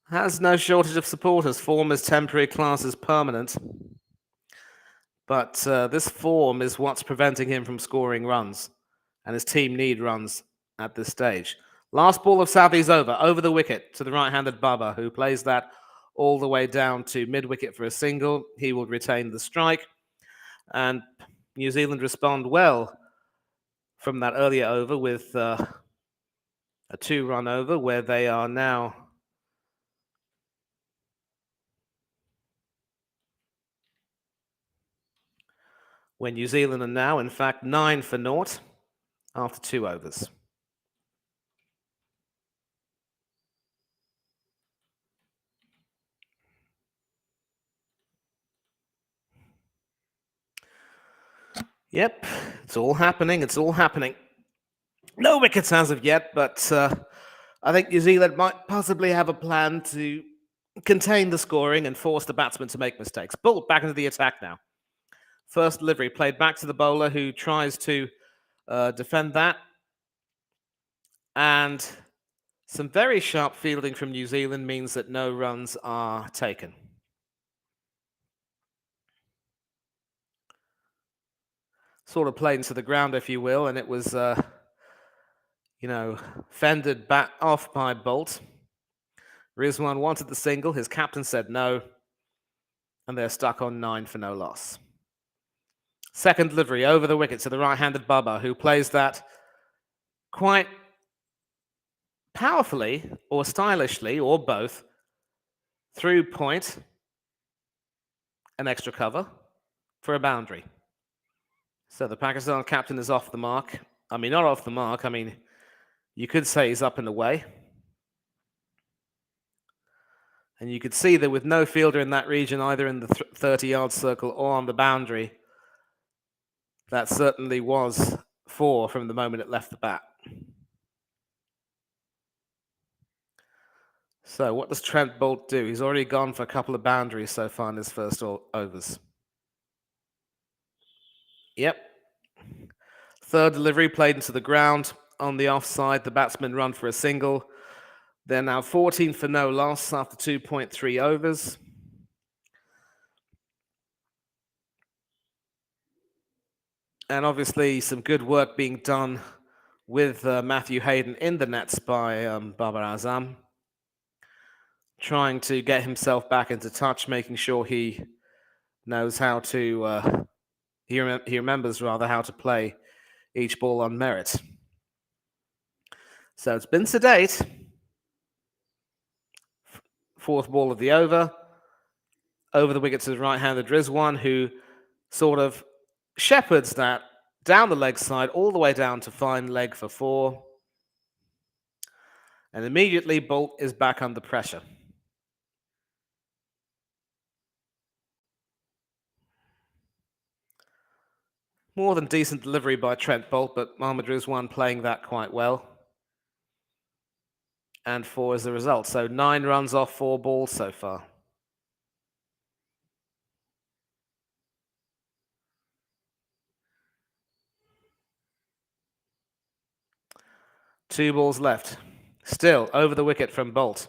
Has no shortage of supporters. Form is temporary, class is permanent. But this form is what's preventing him from scoring runs. And his team need runs at this stage. Last ball of Southee's over the wicket to the right-handed Babar, who plays that all the way down to mid-wicket for a single. He will retain the strike. And New Zealand respond well from that earlier over with a 2-run over, where they are now when New Zealand are now, in fact, 9 for naught after 2 overs. Yep, it's all happening. It's all happening. No wickets as of yet, but I think New Zealand might possibly have a plan to contain the scoring and force the batsman to make mistakes. Bull back into the attack now. First delivery played back to the bowler, who tries to defend that. And some very sharp fielding from New Zealand means that no runs are taken. Sort of played into the ground, if you will, and it was, fended back off by Bolt. Rizwan wanted the single. His captain said no, and they're stuck on 9 for no loss. Second delivery over the wicket to the right-handed Babar, who plays that quite powerfully or stylishly or both through point and extra cover for a boundary. So the Pakistan captain is off the mark. I mean, not off the mark. I mean, you could say he's up and away. And you could see that with no fielder in that region, either in the 30-yard circle or on the boundary, that certainly was 4 from the moment it left the bat. So what does Trent Boult do? He's already gone for a couple of boundaries so far in his first overs. Yep. Third delivery played into the ground. On the offside, the batsman run for a single. They're now 14 for no loss after 2.3 overs. And obviously some good work being done with Matthew Hayden in the nets by Babar Azam, trying to get himself back into touch, making sure he knows how to, he remembers rather how to play each ball on merit. So it's been sedate. Fourth ball of the over the wicket to the right-handed Rizwan, who sort of shepherds that down the leg side all the way down to fine leg for 4. And immediately Boult is back under pressure. More than decent delivery by Trent Boult, but Mohammad Rizwan playing that quite well. And 4 is the result. So 9 runs off 4 balls so far. Two balls left. Still over the wicket from Boult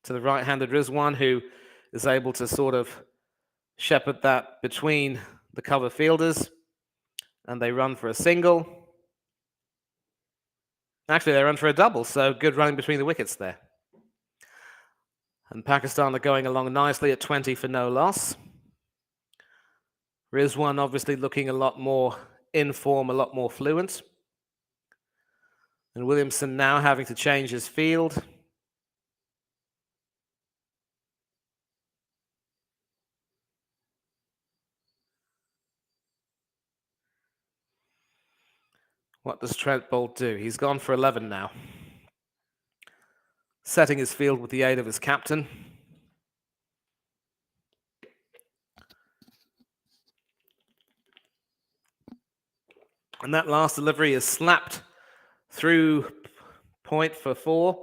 to the right-handed Rizwan, who is able to sort of shepherd that between the cover fielders, and they run for a single. Actually, they run for a double, so good running between the wickets there. And Pakistan are going along nicely at 20 for no loss. Rizwan obviously looking a lot more in form, a lot more fluent. And Williamson now having to change his field. What does Trent Boult do? He's gone for 11 now. Setting his field with the aid of his captain. And that last delivery is slapped through point for 4.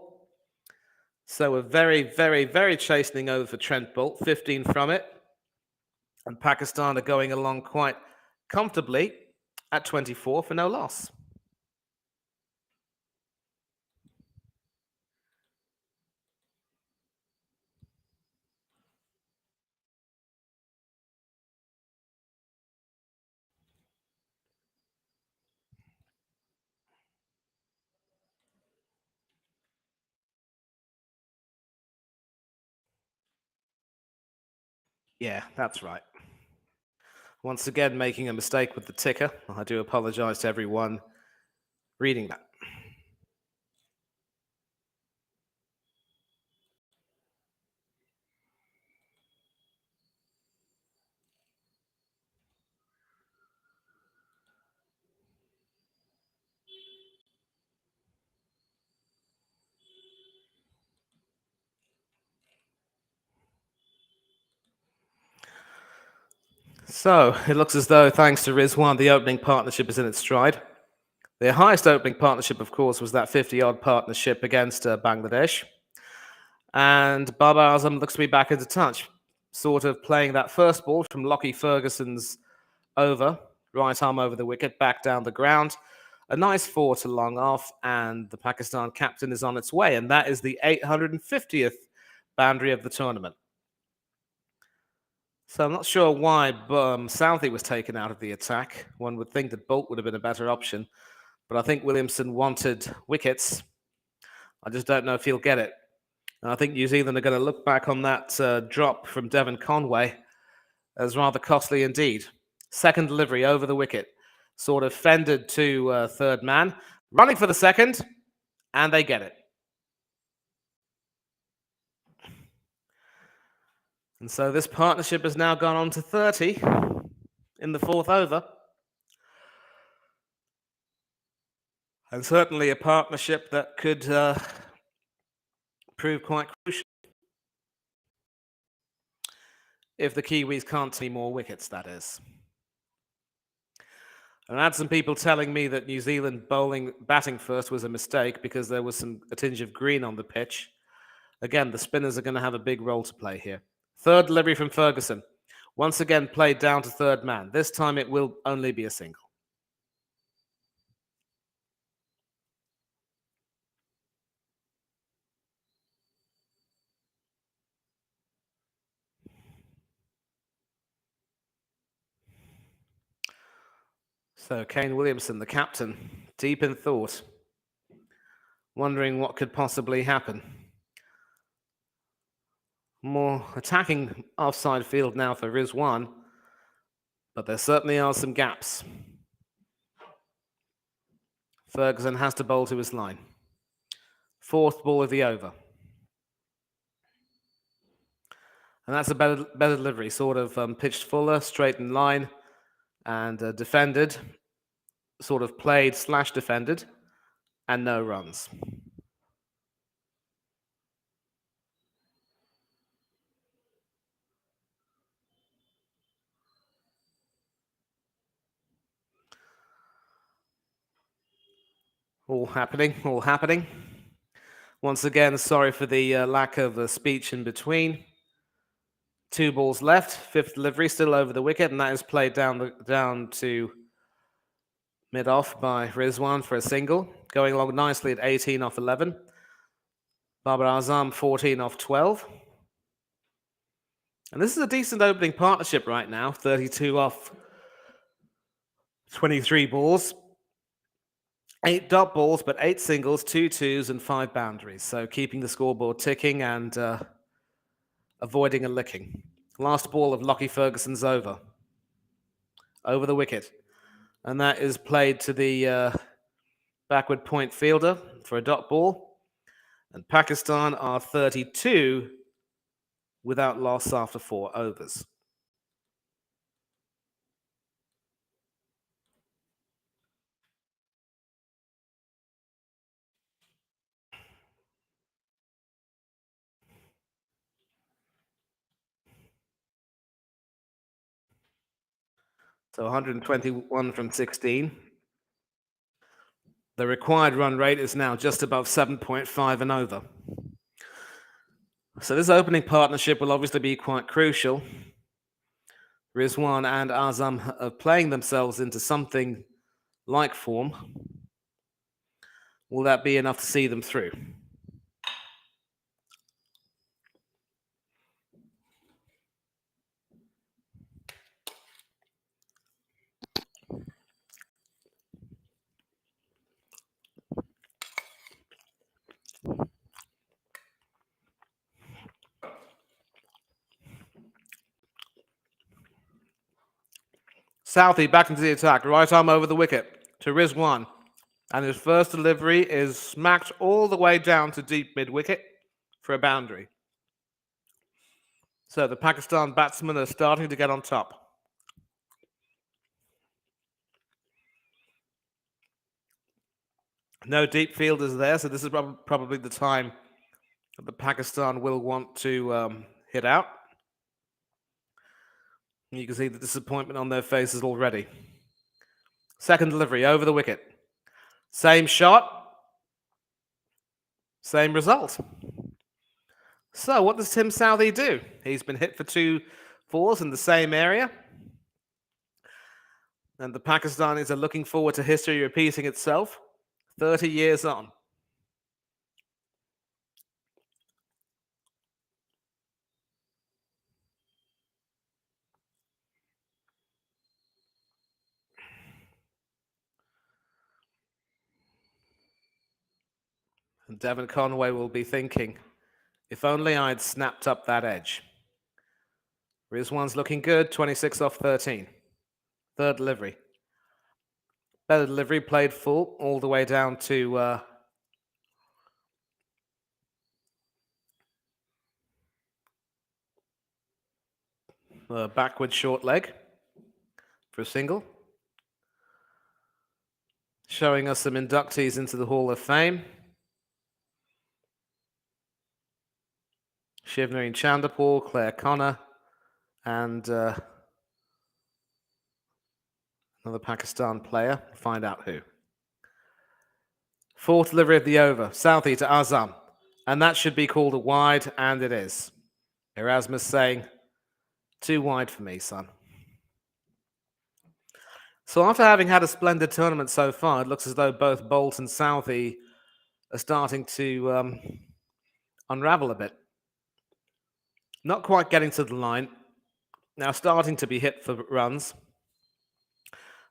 So a very, very, very chastening over for Trent Boult, 15 from it. And Pakistan are going along quite comfortably at 24 for no loss. Yeah, that's right. Once again, making a mistake with the ticker. I do apologize to everyone reading that. So it looks as though, thanks to Rizwan, the opening partnership is in its stride. Their highest opening partnership, of course, was that 50-odd partnership against Bangladesh. And Babar Azam looks to be back into touch, sort of playing that first ball from Lockie Ferguson's over, right arm over the wicket, back down the ground. A nice 4 to long off, and the Pakistan captain is on its way, and that is the 850th boundary of the tournament. So I'm not sure why Southey was taken out of the attack. One would think that Bolt would have been a better option, but I think Williamson wanted wickets. I just don't know if he'll get it. And I think New Zealand are going to look back on that drop from Devon Conway as rather costly indeed. Second delivery over the wicket, sort of fended to third man, running for the second, and they get it. And so this partnership has now gone on to 30 in the fourth over. And certainly a partnership that could prove quite crucial if the Kiwis can't see more wickets, that is. And I had some people telling me that New Zealand batting first was a mistake because there was a tinge of green on the pitch. Again, the spinners are going to have a big role to play here. Third delivery from Ferguson. Once again, played down to third man. This time it will only be a single. So Kane Williamson, the captain, deep in thought, wondering what could possibly happen. More attacking offside field now for Rizwan, but there certainly are some gaps. Ferguson has to bowl to his line. Fourth ball of the over. And that's a better delivery, sort of pitched fuller, straight in line, and defended, sort of played / defended, and no runs. All happening. Once again, sorry for the lack of speech in between. 2 balls left, fifth delivery, still over the wicket, and that is played down to mid-off by Rizwan for a single, going along nicely at 18 off 11. Babar Azam 14 off 12. And this is a decent opening partnership right now, 32 off 23 balls. 8 dot balls, but 8 singles, 2 twos, and 5 boundaries. So keeping the scoreboard ticking and avoiding a licking. Last ball of Lockie Ferguson's over the wicket. And that is played to the backward point fielder for a dot ball. And Pakistan are 32 without loss after 4 overs. So 121 from 16. The required run rate is now just above 7.5 and over. So this opening partnership will obviously be quite crucial. Rizwan and Azam are playing themselves into something like form. Will that be enough to see them through? Southey back into the attack, right arm over the wicket to Rizwan. And his first delivery is smacked all the way down to deep mid-wicket for a boundary. So the Pakistan batsmen are starting to get on top. No deep fielders there, so this is probably the time that the Pakistan will want to hit out. You can see the disappointment on their faces already. Second delivery over the wicket. Same shot, same result. So what does Tim Southey do? He's been hit for 2 fours in the same area. And the Pakistanis are looking forward to history repeating itself 30 years on. And Devon Conway will be thinking, if only I'd snapped up that edge. Rizwan's looking good, 26 off 13. Third delivery. Better delivery, played full, all the way down to backward short leg for a single. Showing us some inductees into the Hall of Fame. Shivnari Chanderpaul, Claire Connor, and another Pakistan player. Find out who. Fourth delivery of the over. Southey to Azam. And that should be called a wide, and it is. Erasmus saying, too wide for me, son. So after having had a splendid tournament so far, it looks as though both Bolt and Southey are starting to unravel a bit. Not quite getting to the line. Now starting to be hit for runs.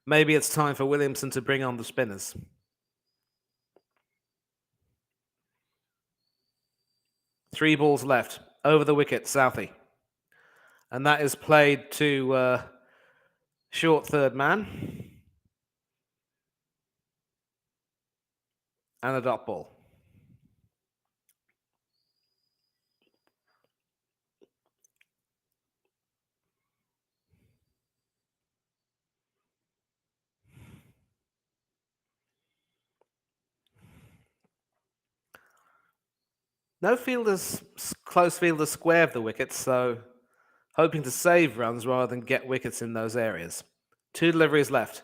Maybe it's time for Williamson to bring on the spinners. Three balls left. Over the wicket, Southey. And that is played to short third man. And a dot ball. No fielders, close fielders square the wickets, so hoping to save runs rather than get wickets in those areas. 2 deliveries left.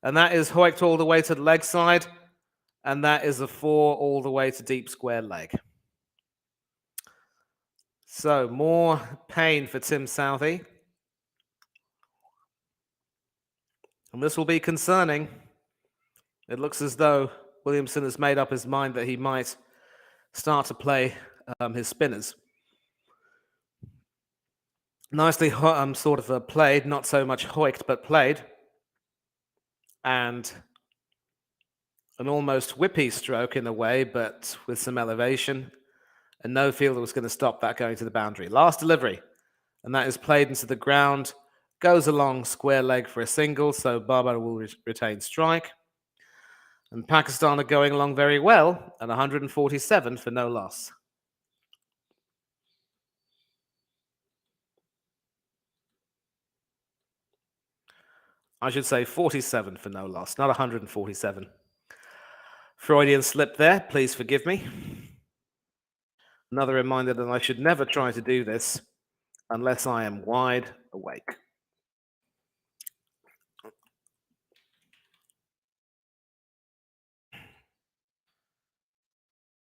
And that is hoiked all the way to the leg side. And that is a 4 all the way to deep square leg. So more pain for Tim Southey. And this will be concerning. It looks as though Williamson has made up his mind that he might start to play his spinners. Nicely sort of played, not so much hoiked, but played. And an almost whippy stroke in a way, but with some elevation. And no fielder was going to stop that going to the boundary. Last delivery. And that is played into the ground. Goes along square leg for a single, so Babar will retain strike. And Pakistan are going along very well at 147 for no loss. I should say 47 for no loss, not 147. Freudian slip there, please forgive me. Another reminder that I should never try to do this unless I am wide awake.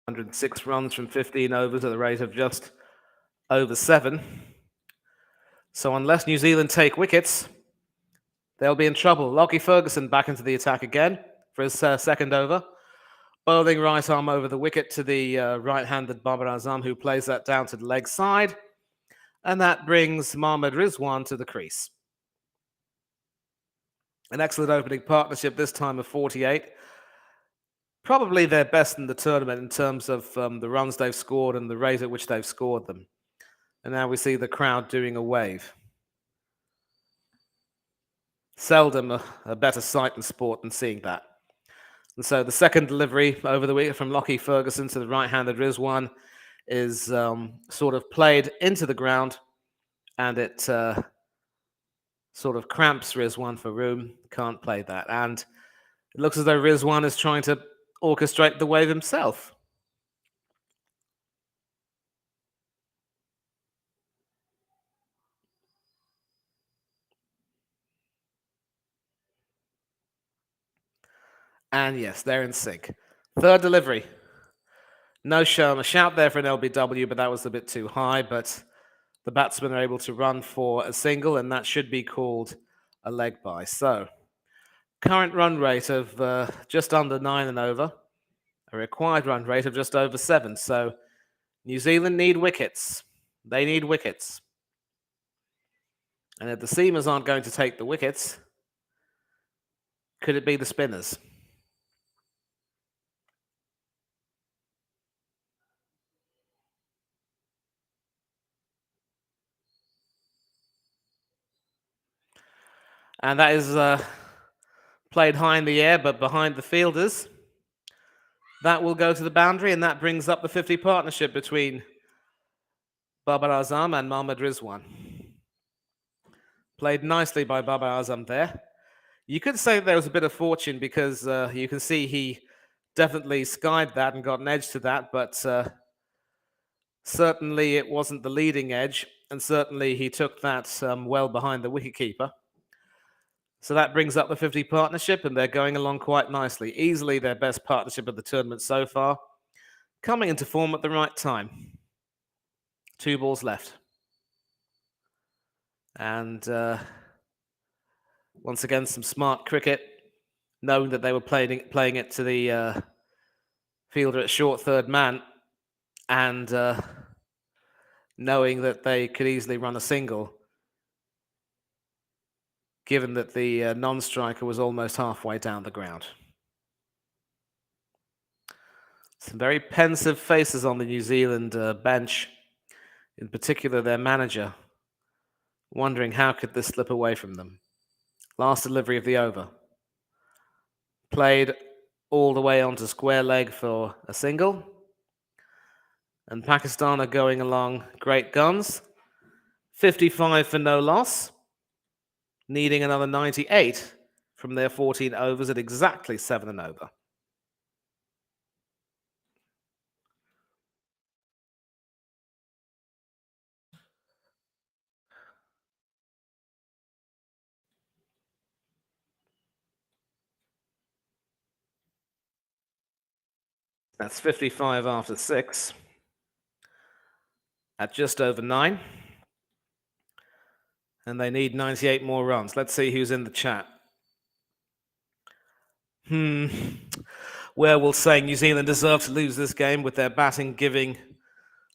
(106 runs from 15 overs at the rate of just over 7. So unless New Zealand take wickets, they'll be in trouble. Lockie Ferguson back into the attack again for his second over. Bowling right arm over the wicket to the right-handed Babar Azam, who plays that down to the leg side. And that brings Mohammad Rizwan to the crease. An excellent opening partnership, this time of 48. Probably their best in the tournament in terms of the runs they've scored and the rate at which they've scored them. And now we see the crowd doing a wave. Seldom a better sight in sport than seeing that. And so the second delivery over the wicket from Lockie Ferguson to the right-handed Rizwan is sort of played into the ground, and it sort of cramps Rizwan for room. Can't play that. And it looks as though Rizwan is trying to orchestrate the wave himself. And yes, they're in sync. Third delivery. No Sharma. Shout there for an LBW, but that was a bit too high. But the batsmen are able to run for a single, and that should be called a leg bye. So, current run rate of just under 9 and over. A required run rate of just over 7. So, New Zealand need wickets. They need wickets. And if the seamers aren't going to take the wickets, could it be the spinners? And that is played high in the air, but behind the fielders. That will go to the boundary, and that brings up the 50 partnership between Babar Azam and Mohammad Rizwan. Played nicely by Babar Azam there. You could say there was a bit of fortune because you can see he definitely skied that and got an edge to that, but certainly it wasn't the leading edge, and certainly he took that well behind the wicketkeeper. So that brings up the 50 partnership, and they're going along quite nicely. Easily their best partnership of the tournament so far. Coming into form at the right time. 2 balls left. And once again, some smart cricket, knowing that they were playing it to the fielder at short third man, and knowing that they could easily run a single, given that the non-striker was almost halfway down the ground. Some very pensive faces on the New Zealand bench, in particular their manager, wondering how could this slip away from them. Last delivery of the over. Played all the way onto square leg for a single. And Pakistan are going along great guns. 55 for no loss. Needing another 98 from their 14 overs at exactly 7 and over. That's 55 after 6. At just over 9. And they need 98 more runs. Let's see who's in the chat. Werewolf saying New Zealand deserve to lose this game with their batting giving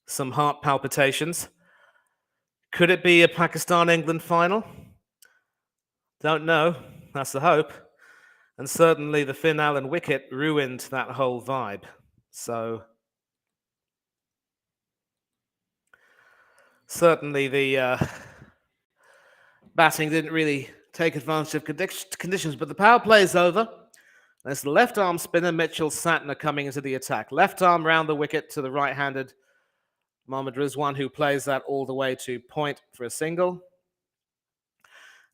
some heart palpitations. Could it be a Pakistan-England final? Don't know. That's the hope. And certainly the Finn Allen wicket ruined that whole vibe. So certainly the batting didn't really take advantage of conditions, but the power play is over. There's the left arm spinner, Mitchell Satner, coming into the attack. Left arm round the wicket to the right-handed Mohammad Rizwan, who plays that all the way to point for a single.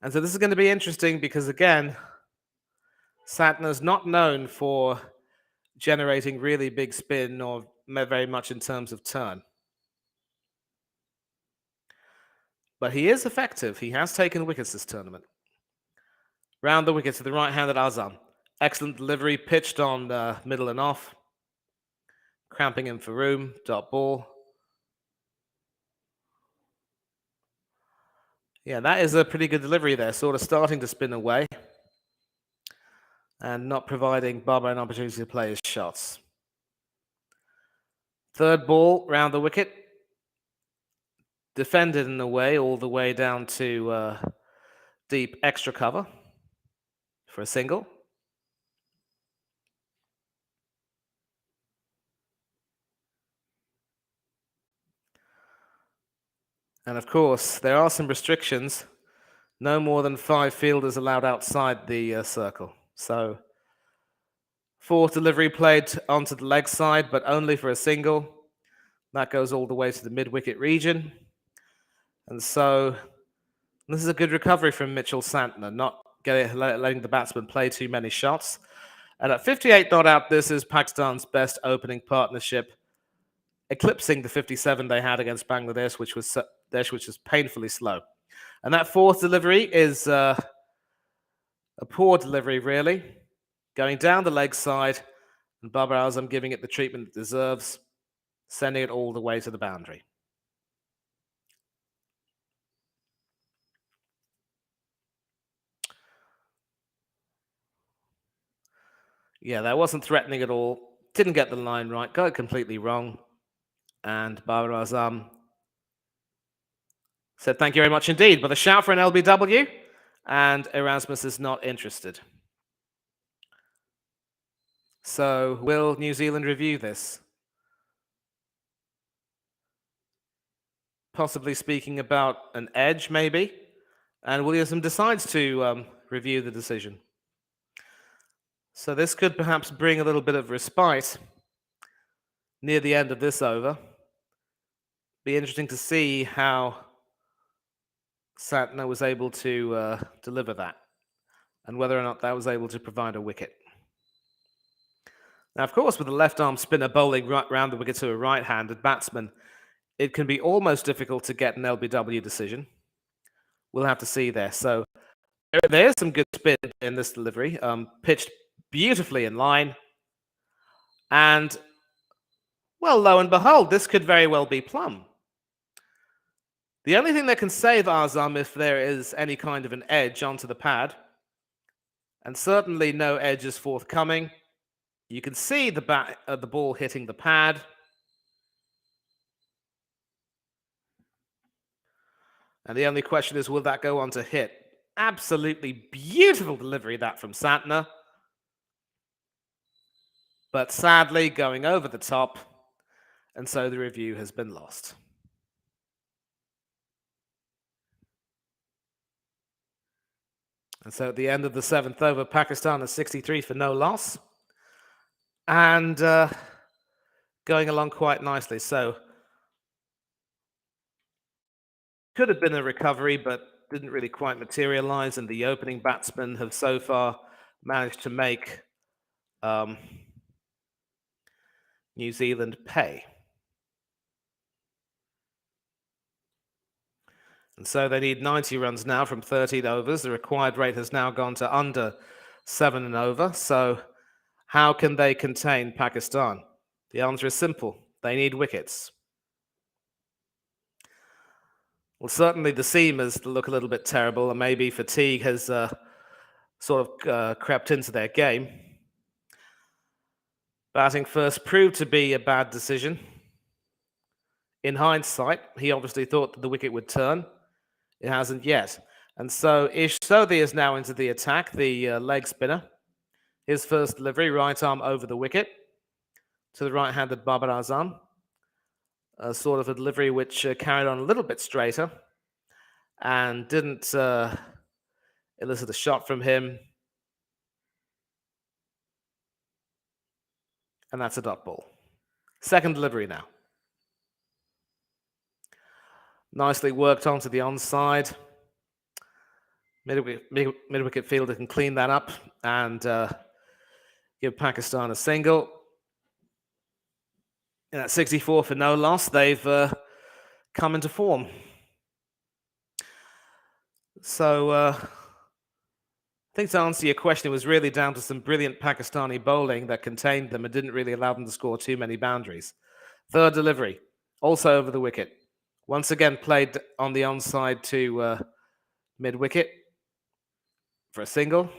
And so this is going to be interesting because, again, Satner's not known for generating really big spin or very much in terms of turn. But he is effective. He has taken wickets this tournament. Round the wicket to the right-handed Azam. Excellent delivery, pitched on middle and off. Cramping him for room, dot ball. Yeah, that is a pretty good delivery there, sort of starting to spin away and not providing Babar an opportunity to play his shots. Third ball round the wicket, defended in a way all the way down to deep extra cover for a single. And of course, there are some restrictions. No more than 5 fielders allowed outside the circle. So, fourth delivery played onto the leg side, but only for a single. That goes all the way to the mid-wicket region. And so, this is a good recovery from Mitchell Santner, not letting the batsman play too many shots. And at 58 not out, this is Pakistan's best opening partnership, eclipsing the 57 they had against Bangladesh, which was painfully slow. And that fourth delivery is a poor delivery, really, going down the leg side, and Babar Azam giving it the treatment it deserves, sending it all the way to the boundary. Yeah, that wasn't threatening at all. Didn't get the line right, got it completely wrong. And Babar Azam said, "Thank you very much indeed," but a shout for an LBW, and Erasmus is not interested. So, will New Zealand review this? Possibly speaking about an edge, maybe? And Williamson decides to review the decision. So this could perhaps bring a little bit of respite near the end of this over. Be interesting to see how Santner was able to deliver that, and whether or not that was able to provide a wicket. Now, of course, with a left-arm spinner bowling right round the wicket to a right-handed batsman, it can be almost difficult to get an LBW decision. We'll have to see there. So there's some good spin in this delivery, pitched beautifully in line. And, well, lo and behold, this could very well be plum. The only thing that can save Azam if there is any kind of an edge onto the pad, and certainly no edge is forthcoming. You can see the ball hitting the pad. And the only question is, will that go on to hit? Absolutely beautiful delivery, that from Santner. But sadly, going over the top, and so the review has been lost. And so at the end of the 7th over, Pakistan is 63 for no loss. And going along quite nicely. So could have been a recovery, but didn't really quite materialize. And the opening batsmen have so far managed to make New Zealand pay. And so they need 90 runs now from 13 overs. The required rate has now gone to under 7 and over. So how can they contain Pakistan? The answer is simple. They need wickets. Well, certainly the seamers look a little bit terrible, and maybe fatigue has sort of crept into their game. Batting first proved to be a bad decision. In hindsight, he obviously thought that the wicket would turn. It hasn't yet. And so Ish Sodhi is now into the attack, the leg spinner. His first delivery, right arm over the wicket to the right-handed Babar Azam. Sort of a delivery which carried on a little bit straighter and didn't elicit a shot from him. And that's a dot ball. Second delivery now. Nicely worked onto the onside. Mid-wicket fielder can clean that up and give Pakistan a single. And at 64 for no loss, they've come into form. So I think to answer your question, it was really down to some brilliant Pakistani bowling that contained them and didn't really allow them to score too many boundaries. Third delivery, also over the wicket. Once again played on the onside to mid-wicket for a single.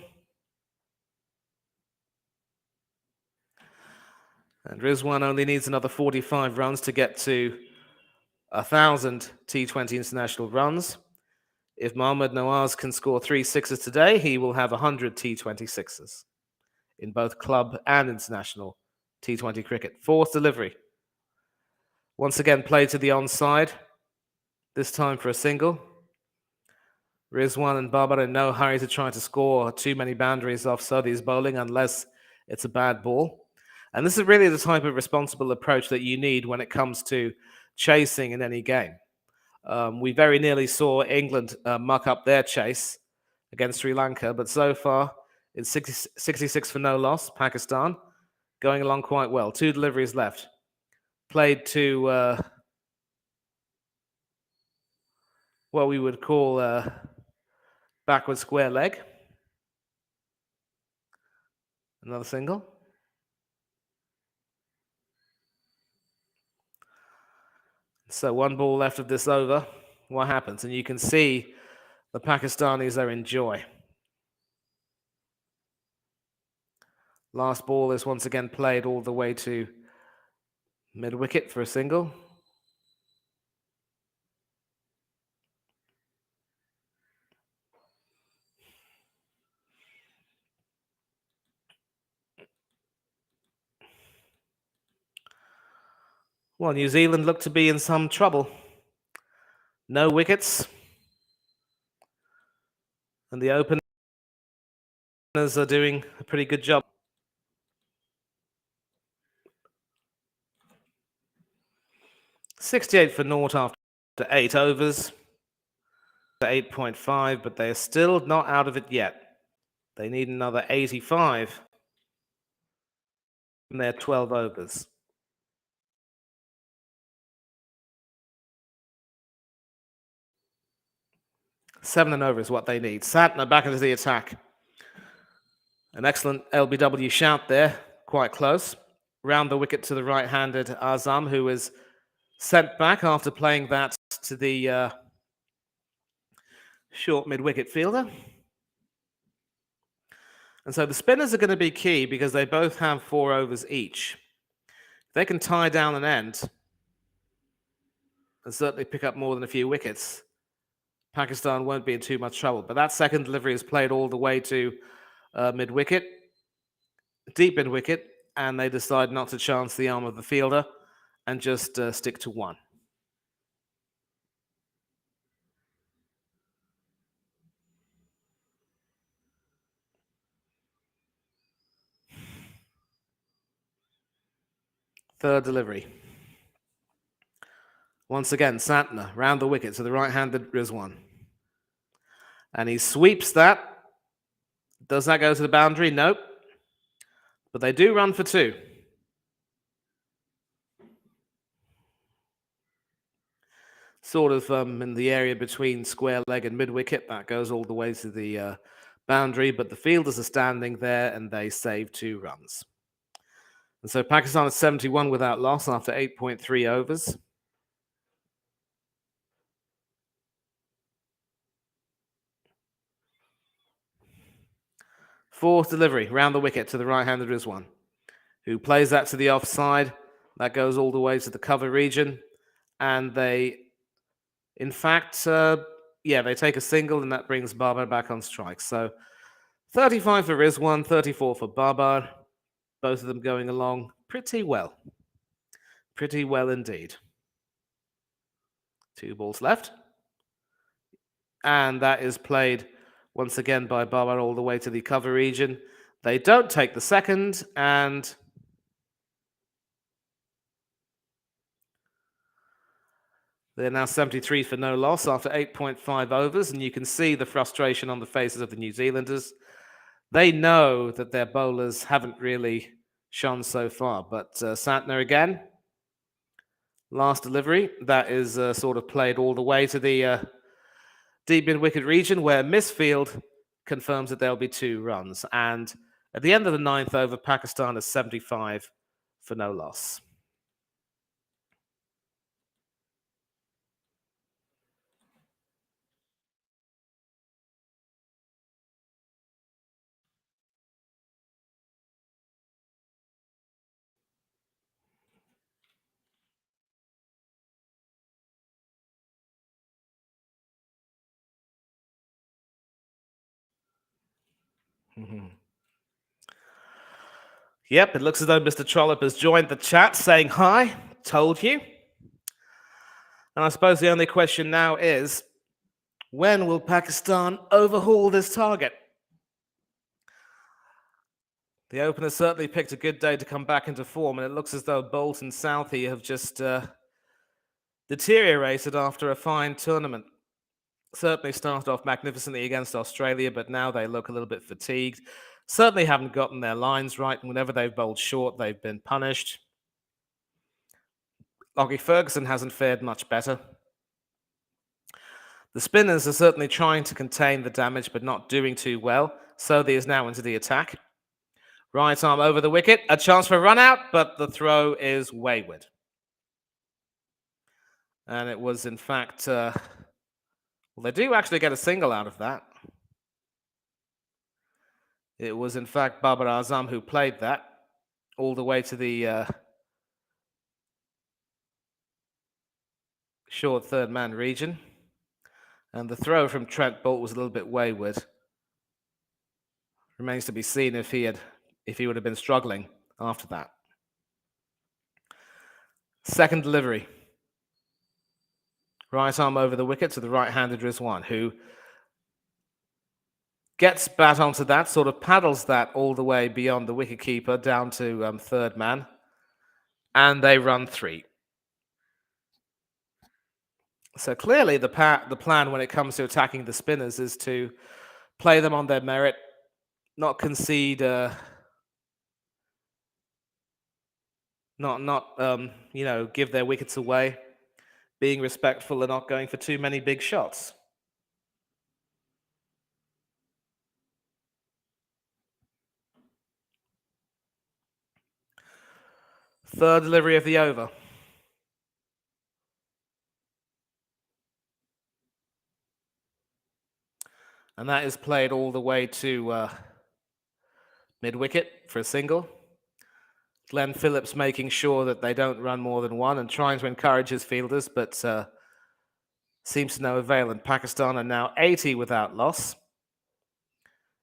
And Rizwan only needs another 45 runs to get to 1,000 T20 international runs. If Mohammad Nawaz can score 3 sixes today, he will have 100 T20 sixes in both club and international T20 cricket. Fourth delivery. Once again, played to the onside, this time for a single. Rizwan and Babar in no hurry to try to score too many boundaries off Sodhi's bowling unless it's a bad ball. And this is really the type of responsible approach that you need when it comes to chasing in any game. We very nearly saw England muck up their chase against Sri Lanka, but so far it's 66 for no loss. Pakistan going along quite well. 2 deliveries left. Played to what we would call backward square leg. Another single. So 1 ball left of this over. What happens? And you can see the Pakistanis are in joy. Last ball is once again played all the way to mid-wicket for a single. Well, New Zealand look to be in some trouble. No wickets. And the openers are doing a pretty good job. 68 for naught after 8 overs. 8.5, but they're still not out of it yet. They need another 85 in their 12 overs. Seven and over is what they need. Santner back into the attack. An excellent LBW shout there, quite close. Round the wicket to the right-handed Azam, who is sent back after playing that to the short mid-wicket fielder. And so the spinners are going to be key because they both have 4 overs each. If they can tie down an end and certainly pick up more than a few wickets, Pakistan won't be in too much trouble. But that second delivery is played all the way to mid-wicket, deep mid-wicket, and they decide not to chance the arm of the fielder and just stick to 1. Third delivery. Once again, Santner round the wicket to the right-handed Rizwan. And he sweeps that. Does that go to the boundary? Nope. But they do run for 2. Sort of in the area between square leg and mid-wicket. That goes all the way to the boundary. But the fielders are standing there and they save 2 runs. And so Pakistan is 71 without loss after 8.3 overs. Fourth delivery, round the wicket to the right-handed Rizwan, who plays that to the offside. That goes all the way to the cover region. And they, in fact, they take a single, and that brings Babar back on strike. So 35 for Rizwan, 34 for Babar. Both of them going along pretty well. Pretty well indeed. 2 balls left. And that is played once again by Babar all the way to the cover region. They don't take the second, and they're now 73 for no loss after 8.5 overs, and you can see the frustration on the faces of the New Zealanders. They know that their bowlers haven't really shone so far, but Santner again. Last delivery, that is sort of played all the way to the deep mid-wicket region, where Misfield confirms that there'll be 2 runs. And at the end of the 9th over, Pakistan is 75 for no loss. Mhm. Yep, it looks as though Mr. Trollope has joined the chat saying hi. Told you. And I suppose the only question now is, when will Pakistan overhaul this target? The opener certainly picked a good day to come back into form, and it looks as though Bolt and Southey have just deteriorated after a fine tournament. Certainly started off magnificently against Australia, but now they look a little bit fatigued. Certainly haven't gotten their lines right, and whenever they've bowled short, they've been punished. Lockie Ferguson hasn't fared much better. The spinners are certainly trying to contain the damage, but not doing too well. Southey is now into the attack. Right arm over the wicket, a chance for a run out, but the throw is wayward. And it was, in fact, well, they do actually get a single out of that. It was, in fact, Babar Azam who played that all the way to the short third man region. And the throw from Trent Boult was a little bit wayward. Remains to be seen if he would have been struggling after that. Second delivery. Right arm over the wicket to the right-handed Rizwan, who gets bat onto that, sort of paddles that all the way beyond the wicketkeeper down to third man, and they run 3. So clearly the plan when it comes to attacking the spinners is to play them on their merit, not concede, give their wickets away, being respectful and not going for too many big shots. Third delivery of the over. And that is played all the way to mid-wicket for a single. Glenn Phillips making sure that they don't run more than one and trying to encourage his fielders, but seems to no avail. And Pakistan are now 80 without loss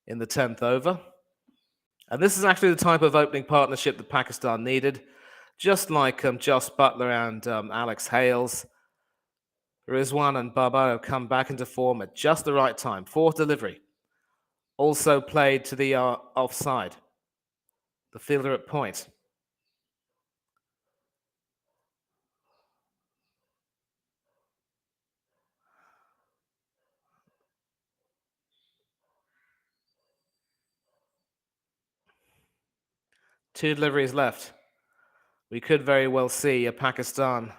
in the 10th over. And this is actually the type of opening partnership that Pakistan needed. Just like Joss Butler and Alex Hales, Rizwan and Babar have come back into form at just the right time. Fourth delivery. Also played to the offside. The fielder at point. Two deliveries left. We could very well see a Pakistan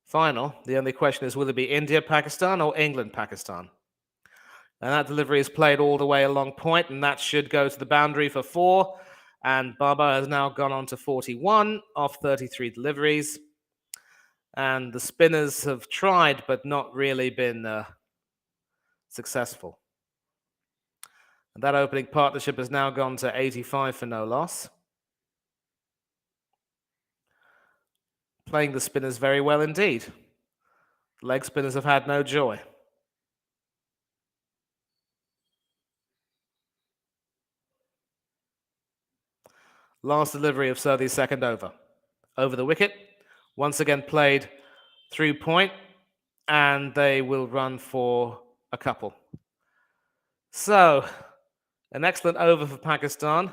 final. The only question is, will it be India-Pakistan or England-Pakistan? And that delivery is played all the way along point, and that should go to the boundary for 4. And Babar has now gone on to 41 off 33 deliveries. And the spinners have tried, but not really been successful. And that opening partnership has now gone to 85 for no loss. Playing the spinners very well indeed. The leg spinners have had no joy. Last delivery of Southey's second over. Over the wicket. Once again played through point, and they will run for a couple. So, an excellent over for Pakistan.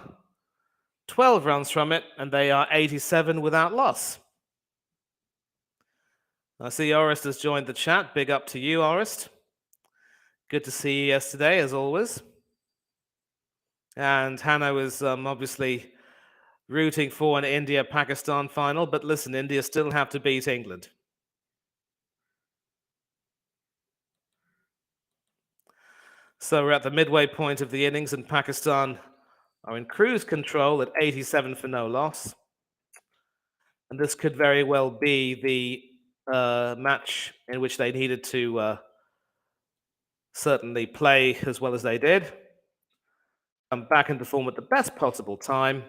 12 runs from it, and they are 87 without loss. I see Orist has joined the chat. Big up to you, Orist. Good to see you yesterday, as always. And Hanno is obviously rooting for an India-Pakistan final, but listen, India still have to beat England. So we're at the midway point of the innings, and Pakistan are in cruise control at 87 for no loss. And this could very well be the match in which they needed to certainly play as well as they did. Come back into form at the best possible time.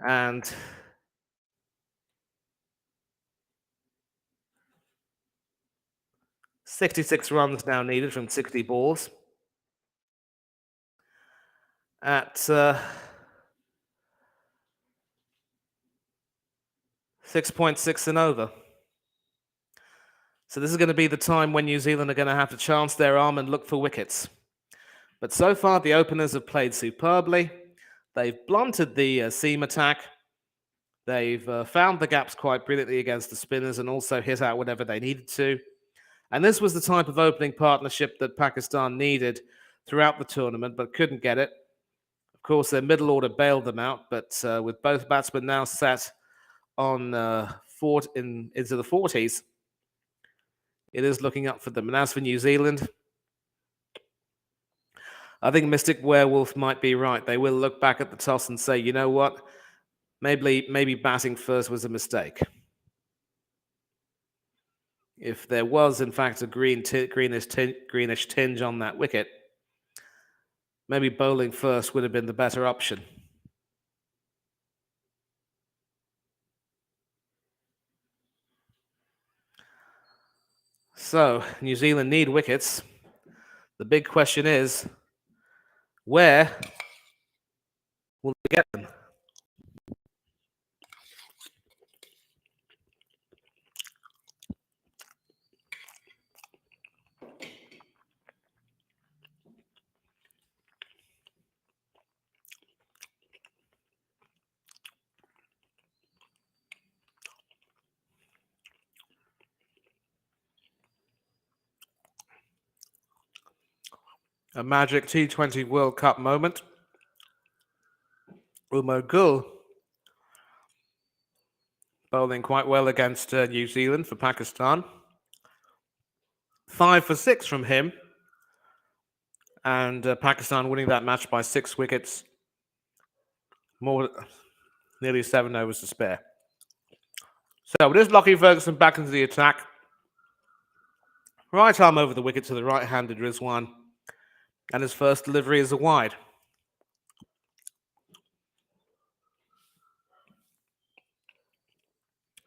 And 66 runs now needed from 60 balls. at 6.6 and over. So this is going to be the time when New Zealand are going to have to chance their arm and look for wickets. But so far, the openers have played superbly. They've blunted the seam attack. They've found the gaps quite brilliantly against the spinners and also hit out whatever they needed to. And this was the type of opening partnership that Pakistan needed throughout the tournament, but couldn't get it. Of course, their middle order bailed them out, but with both batsmen now set on into the 40s, it is looking up for them. And as for New Zealand, I think Mystic Werewolf might be right. They will look back at the toss and say, you know what, maybe batting first was a mistake. If there was, in fact, a greenish tinge on that wicket, maybe bowling first would have been the better option. So, New Zealand need wickets. The big question is, where will they get them? A magic T20 World Cup moment. Gul bowling quite well against New Zealand for Pakistan. 5 for 6 from him. And Pakistan winning that match by 6 wickets. Nearly 7 overs to spare. So it is Lockie Ferguson back into the attack. Right arm over the wicket to the right-handed Rizwan. And his first delivery is a wide.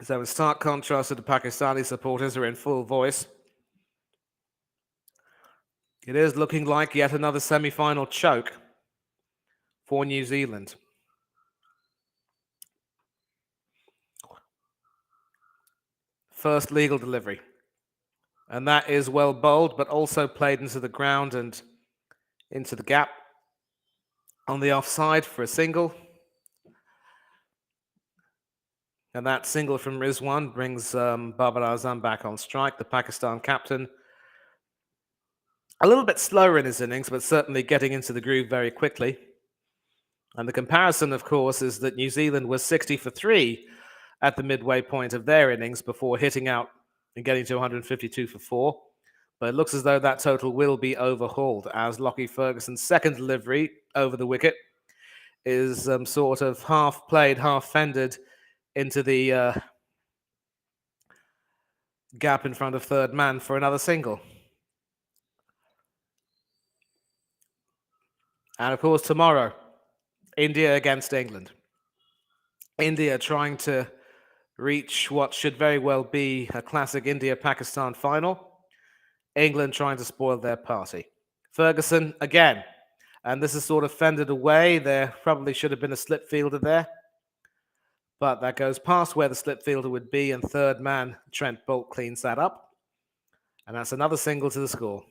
So in stark contrast to the Pakistani supporters who are in full voice, it is looking like yet another semi-final choke for New Zealand. First legal delivery. And that is well bowled, but also played into the ground and into the gap on the offside for a single. And that single from Rizwan brings Babar Azam back on strike, the Pakistan captain. A little bit slower in his innings, but certainly getting into the groove very quickly. And the comparison, of course, is that New Zealand was 60 for 3 at the midway point of their innings before hitting out and getting to 152 for 4. But it looks as though that total will be overhauled as Lockie Ferguson's second delivery over the wicket is sort of half played, half fended into the gap in front of third man for another single. And of course, tomorrow, India against England. India trying to reach what should very well be a classic India-Pakistan final. England trying to spoil their party. Ferguson again, and this is sort of fended away. There probably should have been a slip fielder there, but that goes past where the slip fielder would be, and third man, Trent Boult, cleans that up. And that's another single to the score.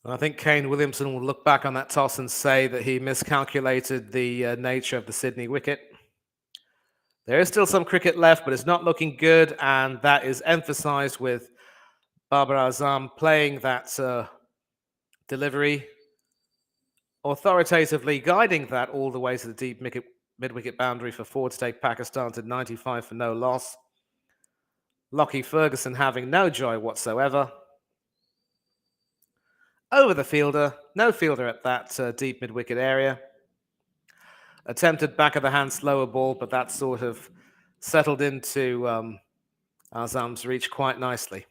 I think Kane Williamson will look back on that toss and say that he miscalculated the nature of the Sydney wicket. There is still some cricket left, but it's not looking good, and that is emphasized with Babar Azam playing that delivery, authoritatively guiding that all the way to the deep mid-wicket boundary for 4 to take Pakistan to 95 for no loss. Lockie Ferguson having no joy whatsoever. Over the fielder, no fielder at that deep mid-wicket area. Attempted back of the hand slower ball, but that sort of settled into Azam's reach quite nicely.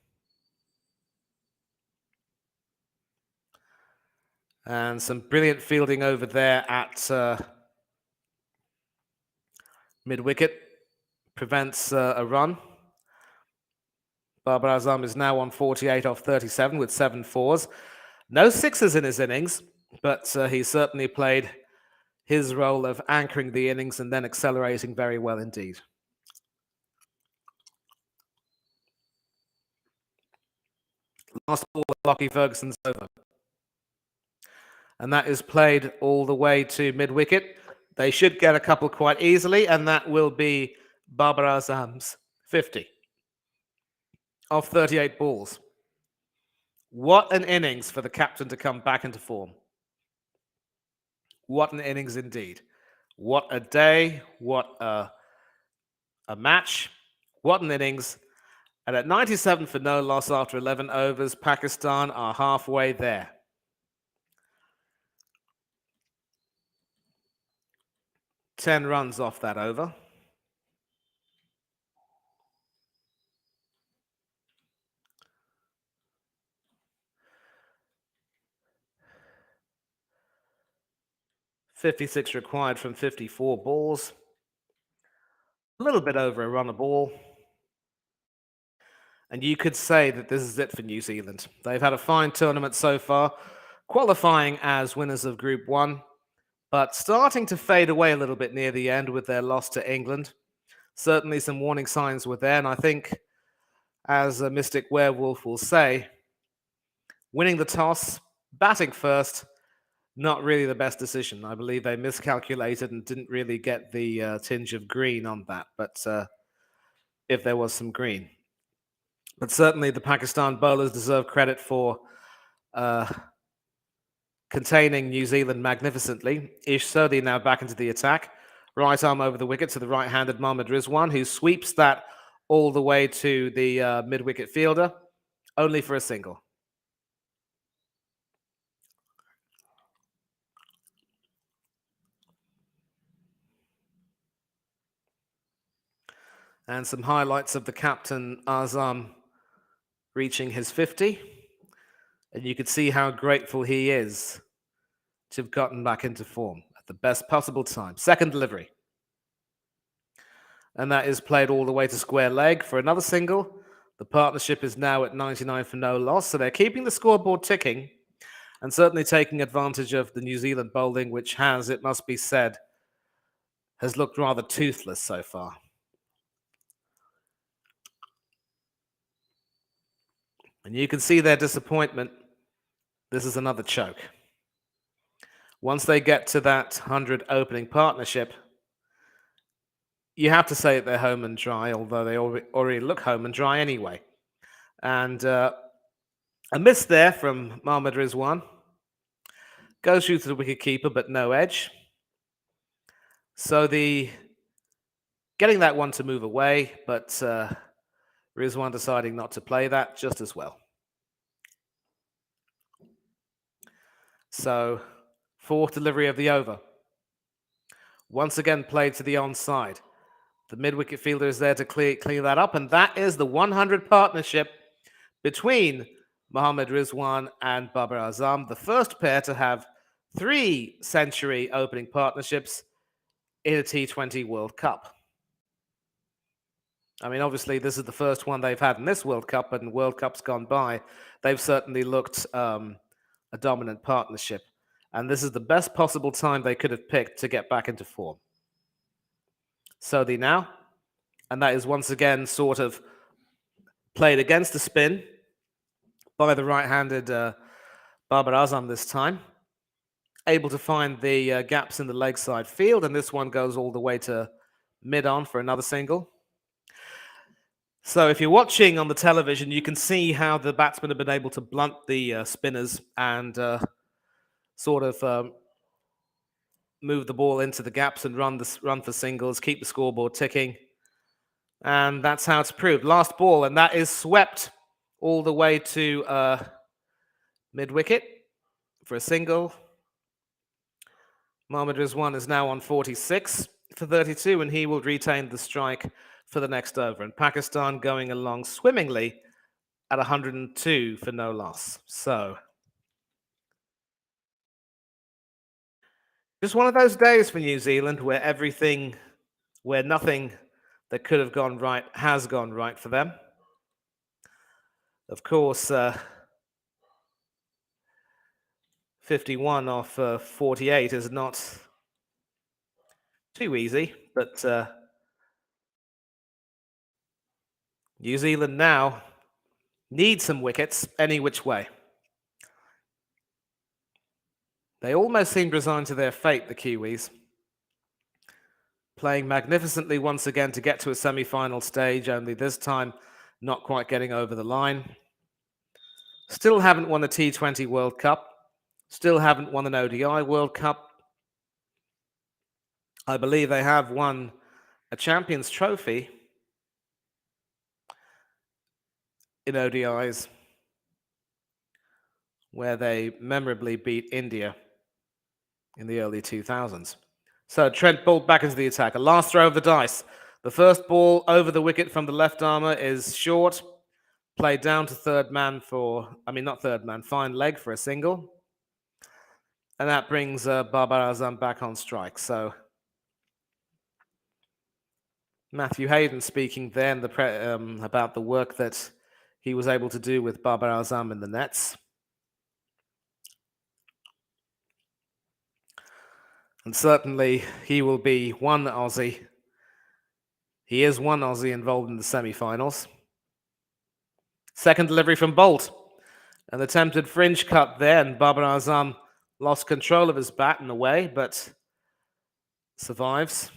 And some brilliant fielding over there at mid-wicket prevents a run. Babar Azam is now on 48 off 37 with 7 fours. No sixes in his innings, but he certainly played his role of anchoring the innings and then accelerating very well indeed. Last ball of Lockie Ferguson's over. And that is played all the way to mid-wicket. They should get a couple quite easily, and that will be Babar Azam's 50 off 38 balls. What an innings for the captain to come back into form. What an innings indeed. What a day. What a match. What an innings. And at 97 for no loss after 11 overs, Pakistan are halfway there. Ten runs off that over. .56 required from 54 balls. A little bit over a run a ball. And you could say that this is it for New Zealand. They've had a fine tournament so far, qualifying as winners of Group 1, but starting to fade away a little bit near the end with their loss to England. Certainly some warning signs were there, and I think, as a Mystic Werewolf will say, winning the toss, batting first, not really the best decision. I believe they miscalculated and didn't really get the tinge of green on that, but if there was some green. But certainly the Pakistan bowlers deserve credit for containing New Zealand magnificently. Ish Sodhi now back into the attack. Right arm over the wicket to the right-handed Mohammad Rizwan, who sweeps that all the way to the mid-wicket fielder, only for a single. And some highlights of the captain, Azam, reaching his 50. And you could see how grateful he is to have gotten back into form at the best possible time. Second delivery. And that is played all the way to square leg for another single. The partnership is now at 99 for no loss. So they're keeping the scoreboard ticking and certainly taking advantage of the New Zealand bowling, which has, it must be said, has looked rather toothless so far. And you can see their disappointment. This is another choke. Once they get to that 100 opening partnership, you have to say that they're home and dry, although they already look home and dry anyway. And a miss there from Mohammad Rizwan. Goes through to the wicketkeeper, but no edge. So getting that one to move away, but Rizwan deciding not to play that just as well. So, fourth delivery of the over. Once again played to the onside. The mid-wicket fielder is there to clear that up, and that is the 100 partnership between Mohammad Rizwan and Babar Azam, the first pair to have 3 century opening partnerships in a T20 World Cup. I mean, obviously, this is the first one they've had in this World Cup, and World Cups gone by, they've certainly looked a dominant partnership. And this is the best possible time they could have picked to get back into form. Sodhi now, and that is once again sort of played against the spin by the right-handed Babar Azam this time. Able to find the gaps in the leg side field, and this one goes all the way to mid-on for another single. So if you're watching on the television, you can see how the batsmen have been able to blunt the spinners and sort of move the ball into the gaps and run for singles, keep the scoreboard ticking. And that's how it's proved. Last ball, and that is swept all the way to mid-wicket for a single. Mohammad Rizwan is now on 46 for 32, and he will retain the strike for the next over. And Pakistan going along swimmingly at 102 for no loss. So Just one of those days for New Zealand where nothing that could have gone right has gone right for them. Of course, 51 off 48 is not too easy, but New Zealand now need some wickets any which way. They almost seemed resigned to their fate, the Kiwis. Playing magnificently once again to get to a semi-final stage, only this time not quite getting over the line. Still haven't won a T20 World Cup. Still haven't won an ODI World Cup. I believe they have won a Champions Trophy in ODIs where they memorably beat India in the early 2000s. So Trent Boult back into the attack. A last throw of the dice. The first ball over the wicket from the left armour is short. Played down to fine leg for a single. And that brings Babar Azam back on strike. So Matthew Hayden speaking then about the work that he was able to do with Babar Azam in the nets. And certainly he will be one Aussie. He is one Aussie involved in the semi-finals. Second delivery from Boult. An attempted fringe cut there, and Babar Azam lost control of his bat in a way, but survives.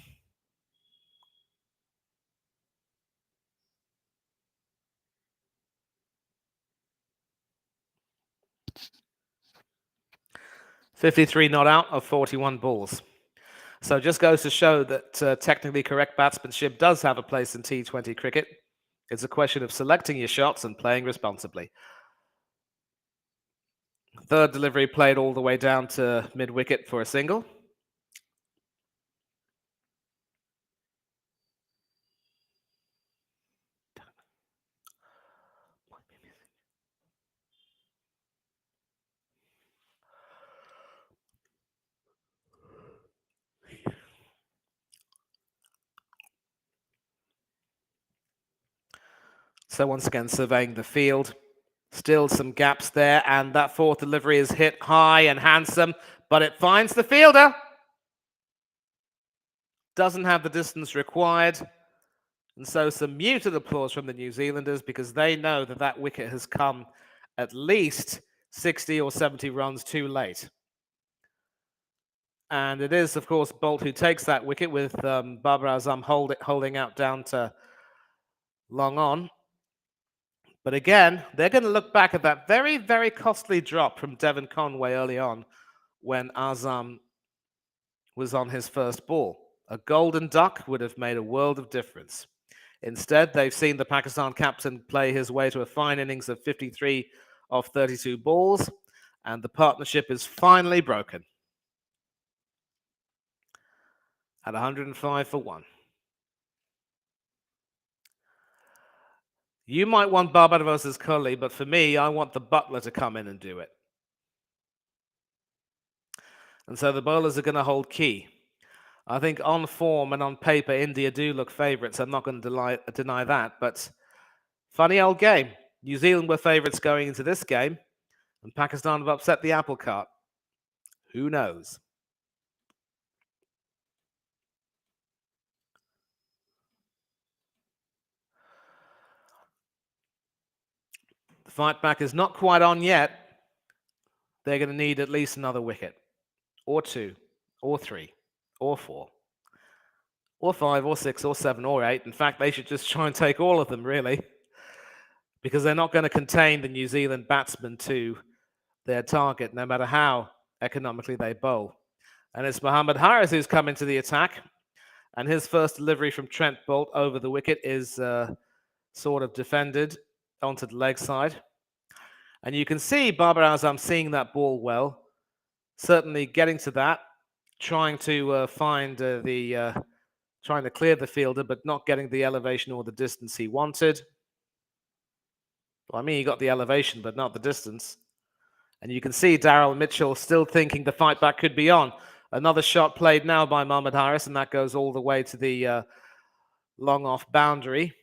.53 not out of 41 balls. So just goes to show that technically correct batsmanship does have a place in T20 cricket. It's a question of selecting your shots and playing responsibly. Third delivery played all the way down to mid-wicket for a single. So once again, surveying the field. Still some gaps there, and that fourth delivery is hit high and handsome, but it finds the fielder. Doesn't have the distance required. And so some muted applause from the New Zealanders because they know that that wicket has come at least 60 or 70 runs too late. And it is, of course, Boult who takes that wicket with Babar Azam holding out down to long on. But again, they're going to look back at that very, very costly drop from Devon Conway early on when Azam was on his first ball. A golden duck would have made a world of difference. Instead, they've seen the Pakistan captain play his way to a fine innings of 53 off 32 balls, and the partnership is finally broken at 105 for 1. You might want Babar versus Kohli, but for me, I want the butler to come in and do it. And so the bowlers are going to hold key. I think on form and on paper, India do look favourites. I'm not going to deny that, but funny old game. New Zealand were favourites going into this game, and Pakistan have upset the apple cart. Who knows? The fight back is not quite on yet. They're going to need at least another wicket, or 2, or 3, or 4, or 5, or 6, or 7, or 8. In fact, they should just try and take all of them, really, because they're not going to contain the New Zealand batsmen to their target, no matter how economically they bowl. And it's Mohammad Haris who's come into the attack, and his first delivery from Trent Boult over the wicket is sort of defended onto the leg side. And you can see Babar Azam seeing that ball well, certainly getting to that, trying to trying to clear the fielder, but not getting the elevation or the distance he wanted. Well, I mean, he got the elevation, but not the distance. And you can see Daryl Mitchell still thinking the fight back could be on. Another shot played now by Mohammad Haris, and that goes all the way to the long off boundary.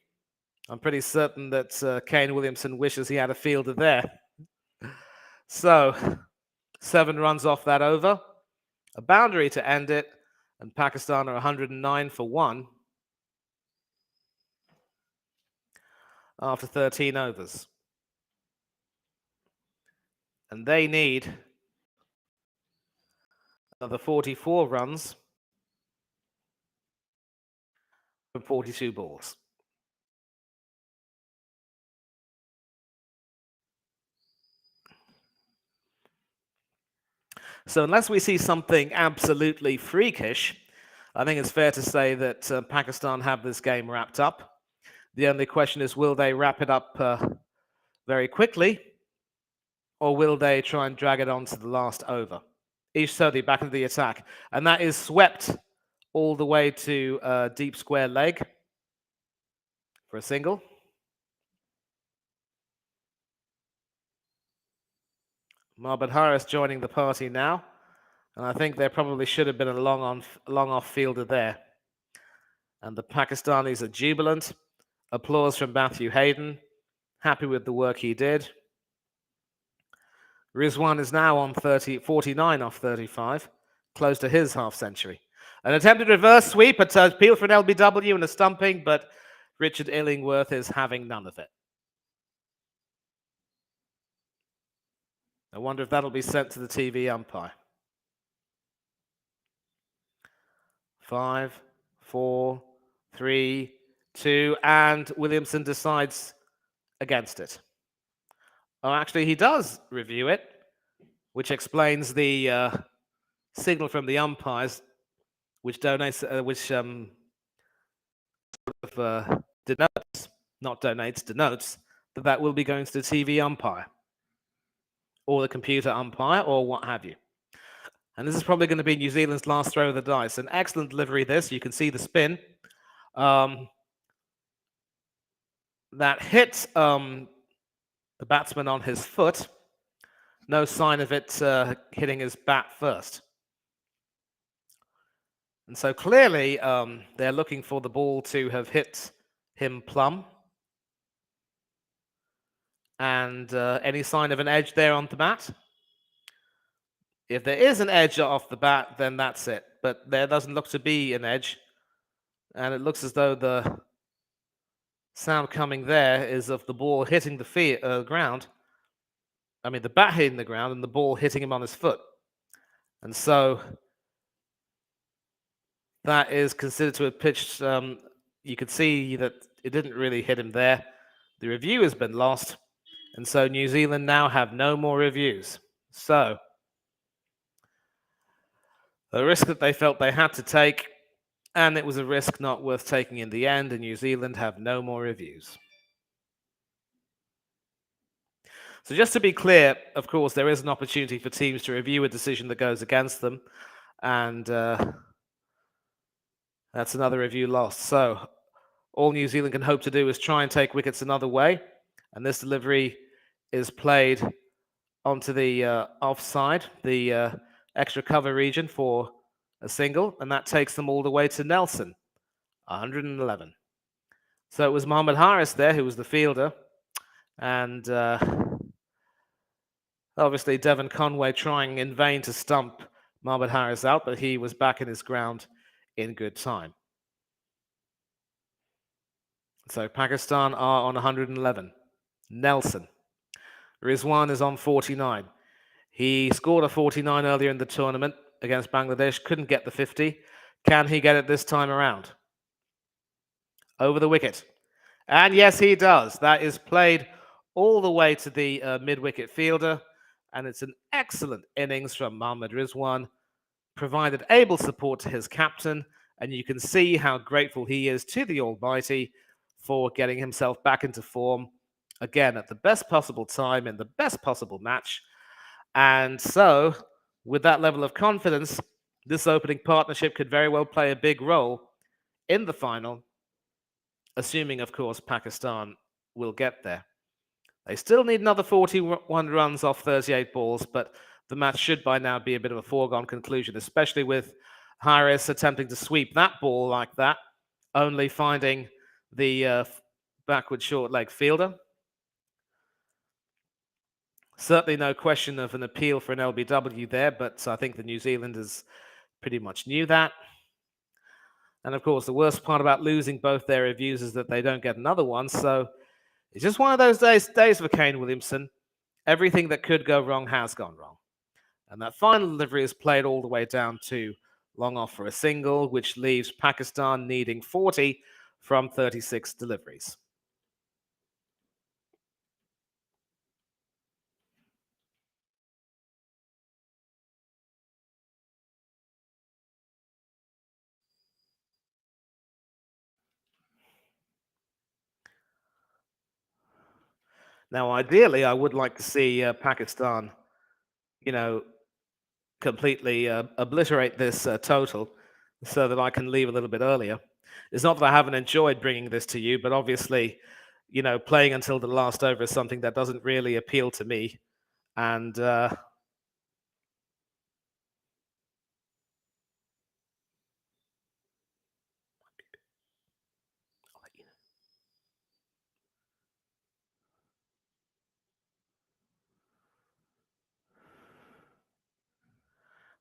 I'm pretty certain that Kane Williamson wishes he had a fielder there. So 7 runs off that over, a boundary to end it, and Pakistan are 109 for 1 after 13 overs. And they need another 44 runs from 42 balls. So unless we see something absolutely freakish, I think it's fair to say that Pakistan have this game wrapped up. The only question is, will they wrap it up very quickly, or will they try and drag it on to the last over? Ish Sodhi back into the attack, and that is swept all the way to deep square leg for a single. Mohammad Haris joining the party now, and I think there probably should have been a long off fielder there. And the Pakistanis are jubilant. Applause from Matthew Hayden, happy with the work he did. Rizwan is now on 49 off 35, close to his half century. An attempted reverse sweep, a appeal for an LBW and a stumping, but Richard Illingworth is having none of it. I wonder if that'll be sent to the TV umpire. 5, 4, 3, 2, and Williamson decides against it. Oh, actually, he does review it, which explains the signal from the umpires, which denotes denotes that will be going to the TV umpire or the computer umpire or what have you. And this is probably going to be New Zealand's last throw of the dice. An excellent delivery this. You can see the spin. That hit the batsman on his foot. No sign of it hitting his bat first. And so clearly they're looking for the ball to have hit him plumb. And any sign of an edge there on the bat? If there is an edge off the bat, then that's it. But there doesn't look to be an edge. And it looks as though the sound coming there is of the ball hitting the ground. I mean, the bat hitting the ground and the ball hitting him on his foot. And so that is considered to have pitched. You could see that it didn't really hit him there. The review has been lost. And so New Zealand now have no more reviews. So a risk that they felt they had to take, and it was a risk not worth taking in the end, and New Zealand have no more reviews. So just to be clear, of course, there is an opportunity for teams to review a decision that goes against them, and that's another review lost. So all New Zealand can hope to do is try and take wickets another way, and this delivery is played onto the offside, the extra cover region for a single, and that takes them all the way to Nelson, 111. So it was Mohammad Haris there who was the fielder, and obviously Devon Conway trying in vain to stump Mohammad Haris out, but he was back in his ground in good time. So Pakistan are on 111. Nelson. Rizwan is on 49. He scored a 49 earlier in the tournament against Bangladesh, couldn't get the 50. Can he get it this time around? Over the wicket. And yes, he does. That is played all the way to the mid-wicket fielder, and it's an excellent innings from Mohammad Rizwan, provided able support to his captain, and you can see how grateful he is to the Almighty for getting himself back into form again at the best possible time in the best possible match. And so, with that level of confidence, this opening partnership could very well play a big role in the final, assuming, of course, Pakistan will get there. They still need another 41 runs off 38 balls, but the match should by now be a bit of a foregone conclusion, especially with Harris attempting to sweep that ball like that, only finding the backward short leg fielder. Certainly no question of an appeal for an LBW there, but I think the New Zealanders pretty much knew that. And of course, the worst part about losing both their reviews is that they don't get another one. So it's just one of those days for Kane Williamson. Everything that could go wrong has gone wrong. And that final delivery is played all the way down to long off for a single, which leaves Pakistan needing 40 from 36 deliveries. Now, ideally, I would like to see Pakistan, you know, completely obliterate this total so that I can leave a little bit earlier. It's not that I haven't enjoyed bringing this to you, but obviously, playing until the last over is something that doesn't really appeal to me. And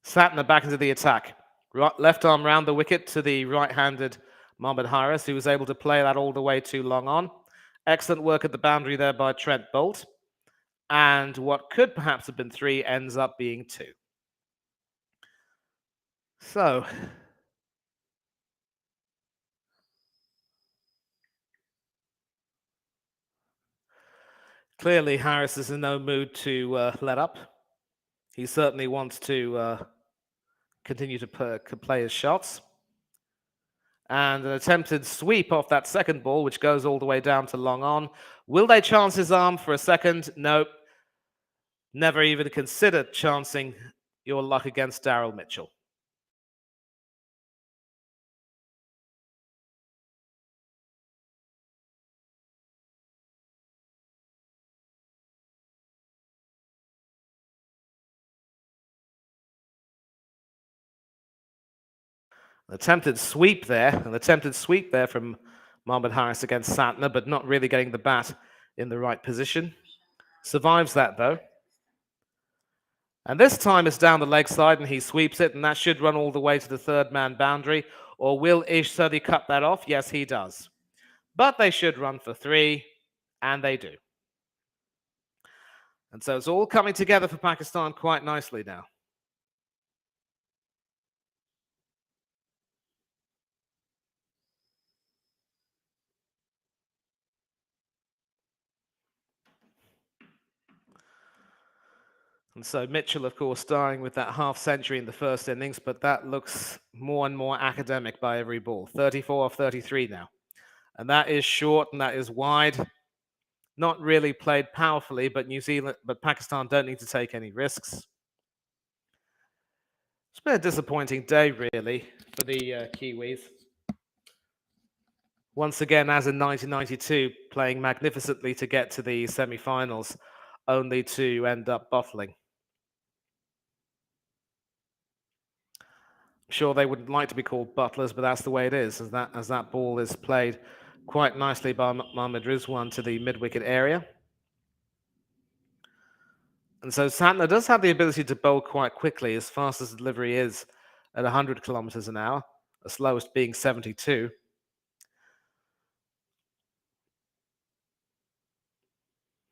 Satner back into the attack. Left arm round the wicket to the right-handed Mohammad Harris, who was able to play that all the way to long on. Excellent work at the boundary there by Trent Bolt. And what could perhaps have been 3 ends up being 2. So, clearly Harris is in no mood to let up. He certainly wants to continue to play his shots. And an attempted sweep off that second ball, which goes all the way down to long on. Will they chance his arm for a second? Nope. Never even considered chancing your luck against Daryl Mitchell. An attempted sweep there from Mohammad Harris against Satner, but not really getting the bat in the right position. Survives that, though. And this time it's down the leg side and he sweeps it, and that should run all the way to the third man boundary. Or will Ish Sudhi cut that off? Yes, he does. But they should run for 3, and they do. And so it's all coming together for Pakistan quite nicely now. And so Mitchell, of course, starring with that half century in the first innings, but that looks more and more academic by every ball. 34 off 33 now. And that is short and that is wide. Not really played powerfully, but Pakistan don't need to take any risks. It's been a disappointing day, really, for the Kiwis. Once again, as in 1992, playing magnificently to get to the semi-finals, only to end up buffling. Sure, they wouldn't like to be called butlers, but that's the way it is, as that ball is played quite nicely by Mohammad Rizwan to the mid-wicket area. And so Santner does have the ability to bowl quite quickly, as fast as the delivery is at 100 kilometers an hour, the slowest being 72.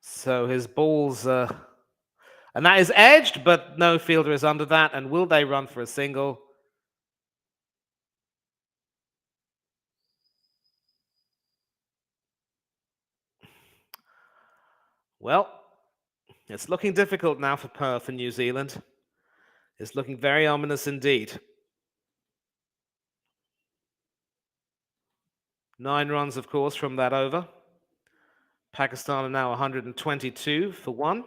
So his balls, and that is edged, but no fielder is under that. And will they run for a single? Well, it's looking difficult now for Perth and New Zealand. It's looking very ominous indeed. 9 runs, of course, from that over. Pakistan are now 122 for 1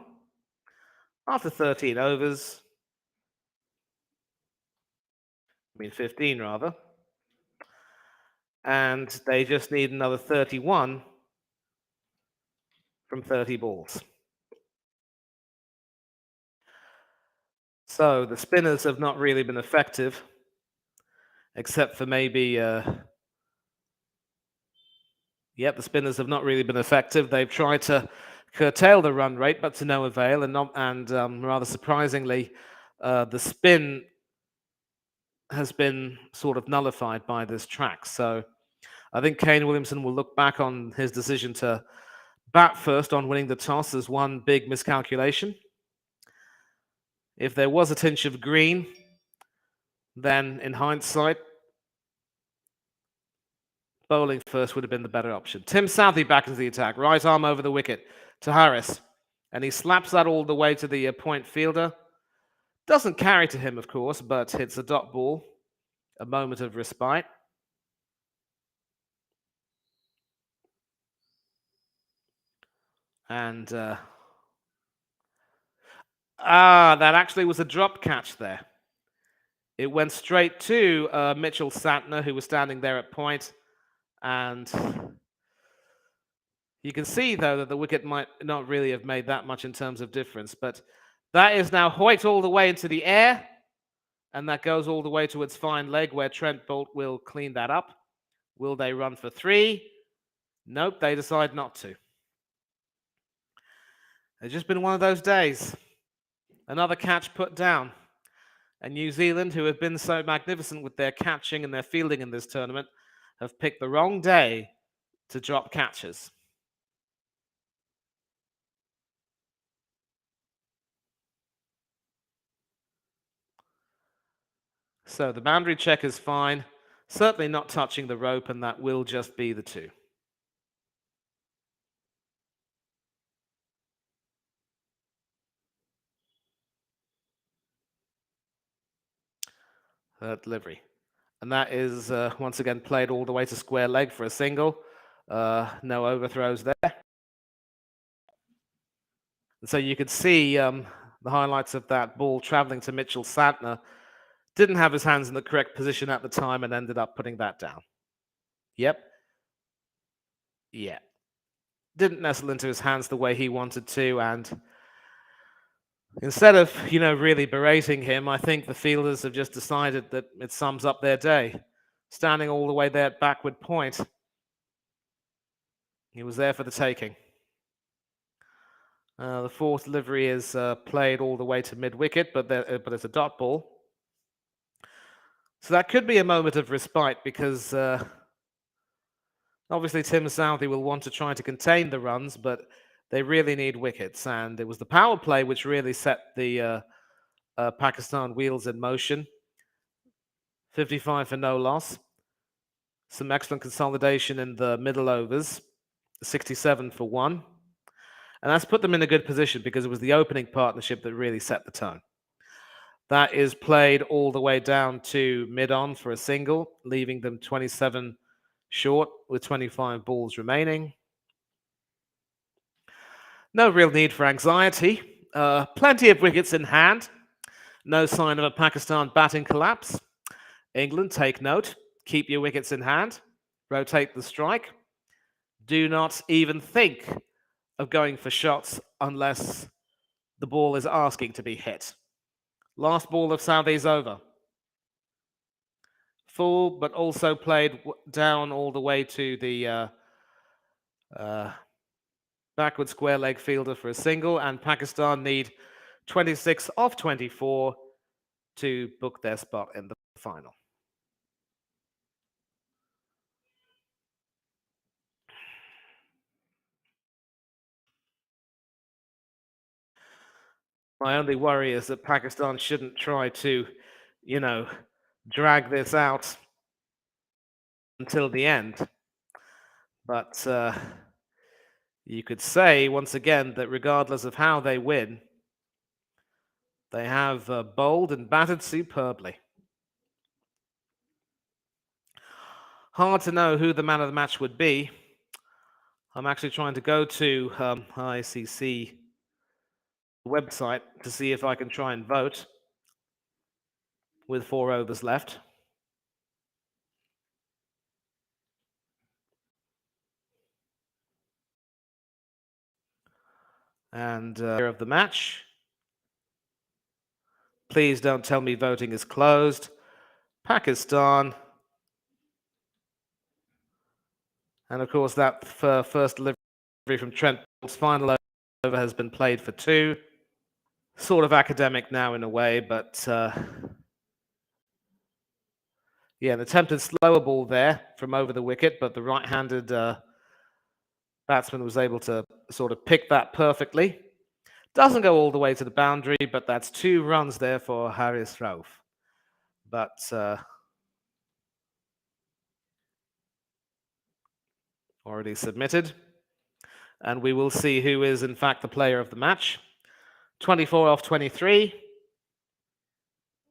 after 13 overs. 15 rather. And they just need another 31 from 30 balls. So the spinners have not really been effective, except for maybe. Yep, the spinners have not really been effective. They've tried to curtail the run rate, but to no avail. And rather surprisingly, the spin has been sort of nullified by this track. So I think Kane Williamson will look back on his decision to bat first on winning the toss as one big miscalculation. If there was a tinge of green, then in hindsight, bowling first would have been the better option. Tim Southey back into the attack, right arm over the wicket to Harris, and he slaps that all the way to the point fielder. Doesn't carry to him, of course, but hits a dot ball, a moment of respite. And that actually was a drop catch there. It went straight to Mitchell Santner, who was standing there at point, and you can see, though, that the wicket might not really have made that much in terms of difference, but that is now hoiked all the way into the air, and that goes all the way to its fine leg where Trent Bolt will clean that up. Will they run for 3? Nope, they decide not to. It's just been one of those days. Another catch put down. And New Zealand, who have been so magnificent with their catching and their fielding in this tournament, have picked the wrong day to drop catches. So the boundary check is fine. Certainly not touching the rope, and that will just be the 2. Delivery. And that is once again played all the way to square leg for a single. No overthrows there. And so you could see the highlights of that ball traveling to Mitchell Santner. Didn't have his hands in the correct position at the time and ended up putting that down. Yep. Yeah. Didn't nestle into his hands the way he wanted to, and instead of, really berating him, I think the fielders have just decided that it sums up their day. Standing all the way there at backward point. He was there for the taking. The fourth delivery is played all the way to mid-wicket, but it's a dot ball. So that could be a moment of respite because obviously Tim Southey will want to try to contain the runs, but they really need wickets. And it was the power play which really set the Pakistan wheels in motion. 55 for no loss. Some excellent consolidation in the middle overs. 67 for 1. And that's put them in a good position because it was the opening partnership that really set the tone. That is played all the way down to mid-on for a single, leaving them 27 short with 25 balls remaining. No real need for anxiety. Plenty of wickets in hand. No sign of a Pakistan batting collapse. England, take note. Keep your wickets in hand. Rotate the strike. Do not even think of going for shots unless the ball is asking to be hit. Last ball of Southey's over. Full, but also played down all the way to the backward square leg fielder for a single, and Pakistan need 26 off 24 to book their spot in the final. My only worry is that Pakistan shouldn't try to, drag this out until the end. But you could say, once again, that regardless of how they win, they have bowled and batted superbly. Hard to know who the man of the match would be. I'm actually trying to go to ICC website to see if I can try and vote with 4 overs left. And of the match, Please don't tell me voting is closed. Pakistan. And of course, that first delivery from Trent Bolt's final over has been played for 2. Sort of academic now in a way, but yeah, an attempted slower ball there from over the wicket, but the right-handed batsman was able to sort of pick that perfectly. Doesn't go all the way to the boundary, but that's 2 runs there for Haris Rauf. But already submitted. And we will see who is, in fact, the player of the match. 24 off 23.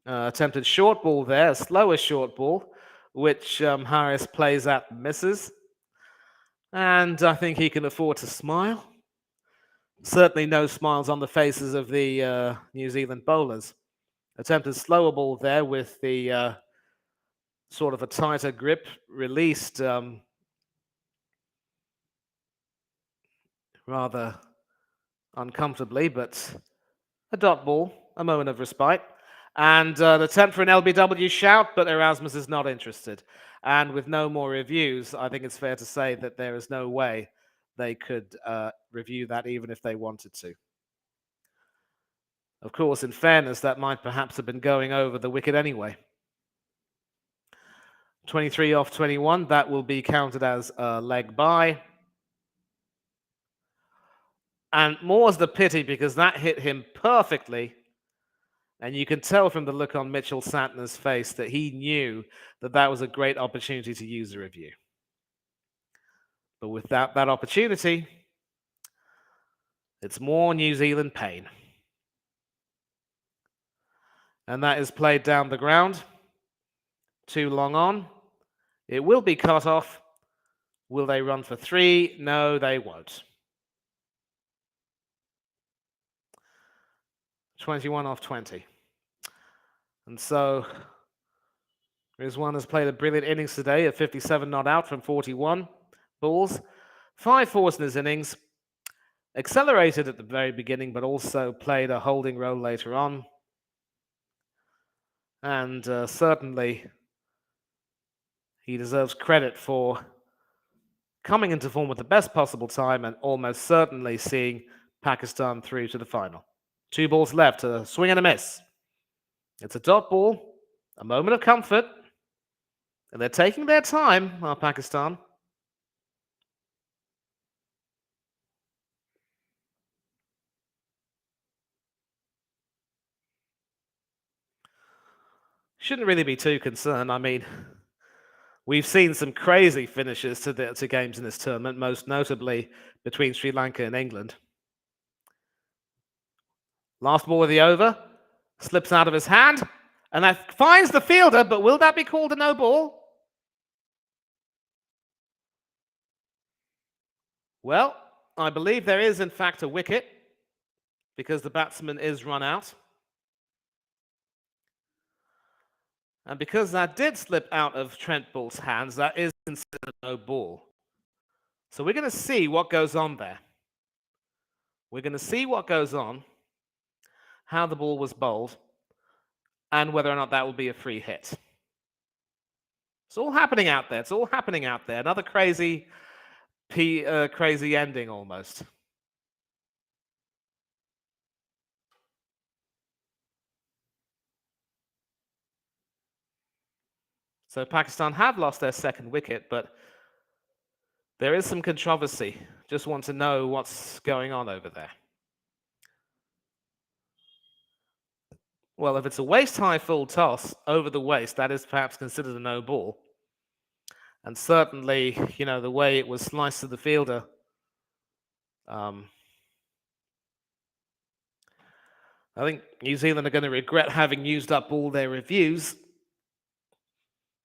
Attempted short ball there, slower short ball, which Harris plays at and misses. And I think he can afford to smile. Certainly no smiles on the faces of the New Zealand bowlers. Attempted slower ball there with the sort of a tighter grip, released rather uncomfortably, but a dot ball, a moment of respite. And the attempt for an LBW shout, but Erasmus is not interested. And with no more reviews, I think it's fair to say that there is no way they could review that even if they wanted to. Of course, in fairness, that might perhaps have been going over the wicket anyway. 23 off 21, that will be counted as a leg by. And more's the pity because that hit him perfectly. And you can tell from the look on Mitchell Santner's face that he knew that that was a great opportunity to use a review. But without that opportunity, it's more New Zealand pain. And that is played down the ground. Too long on. It will be cut off. Will they run for 3? No, they won't. 21 off 20. And so Rizwan has played a brilliant innings today at 57 not out from 41 balls. 5 fours in his innings. Accelerated at the very beginning, but also played a holding role later on. And certainly he deserves credit for coming into form at the best possible time and almost certainly seeing Pakistan through to the final. 2 balls left, a swing and a miss. It's a dot ball, a moment of comfort, and they're taking their time, Pakistan. Shouldn't really be too concerned. I mean, we've seen some crazy finishes to games in this tournament, most notably between Sri Lanka and England. Last ball of the over, slips out of his hand, and that finds the fielder, but will that be called a no ball? Well, I believe there is in fact a wicket because the batsman is run out. And because that did slip out of Trent Bolt's hands, that is considered a no ball. So we're going to see what goes on there. We're going to see what goes on, how the ball was bowled, and whether or not that will be a free hit. It's all happening out there. It's all happening out there. Another crazy ending almost. So Pakistan have lost their second wicket, but there is some controversy. Just want to know what's going on over there. Well, if it's a waist-high full toss over the waist, that is perhaps considered a no ball. And certainly, you know, the way it was sliced to the fielder, I think New Zealand are going to regret having used up all their reviews.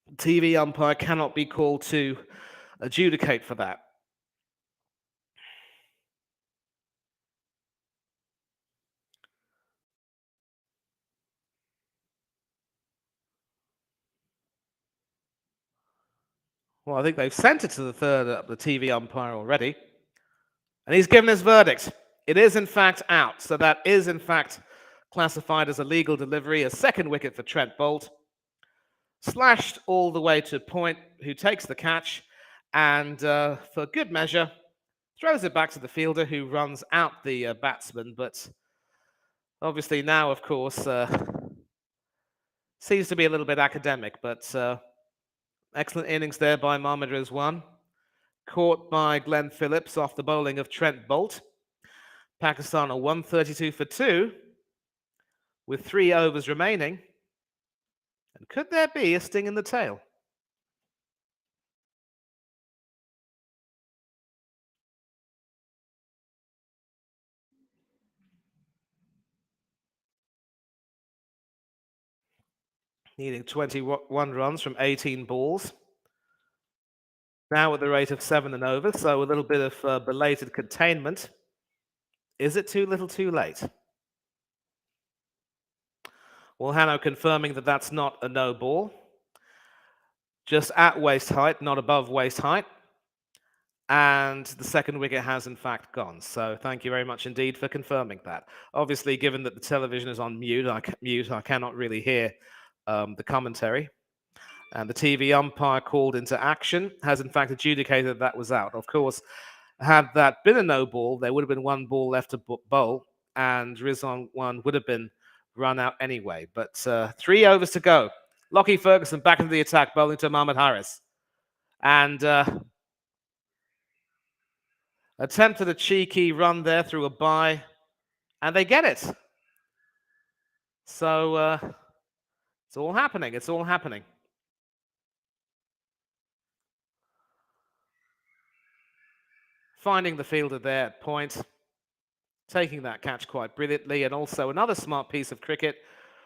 The TV umpire cannot be called to adjudicate for that. Well, I think they've sent it to the TV umpire already. And he's given his verdict. It is, in fact, out. So that is, in fact, classified as a legal delivery, a second wicket for Trent Boult. Slashed all the way to point, who takes the catch and, for good measure, throws it back to the fielder, who runs out the batsman. But obviously now, of course, seems to be a little bit academic. But excellent innings there by Mohammad Rizwan. Caught by Glenn Phillips off the bowling of Trent Boult. Pakistan are 132 for 2 with 3 overs remaining. And could there be a sting in the tail? Needing 21 runs from 18 balls. Now at the rate of 7 and over, so a little bit of belated containment. Is it too little too late? Well, Hanno confirming that that's not a no ball. Just at waist height, not above waist height. And the second wicket has in fact gone. So thank you very much indeed for confirming that. Obviously, given that the television is on mute, I cannot really hear the commentary. And the TV umpire called into action has in fact adjudicated that was out. Of course, had that been a no ball, there would have been 1 ball left to bowl, and Rizwan would have been run out anyway. But 3 overs to go. Lockie Ferguson back into the attack, bowling to Mohammad Harris. And attempted a cheeky run there through a bye, and they get it. So it's all happening. It's all happening. Finding the fielder there at point, taking that catch quite brilliantly, and also another smart piece of cricket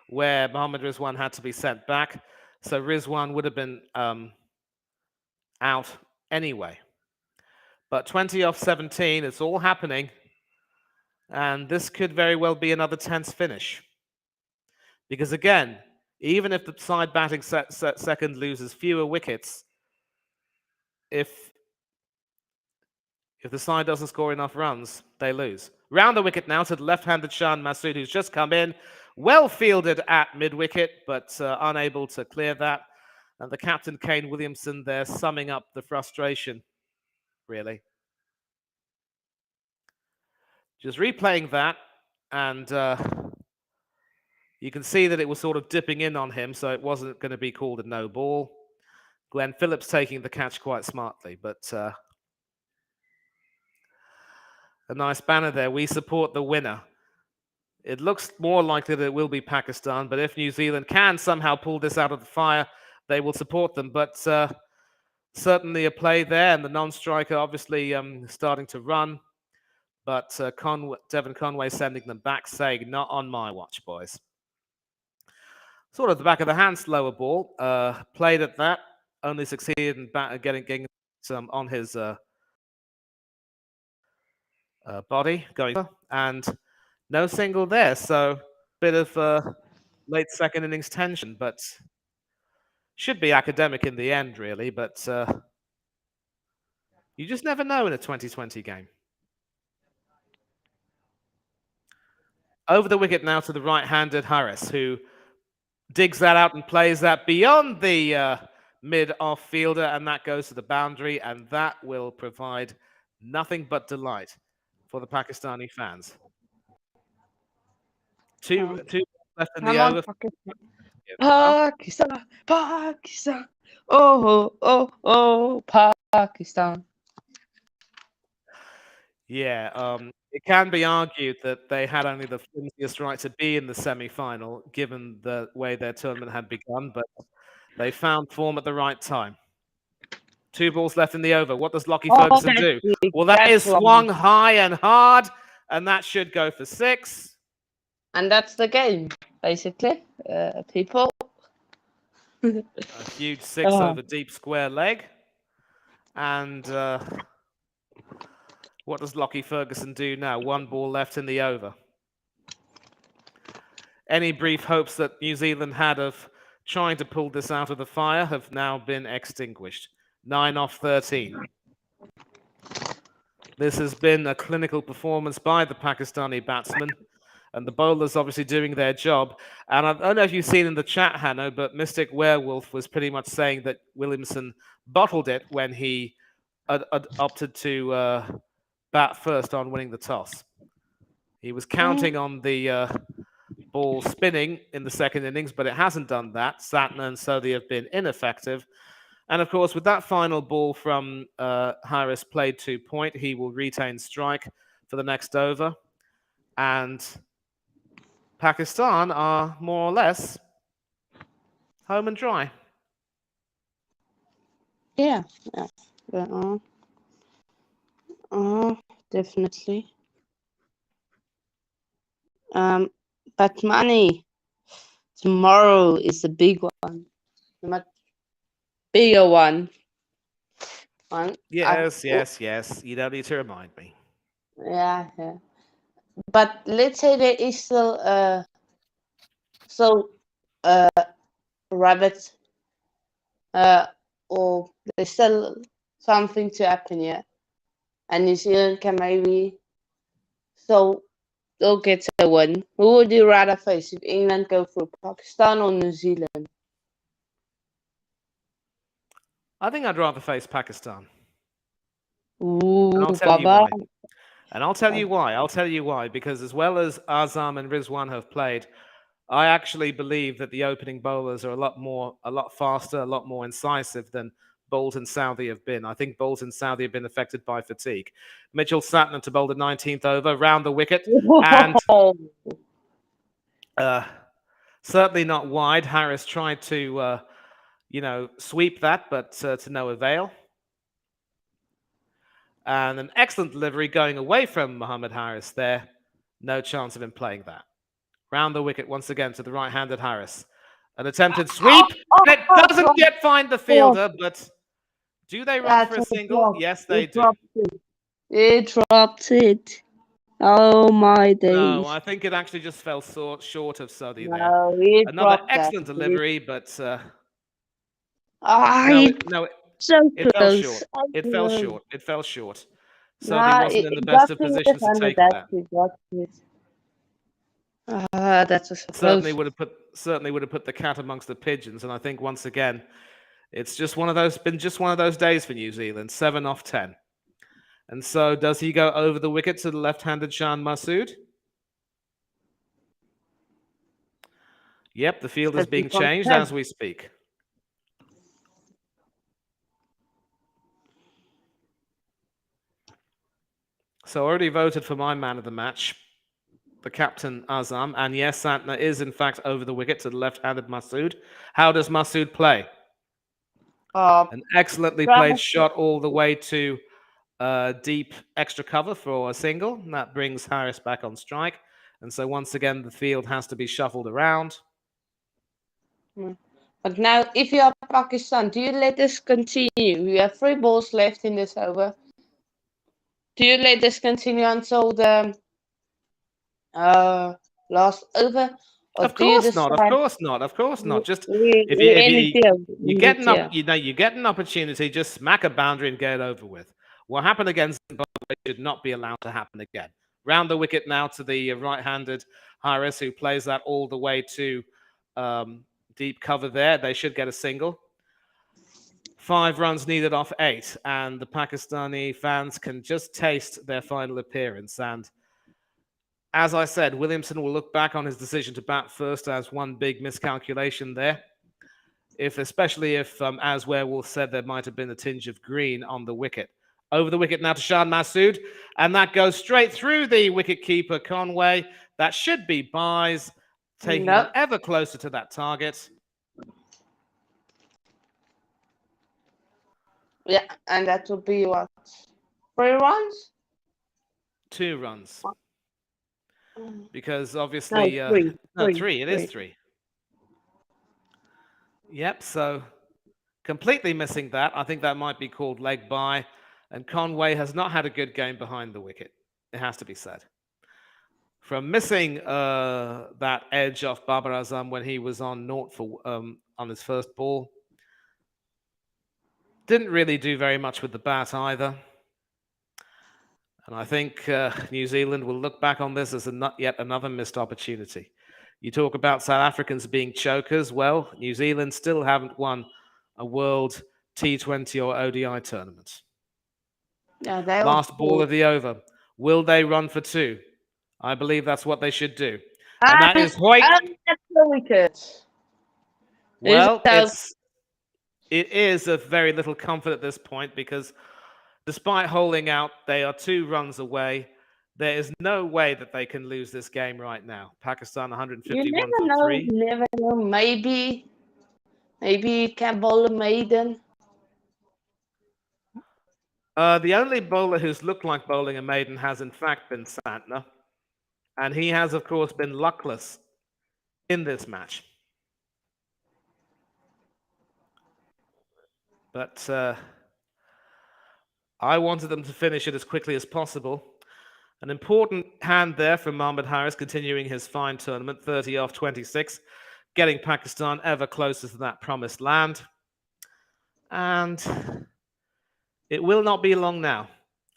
where Mohammad Rizwan had to be sent back. So Rizwan would have been out anyway. But 20 off 17, it's all happening. And this could very well be another tense finish. Because again, even if the side batting second loses fewer wickets, if the side doesn't score enough runs, they lose. Round the wicket now to the left-handed Shan Masood, who's just come in. Well fielded at mid-wicket, but unable to clear that. And the captain, Kane Williamson, there summing up the frustration, really. Just replaying that, and you can see that it was sort of dipping in on him, so it wasn't going to be called a no ball. Glenn Phillips taking the catch quite smartly, but a nice banner there. We support the winner. It looks more likely that it will be Pakistan, but if New Zealand can somehow pull this out of the fire, they will support them. But certainly a play there, and the non-striker obviously starting to run. But Devon Conway sending them back, saying, not on my watch, boys. Sort of the back of the hand, slower ball. Played at that, only succeeded in getting some on his body going, and no single there. So bit of late second innings tension, but should be academic in the end, really. But you just never know in a 2020 game. Over the wicket now to the right-handed Harris, who digs that out and plays that beyond the mid-off fielder, and that goes to the boundary, and that will provide nothing but delight for the Pakistani fans. Two left in the over. Pakistan, Pakistan, oh, Pakistan. Yeah, it can be argued that they had only the flimsiest right to be in the semi-final, given the way their tournament had begun, but they found form at the right time. 2 balls left in the over. What does Lockie Ferguson do? Well, that is swung high and hard, and that should go for 6. And that's the game, basically, people. A huge 6 over deep square leg. And what does Lockie Ferguson do now? 1 ball left in the over. Any brief hopes that New Zealand had of trying to pull this out of the fire have now been extinguished. 9 off 13. This has been a clinical performance by the Pakistani batsmen, and the bowlers obviously doing their job. And I don't know if you've seen in the chat, Hanno, but Mystic Werewolf was pretty much saying that Williamson bottled it when he opted to bat first on winning the toss. He was counting on the ball spinning in the second innings, but it hasn't done that. Satna and Sodhi have been ineffective. And of course, with that final ball from Harris played to point, he will retain strike for the next over. And Pakistan are more or less home and dry. Yeah, definitely. But money tomorrow is a big one, a much bigger one. Yes. You don't need to remind me. Yeah. But let's say there is still rabbits, or there's still something to happen here, and New Zealand can maybe still get a win. Who would you rather face if England go through, Pakistan or New Zealand? I think I'd rather face Pakistan. Ooh, and I'll tell you Babar. why. And I'll tell you why. I'll tell you why. Because as well as Azam and Rizwan have played, I actually believe that the opening bowlers are a lot faster, a lot more incisive than Bolt and Southey have been. I think Bolt and Southey have been affected by fatigue. Mitchell Satner to bowl the 19th over, round the wicket, and certainly not wide. Harris tried to, sweep that, but to no avail. And an excellent delivery going away from Mohammad Harris there. No chance of him playing that. Round the wicket once again to the right-handed Harris. An attempted sweep. And it doesn't yet find the fielder, but do they run for a single? Yes, they do. It dropped it. Oh my days. No, I think it actually just fell short of Sodhi there. No, Another excellent delivery, but so it fell close. short. It fell short. It fell short. Sodhi wasn't in the best of positions to take that. That was so Certainly close. would have put the cat amongst the pigeons. And I think once again, it's just one of those days for New Zealand. 7 off 10. And so does he go over the wicket to the left-handed Shan Masood? Yep, the field is being changed as we speak. So already voted for my man of the match, the captain Azam. And yes, Santner is in fact over the wicket to the left-handed Masood. How does Masood play? An excellently played shot all the way to deep extra cover for a single. And that brings Harris back on strike. And so once again, the field has to be shuffled around. But now, if you are Pakistan, do you let this continue? We have 3 balls left in this over. Do you let this continue until the last over? Of course not. Just if you get an opportunity, just smack a boundary and get it over with. What happened against Zimbabwe should not be allowed to happen again. Round the wicket now to the right-handed Harris, who plays that all the way to deep cover there. They should get a single. 5 runs needed off 8, and the Pakistani fans can just taste their final appearance. And as I said, Williamson will look back on his decision to bat first as one big miscalculation there. Especially if, as Werewolf said, there might have been a tinge of green on the wicket. Over the wicket now to Shan Masood, and that goes straight through the wicketkeeper Conway. That should be byes, taking them ever closer to that target. Yeah, and that will be what? 3 runs? 2 runs. Because obviously... 3. It is 3. Yep, so completely missing that. I think that might be called leg by. And Conway has not had a good game behind the wicket. It has to be said. From missing that edge off Babar Azam when he was on naught for on his first ball. Didn't really do very much with the bat either. And I think New Zealand will look back on this as yet another missed opportunity. You talk about South Africans being chokers. Well, New Zealand still haven't won a World T20 or ODI tournament. Yeah, they Last ball of the over. Will they run for two? I believe that's what they should do. And that is Hoik. That's the wicket. Well, it is of very little comfort at this point because despite holding out, they are 2 runs away. There is no way that they can lose this game right now. Pakistan 151 You never for know. 3. You never know. Maybe you can bowl a maiden. The only bowler who's looked like bowling a maiden has in fact been Santner. And he has, of course, been luckless in this match. But I wanted them to finish it as quickly as possible. An important hand there from Mohammad Harris, continuing his fine tournament, 30 off 26, getting Pakistan ever closer to that promised land. And it will not be long now.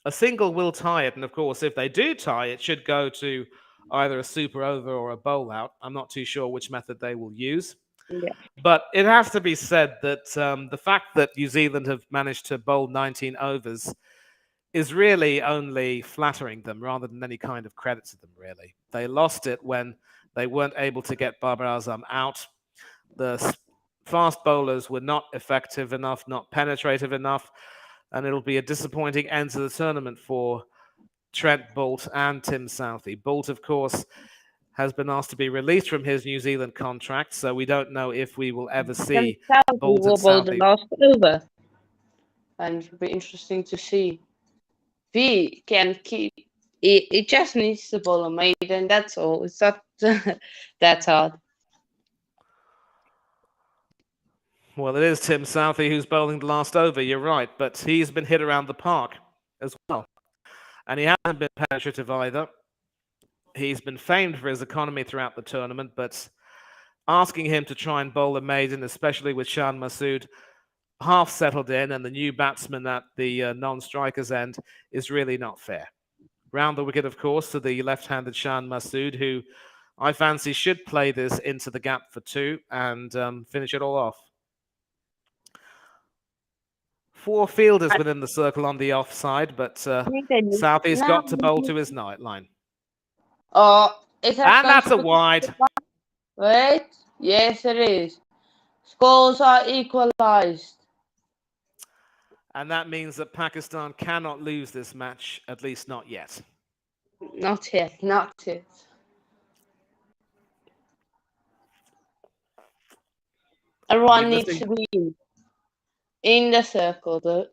A single will tie it, and of course, if they do tie, it should go to either a super over or a bowl out. I'm not too sure which method they will use. Yeah. But it has to be said that the fact that New Zealand have managed to bowl 19 overs is really only flattering them rather than any kind of credit to them, really. They lost it when they weren't able to get Babar out. The fast bowlers were not effective enough, not penetrative enough, and it'll be a disappointing end to the tournament for Trent Boult and Tim Southey. Boult, of course, has been asked to be released from his New Zealand contract, so we don't know if we will ever see Boult and Southey. The last over, and it'll be interesting to see. We can keep. It just needs to bowl a maiden. That's all. It's not that hard. Well, it is Tim Southey who's bowling the last over, you're right, but he's been hit around the park as well. And he hasn't been penetrative either. He's been famed for his economy throughout the tournament, but asking him to try and bowl a maiden, especially with Shan Masood half settled in and the new batsman at the non-strikers end, is really not fair. Round the wicket, of course, to the left-handed Shan Masood, who I fancy should play this into the gap for 2 and finish it all off. 4 fielders within the circle on the offside, but Southey's got to bowl to his line. Oh, and that's a wide. Wait, yes, it is. Scores are equalized. And that means that Pakistan cannot lose this match, at least not yet. Not yet, not yet. Everyone needs to be in the circle. The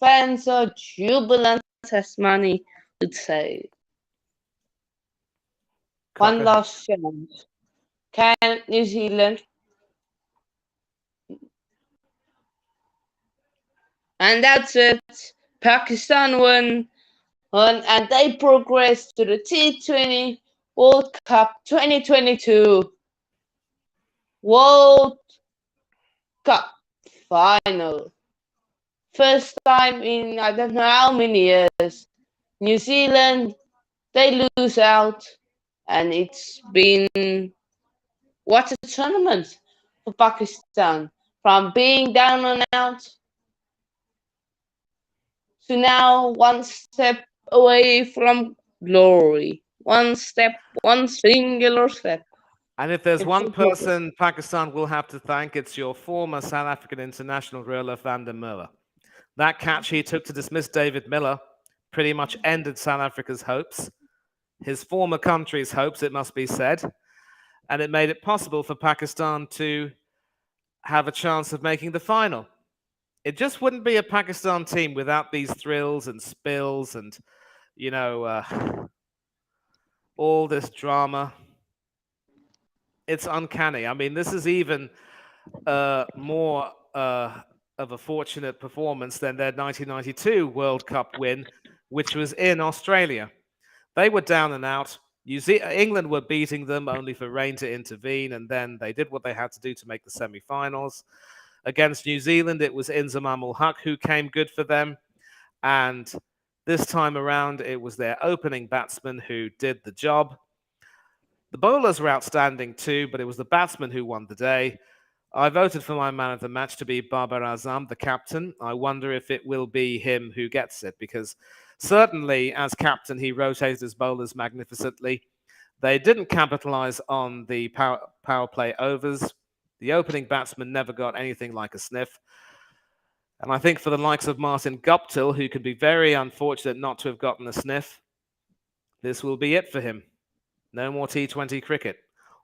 fans are jubilant, as Manny would say. One last chance. Can New Zealand? And that's it. Pakistan won, and they progressed to the T20 World Cup 2022 World Cup final. First time in I don't know how many years. New Zealand, they lose out, and it's been what a tournament for Pakistan. From being down and out to now one step away from glory. One step, one singular step. And if there's one person Pakistan will have to thank, it's your former South African international Roelof van der Merwe. That catch he took to dismiss David Miller pretty much ended South Africa's hopes, his former country's hopes, it must be said, and it made it possible for Pakistan to have a chance of making the final. It just wouldn't be a Pakistan team without these thrills and spills and, you know, all this drama. It's uncanny. I mean, this is even more of a fortunate performance than their 1992 World Cup win, which was in Australia. They were down and out. England were beating them only for rain to intervene, and then they did what they had to do to make the semi-finals. Against New Zealand, it was Inzamam ul Haq who came good for them, and This time around, it was their opening batsman who did the job. The bowlers were outstanding too, but it was the batsman who won the day. I voted for my man of the match to be Babar Azam, the captain. I wonder if it will be him who gets it, because certainly as captain, he rotated his bowlers magnificently. They didn't capitalize on the power play overs. The opening batsman never got anything like a sniff. And I think for the likes of Martin Guptill, who could be very unfortunate not to have gotten a sniff, this will be it for him. No more T20 cricket.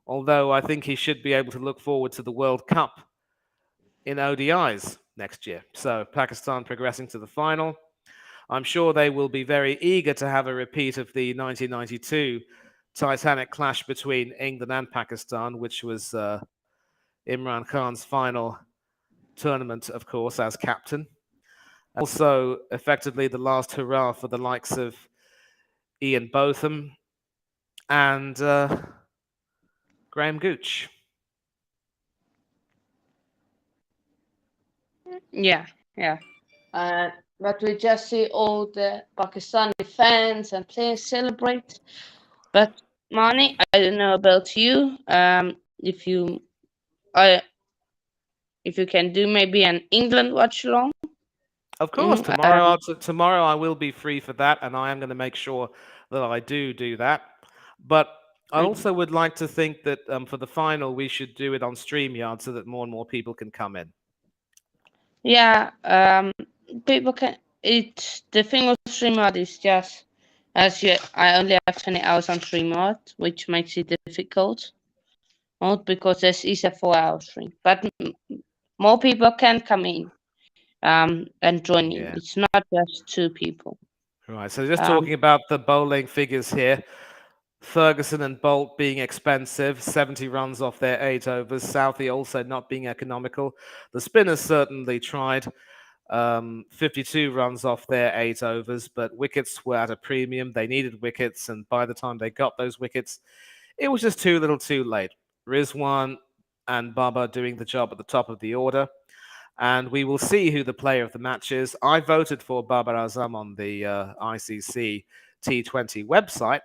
Although I think he should be able to look forward to the World Cup in ODIs next year. So Pakistan progressing to the final. I'm sure they will be very eager to have a repeat of the 1992 Titanic clash between England and Pakistan, which was Imran Khan's final tournament, of course, as captain. Also, effectively, the last hurrah for the likes of Ian Botham and Graham Gooch. Yeah, yeah. But we just see all the Pakistani fans and players celebrate. But Mani, I don't know about you. If you, uh, if you can do maybe an England watch along. Of course, Mm, tomorrow I will be free for that, and I am going to make sure that I do that. But I mm, also would like to think that for the final, we should do it on StreamYard so that more and more people can come in. yeah. People can. It the thing with StreamYard is just as you. I only have 20 hours on StreamYard, which makes it difficult. Not because this is a 4-hour stream, but more people can come in and join in. Yeah. It's not just 2 people. Right. So just Um, talking about the bowling figures here. Ferguson and Bolt being expensive, 70 runs off their 8 overs. Southey also not being economical. The spinners certainly tried. 52 runs off their 8 overs, but wickets were at a premium. They needed wickets, and by the time they got those wickets, it was just too little too late. Rizwan and Babar doing the job at the top of the order. And we will see who the player of the match is. I voted for Babar Azam on the ICCT20 website.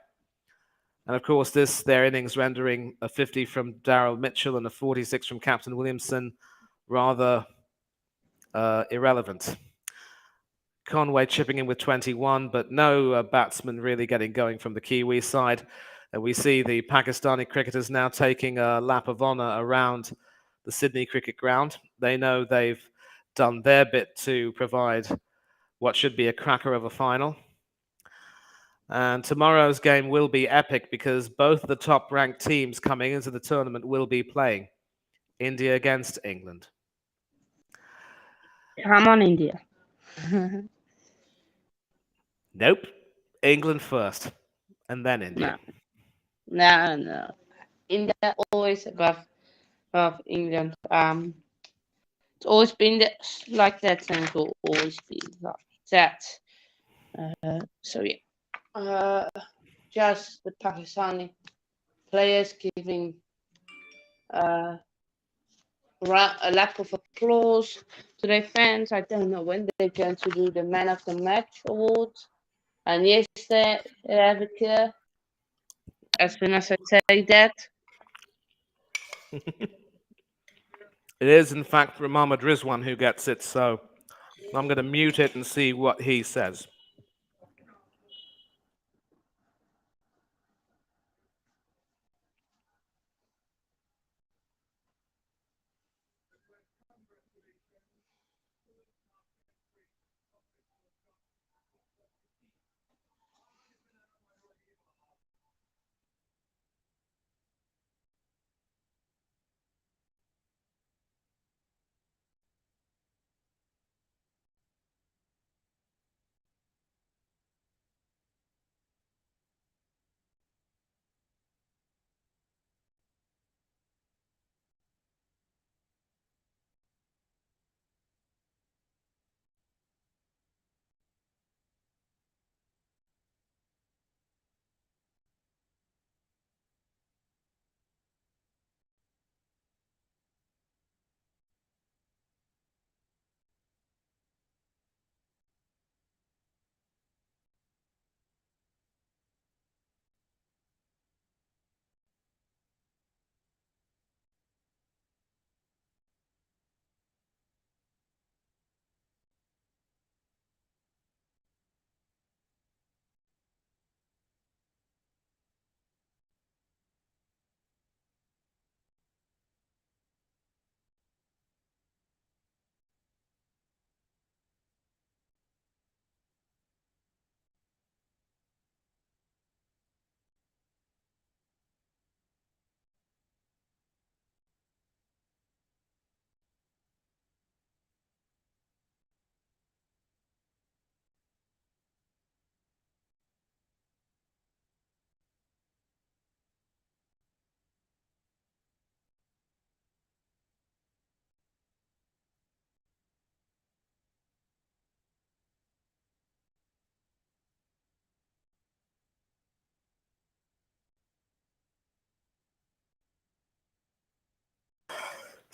And of course, their innings rendering a 50 from Daryl Mitchell and a 46 from Captain Williamson, rather irrelevant. Conway chipping in with 21, but no batsman really getting going from the Kiwi side. And we see the Pakistani cricketers now taking a lap of honour around the Sydney cricket ground. They know they've done their bit to provide what should be a cracker of a final. And tomorrow's game will be epic because both the top-ranked teams coming into the tournament will be playing. India against England. come on, India. Nope. England first, and then India. No. India always above England. It's always been like that, and it will always be like that. So yeah. Just the Pakistani players giving uh, a lap of applause to their fans. I don't know when they're going to do the Man of the Match awards. And yes, they have it here. As soon as I say that. It is, in fact, Mohammad Rizwan who gets it, so I'm going to mute it and see what he says.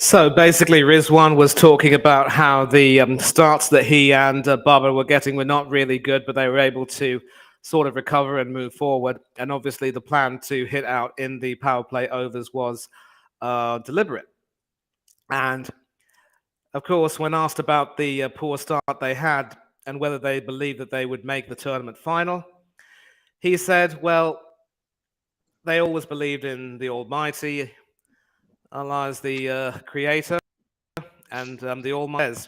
So basically, Rizwan was talking about how the starts that he and Babar were getting were not really good, but they were able to sort of recover and move forward. And obviously, the plan to hit out in the power play overs was deliberate. And of course, when asked about the poor start they had and whether they believed that they would make the tournament final, he said, well, they always believed in the Almighty, Allah is the creator, and the Almighty says,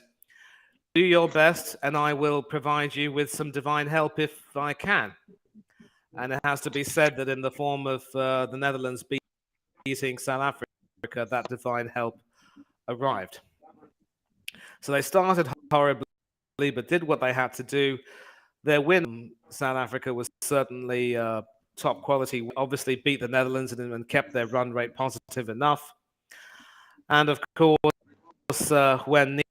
do your best, and I will provide you with some divine help if I can. And it has to be said that in the form of the Netherlands beating South Africa, that divine help arrived. So they started horribly, but did what they had to do. Their win, South Africa, was certainly top quality. Obviously beat the Netherlands and kept their run rate positive enough. And of course, when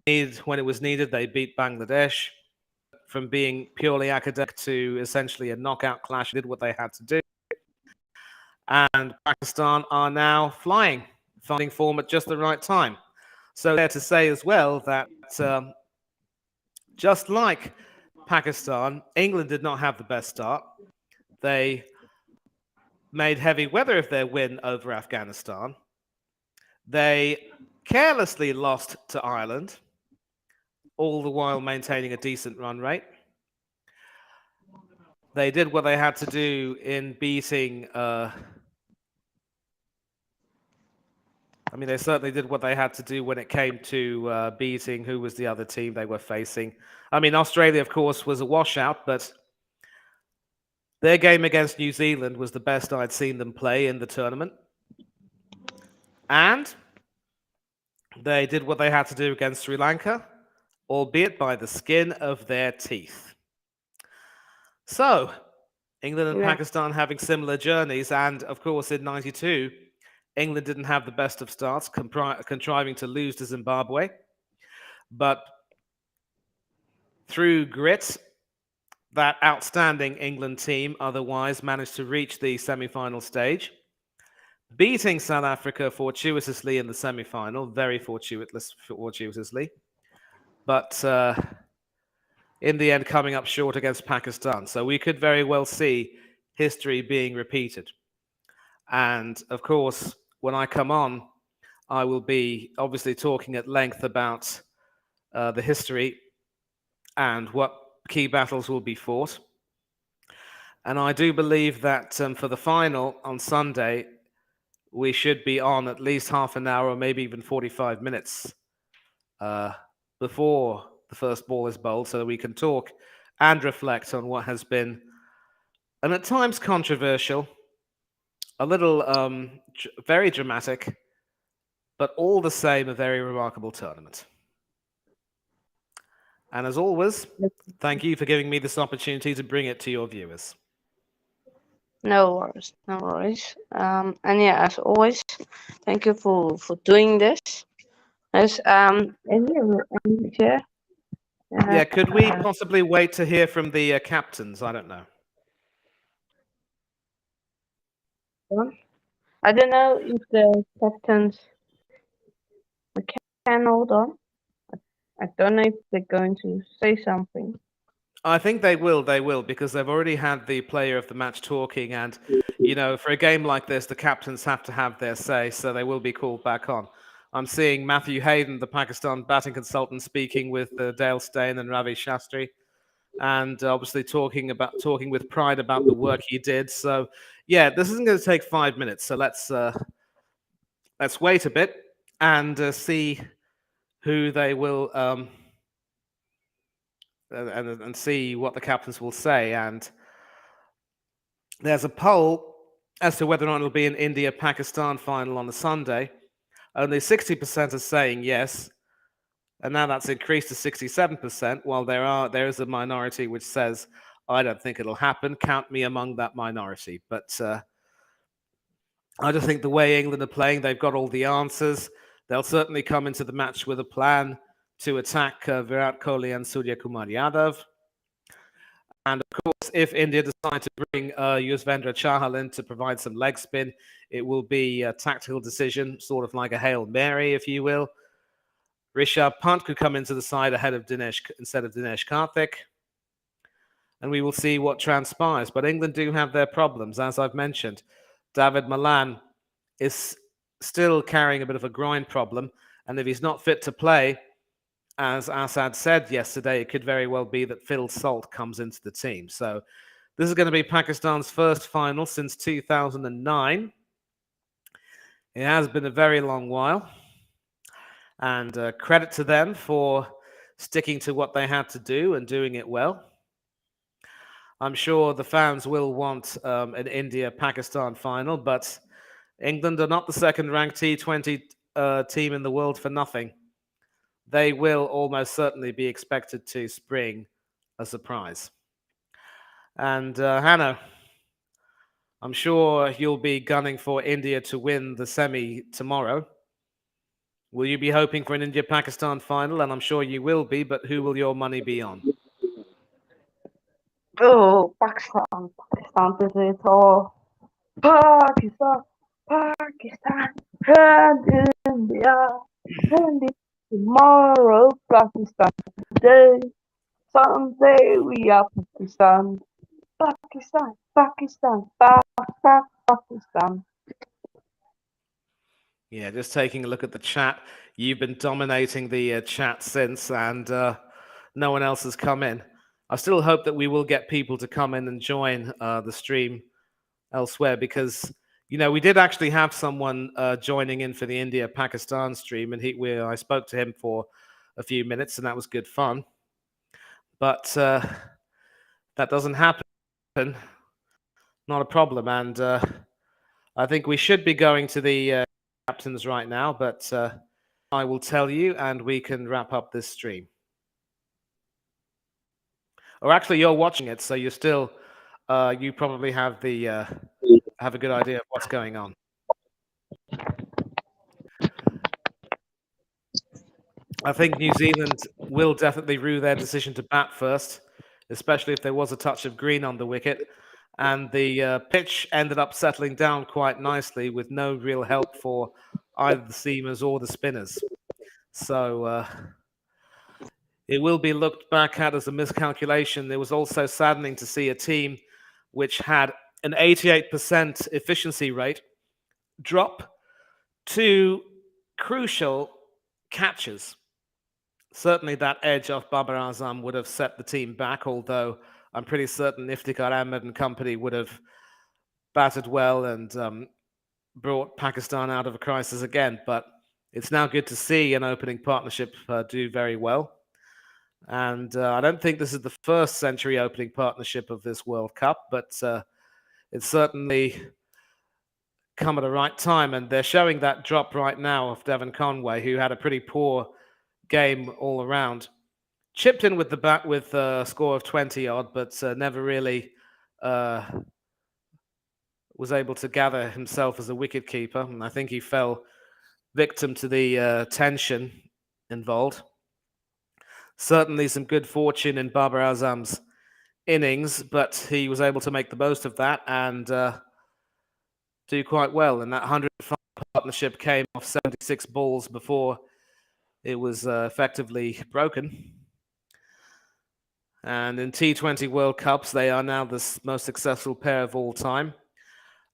it was needed, they beat Bangladesh. From being purely academic to essentially a knockout clash, did what they had to do. And Pakistan are now finding form at just the right time. So there to say as well that just like Pakistan, England did not have the best start. They made heavy weather of their win over Afghanistan. They carelessly lost to Ireland, all the while maintaining a decent run rate. They did what they had to do in beating... they certainly did what they had to do when it came to beating who was the other team they were facing. Australia, of course, was a washout, but their game against New Zealand was the best I'd seen them play in the tournament. And they did what they had to do against Sri Lanka, albeit by the skin of their teeth. So, England and Pakistan having similar journeys, and of course in '92, England didn't have the best of starts, contriving to lose to Zimbabwe. But through grit, that outstanding England team otherwise managed to reach the semi-final stage, beating South Africa fortuitously in the semi-final, very fortuitously, but in the end coming up short against Pakistan. So we could very well see history being repeated. And of course, when I come on, I will be obviously talking at length about the history and what key battles will be fought. And I do believe that for the final on Sunday, we should be on at least half an hour or maybe even 45 minutes before the first ball is bowled so that we can talk and reflect on what has been, and at times controversial, a little very dramatic, but all the same a very remarkable tournament. And as always, thank you for giving me this opportunity to bring it to your viewers. No worries, no worries. And yeah, as always, thank you for doing this. As yeah, could we possibly wait to hear from the captains? I don't know. I don't know if the captains can hold on. I don't know if they're going to say something. I think they will, because they've already had the player of the match talking, and, for a game like this, the captains have to have their say, so they will be called back on. I'm seeing Matthew Hayden, the Pakistan batting consultant, speaking with Dale Steyn and Ravi Shastri, and obviously talking with pride about the work he did. So, yeah, this isn't going to take 5 minutes, so let's wait a bit and see who they will... and see what the captains will say. And there's a poll as to whether or not it'll be an India-Pakistan final on a Sunday. Only 60% are saying yes, and now that's increased to 67%, while there is a minority which says, I don't think it'll happen. Count me among that minority. But I just think the way England are playing, they've got all the answers. They'll certainly come into the match with a plan to attack Virat Kohli and Surya Kumar Yadav. And of course, if India decide to bring Yuzvendra Chahal in to provide some leg spin, it will be a tactical decision, sort of like a Hail Mary, if you will. Rishabh Pant could come into the side ahead of instead of Dinesh Karthik. And we will see what transpires. But England do have their problems, as I've mentioned. David Malan is still carrying a bit of a groin problem. And if he's not fit to play, as Assad said yesterday, it could very well be that Phil Salt comes into the team. So this is going to be Pakistan's first final since 2009. It has been a very long while. And credit to them for sticking to what they had to do and doing it well. I'm sure the fans will want an India-Pakistan final, but England are not the second-ranked T20 team in the world for nothing. They will almost certainly be expected to spring a surprise. And Hanno, I'm sure you'll be gunning for India to win the semi tomorrow. Will you be hoping for an India-Pakistan final? And I'm sure you will be, but who will your money be on? Oh, Pakistan, Pakistan is it all. Pakistan, Pakistan, and India, and tomorrow, Pakistan today. Someday we are Pakistan, Pakistan, Pakistan, Pakistan. Yeah, just taking a look at the chat. You've been dominating the chat since, and no one else has come in. I still hope that we will get people to come in and join the stream elsewhere because, you know, we did actually have someone joining in for the India-Pakistan stream, and I spoke to him for a few minutes, and that was good fun. But that doesn't happen. Not a problem, and I think we should be going to the captains right now, but I will tell you and we can wrap up this stream. Or actually, you're watching it, so you're still, you probably have have a good idea of what's going on. I think New Zealand will definitely rue their decision to bat first, especially if there was a touch of green on the wicket. And the pitch ended up settling down quite nicely with no real help for either the seamers or the spinners. So it will be looked back at as a miscalculation. It was also saddening to see a team which had an 88% efficiency rate drop to crucial catches. Certainly that edge off Babar Azam would have set the team back, although I'm pretty certain Iftikhar Ahmed and company would have batted well and brought Pakistan out of a crisis again. But it's now good to see an opening partnership do very well. And I don't think this is the first century opening partnership of this World Cup, but it's certainly come at the right time. And they're showing that drop right now of Devon Conway, who had a pretty poor game all around. Chipped in with the bat with a score of 20 odd, but never really was able to gather himself as a wicketkeeper. And I think he fell victim to the tension involved. Certainly some good fortune in Babar Azam's innings, but he was able to make the most of that and do quite well. And that 105 partnership came off 76 balls before it was effectively broken. And in T20 World Cups, they are now the most successful pair of all time,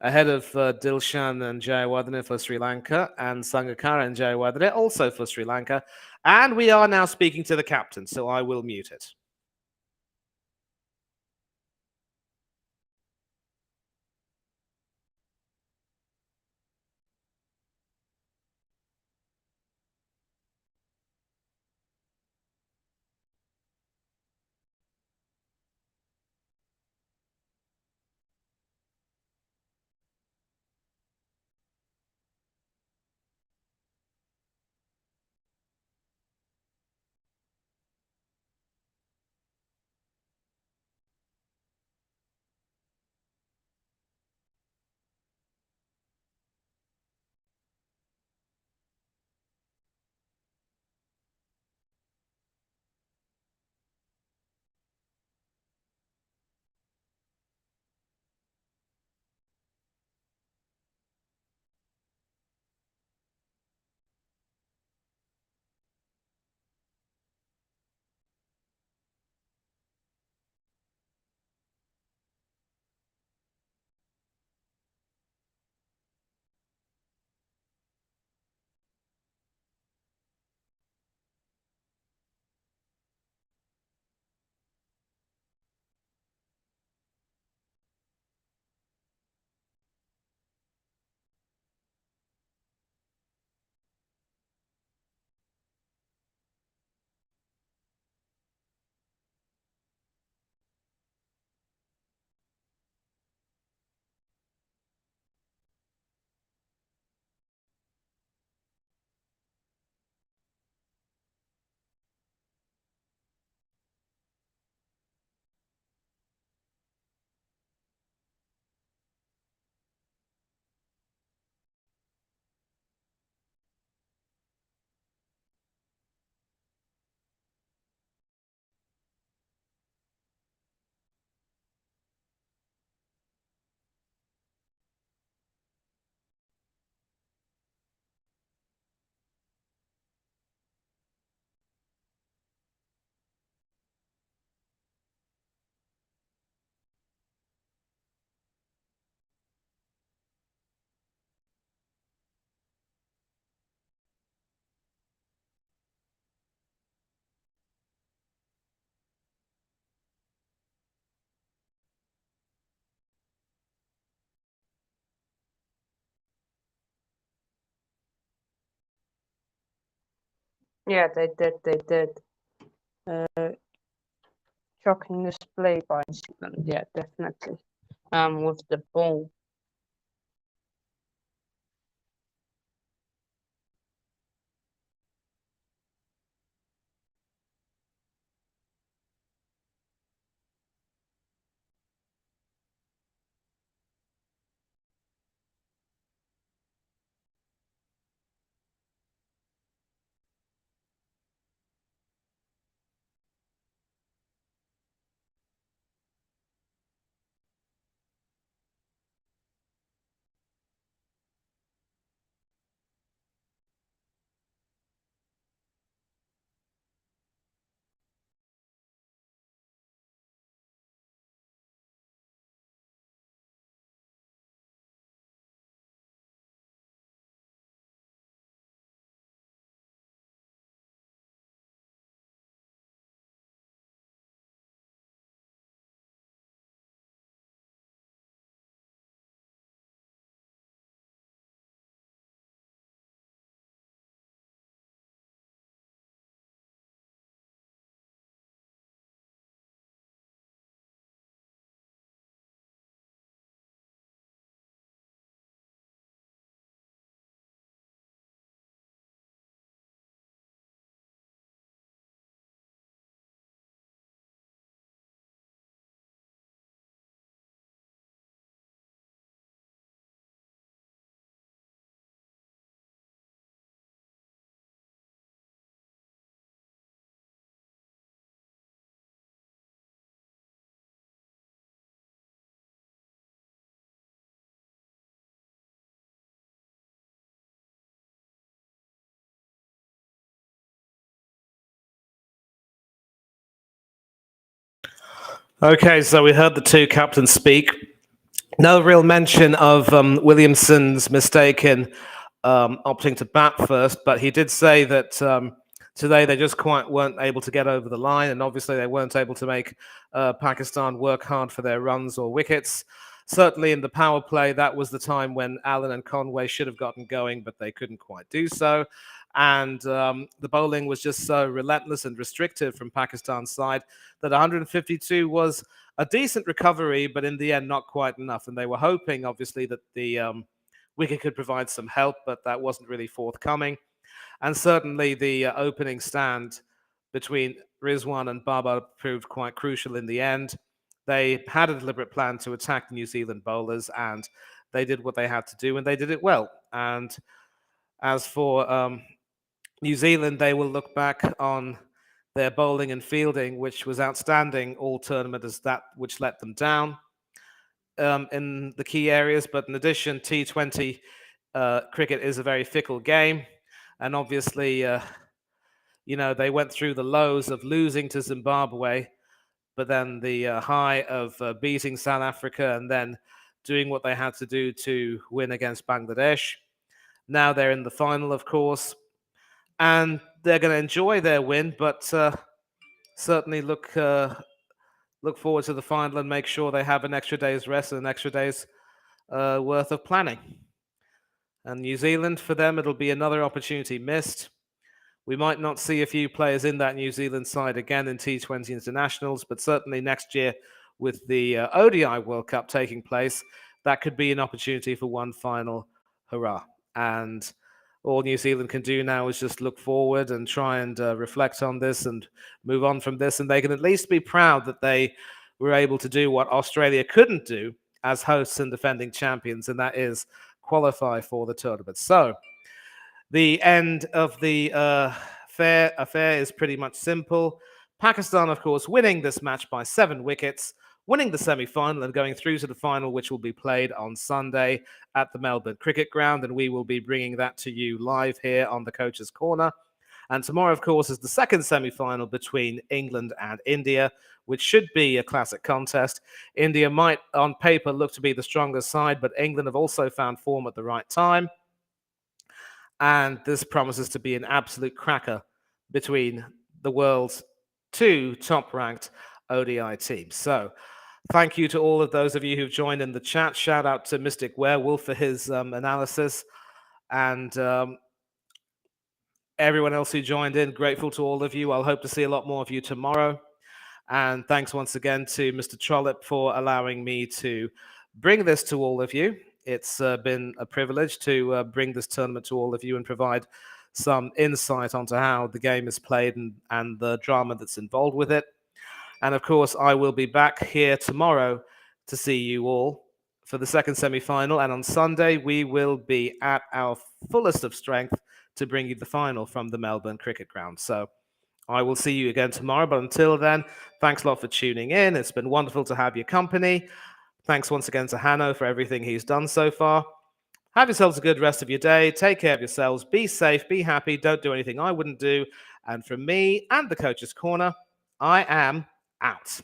ahead of Dilshan and Jayawardene for Sri Lanka and Sangakkara and Jayawardene also for Sri Lanka. And we are now speaking to the captain, so I will mute it. Yeah, they did. They did. Shocking display by New Zealand. Yeah, definitely. With the ball. Okay, so we heard the two captains speak. No real mention of Williamson's mistake in opting to bat first, but he did say that today they just quite weren't able to get over the line, and obviously they weren't able to make Pakistan work hard for their runs or wickets. Certainly in the power play, that was the time when Allen and Conway should have gotten going, but they couldn't quite do so. And the bowling was just so relentless and restrictive from Pakistan's side that 152 was a decent recovery, but in the end, not quite enough. And they were hoping, obviously, that the wicket could provide some help, but that wasn't really forthcoming. And certainly the opening stand between Rizwan and Babar proved quite crucial in the end. They had a deliberate plan to attack the New Zealand bowlers, and they did what they had to do, and they did it well. And as for New Zealand, they will look back on their bowling and fielding, which was outstanding all tournament, as that which let them down in the key areas. But in addition, T20 cricket is a very fickle game. And obviously, they went through the lows of losing to Zimbabwe, but then the high of beating South Africa and then doing what they had to do to win against Bangladesh. Now they're in the final, of course, and they're going to enjoy their win, but certainly look forward to the final and make sure they have an extra day's rest and an extra day's worth of planning. And New Zealand, for them, it'll be another opportunity missed. We might not see a few players in that New Zealand side again in T20 internationals, but certainly next year with the ODI World Cup taking place, that could be an opportunity for one final hurrah. And all New Zealand can do now is just look forward and try and reflect on this and move on from this. And they can at least be proud that they were able to do what Australia couldn't do as hosts and defending champions, and that is qualify for the tournament. So the end of the affair is pretty much simple. Pakistan, of course, winning this match by 7 wickets, winning the semi-final and going through to the final, which will be played on Sunday at the Melbourne Cricket Ground. And we will be bringing that to you live here on the Coach's Corner. And tomorrow, of course, is the second semi-final between England and India, which should be a classic contest. India might, on paper, look to be the stronger side, but England have also found form at the right time. And this promises to be an absolute cracker between the world's 2 top-ranked ODI teams. So thank you to all of those of you who've joined in the chat. Shout out to Mystic Werewolf for his analysis. And Everyone else who joined in, grateful to all of you. I'll hope to see a lot more of you tomorrow. And thanks once again to Mr. Trollope for allowing me to bring this to all of you. It's been a privilege to bring this tournament to all of you and provide some insight onto how the game is played and the drama that's involved with it. And of course, I will be back here tomorrow to see you all for the second semi-final. And on Sunday, we will be at our fullest of strength to bring you the final from the Melbourne Cricket Ground. So I will see you again tomorrow. But until then, thanks a lot for tuning in. It's been wonderful to have your company. Thanks once again to Hanno for everything he's done so far. Have yourselves a good rest of your day. Take care of yourselves. Be safe. Be happy. Don't do anything I wouldn't do. And from me and the Coach's Corner, I am out.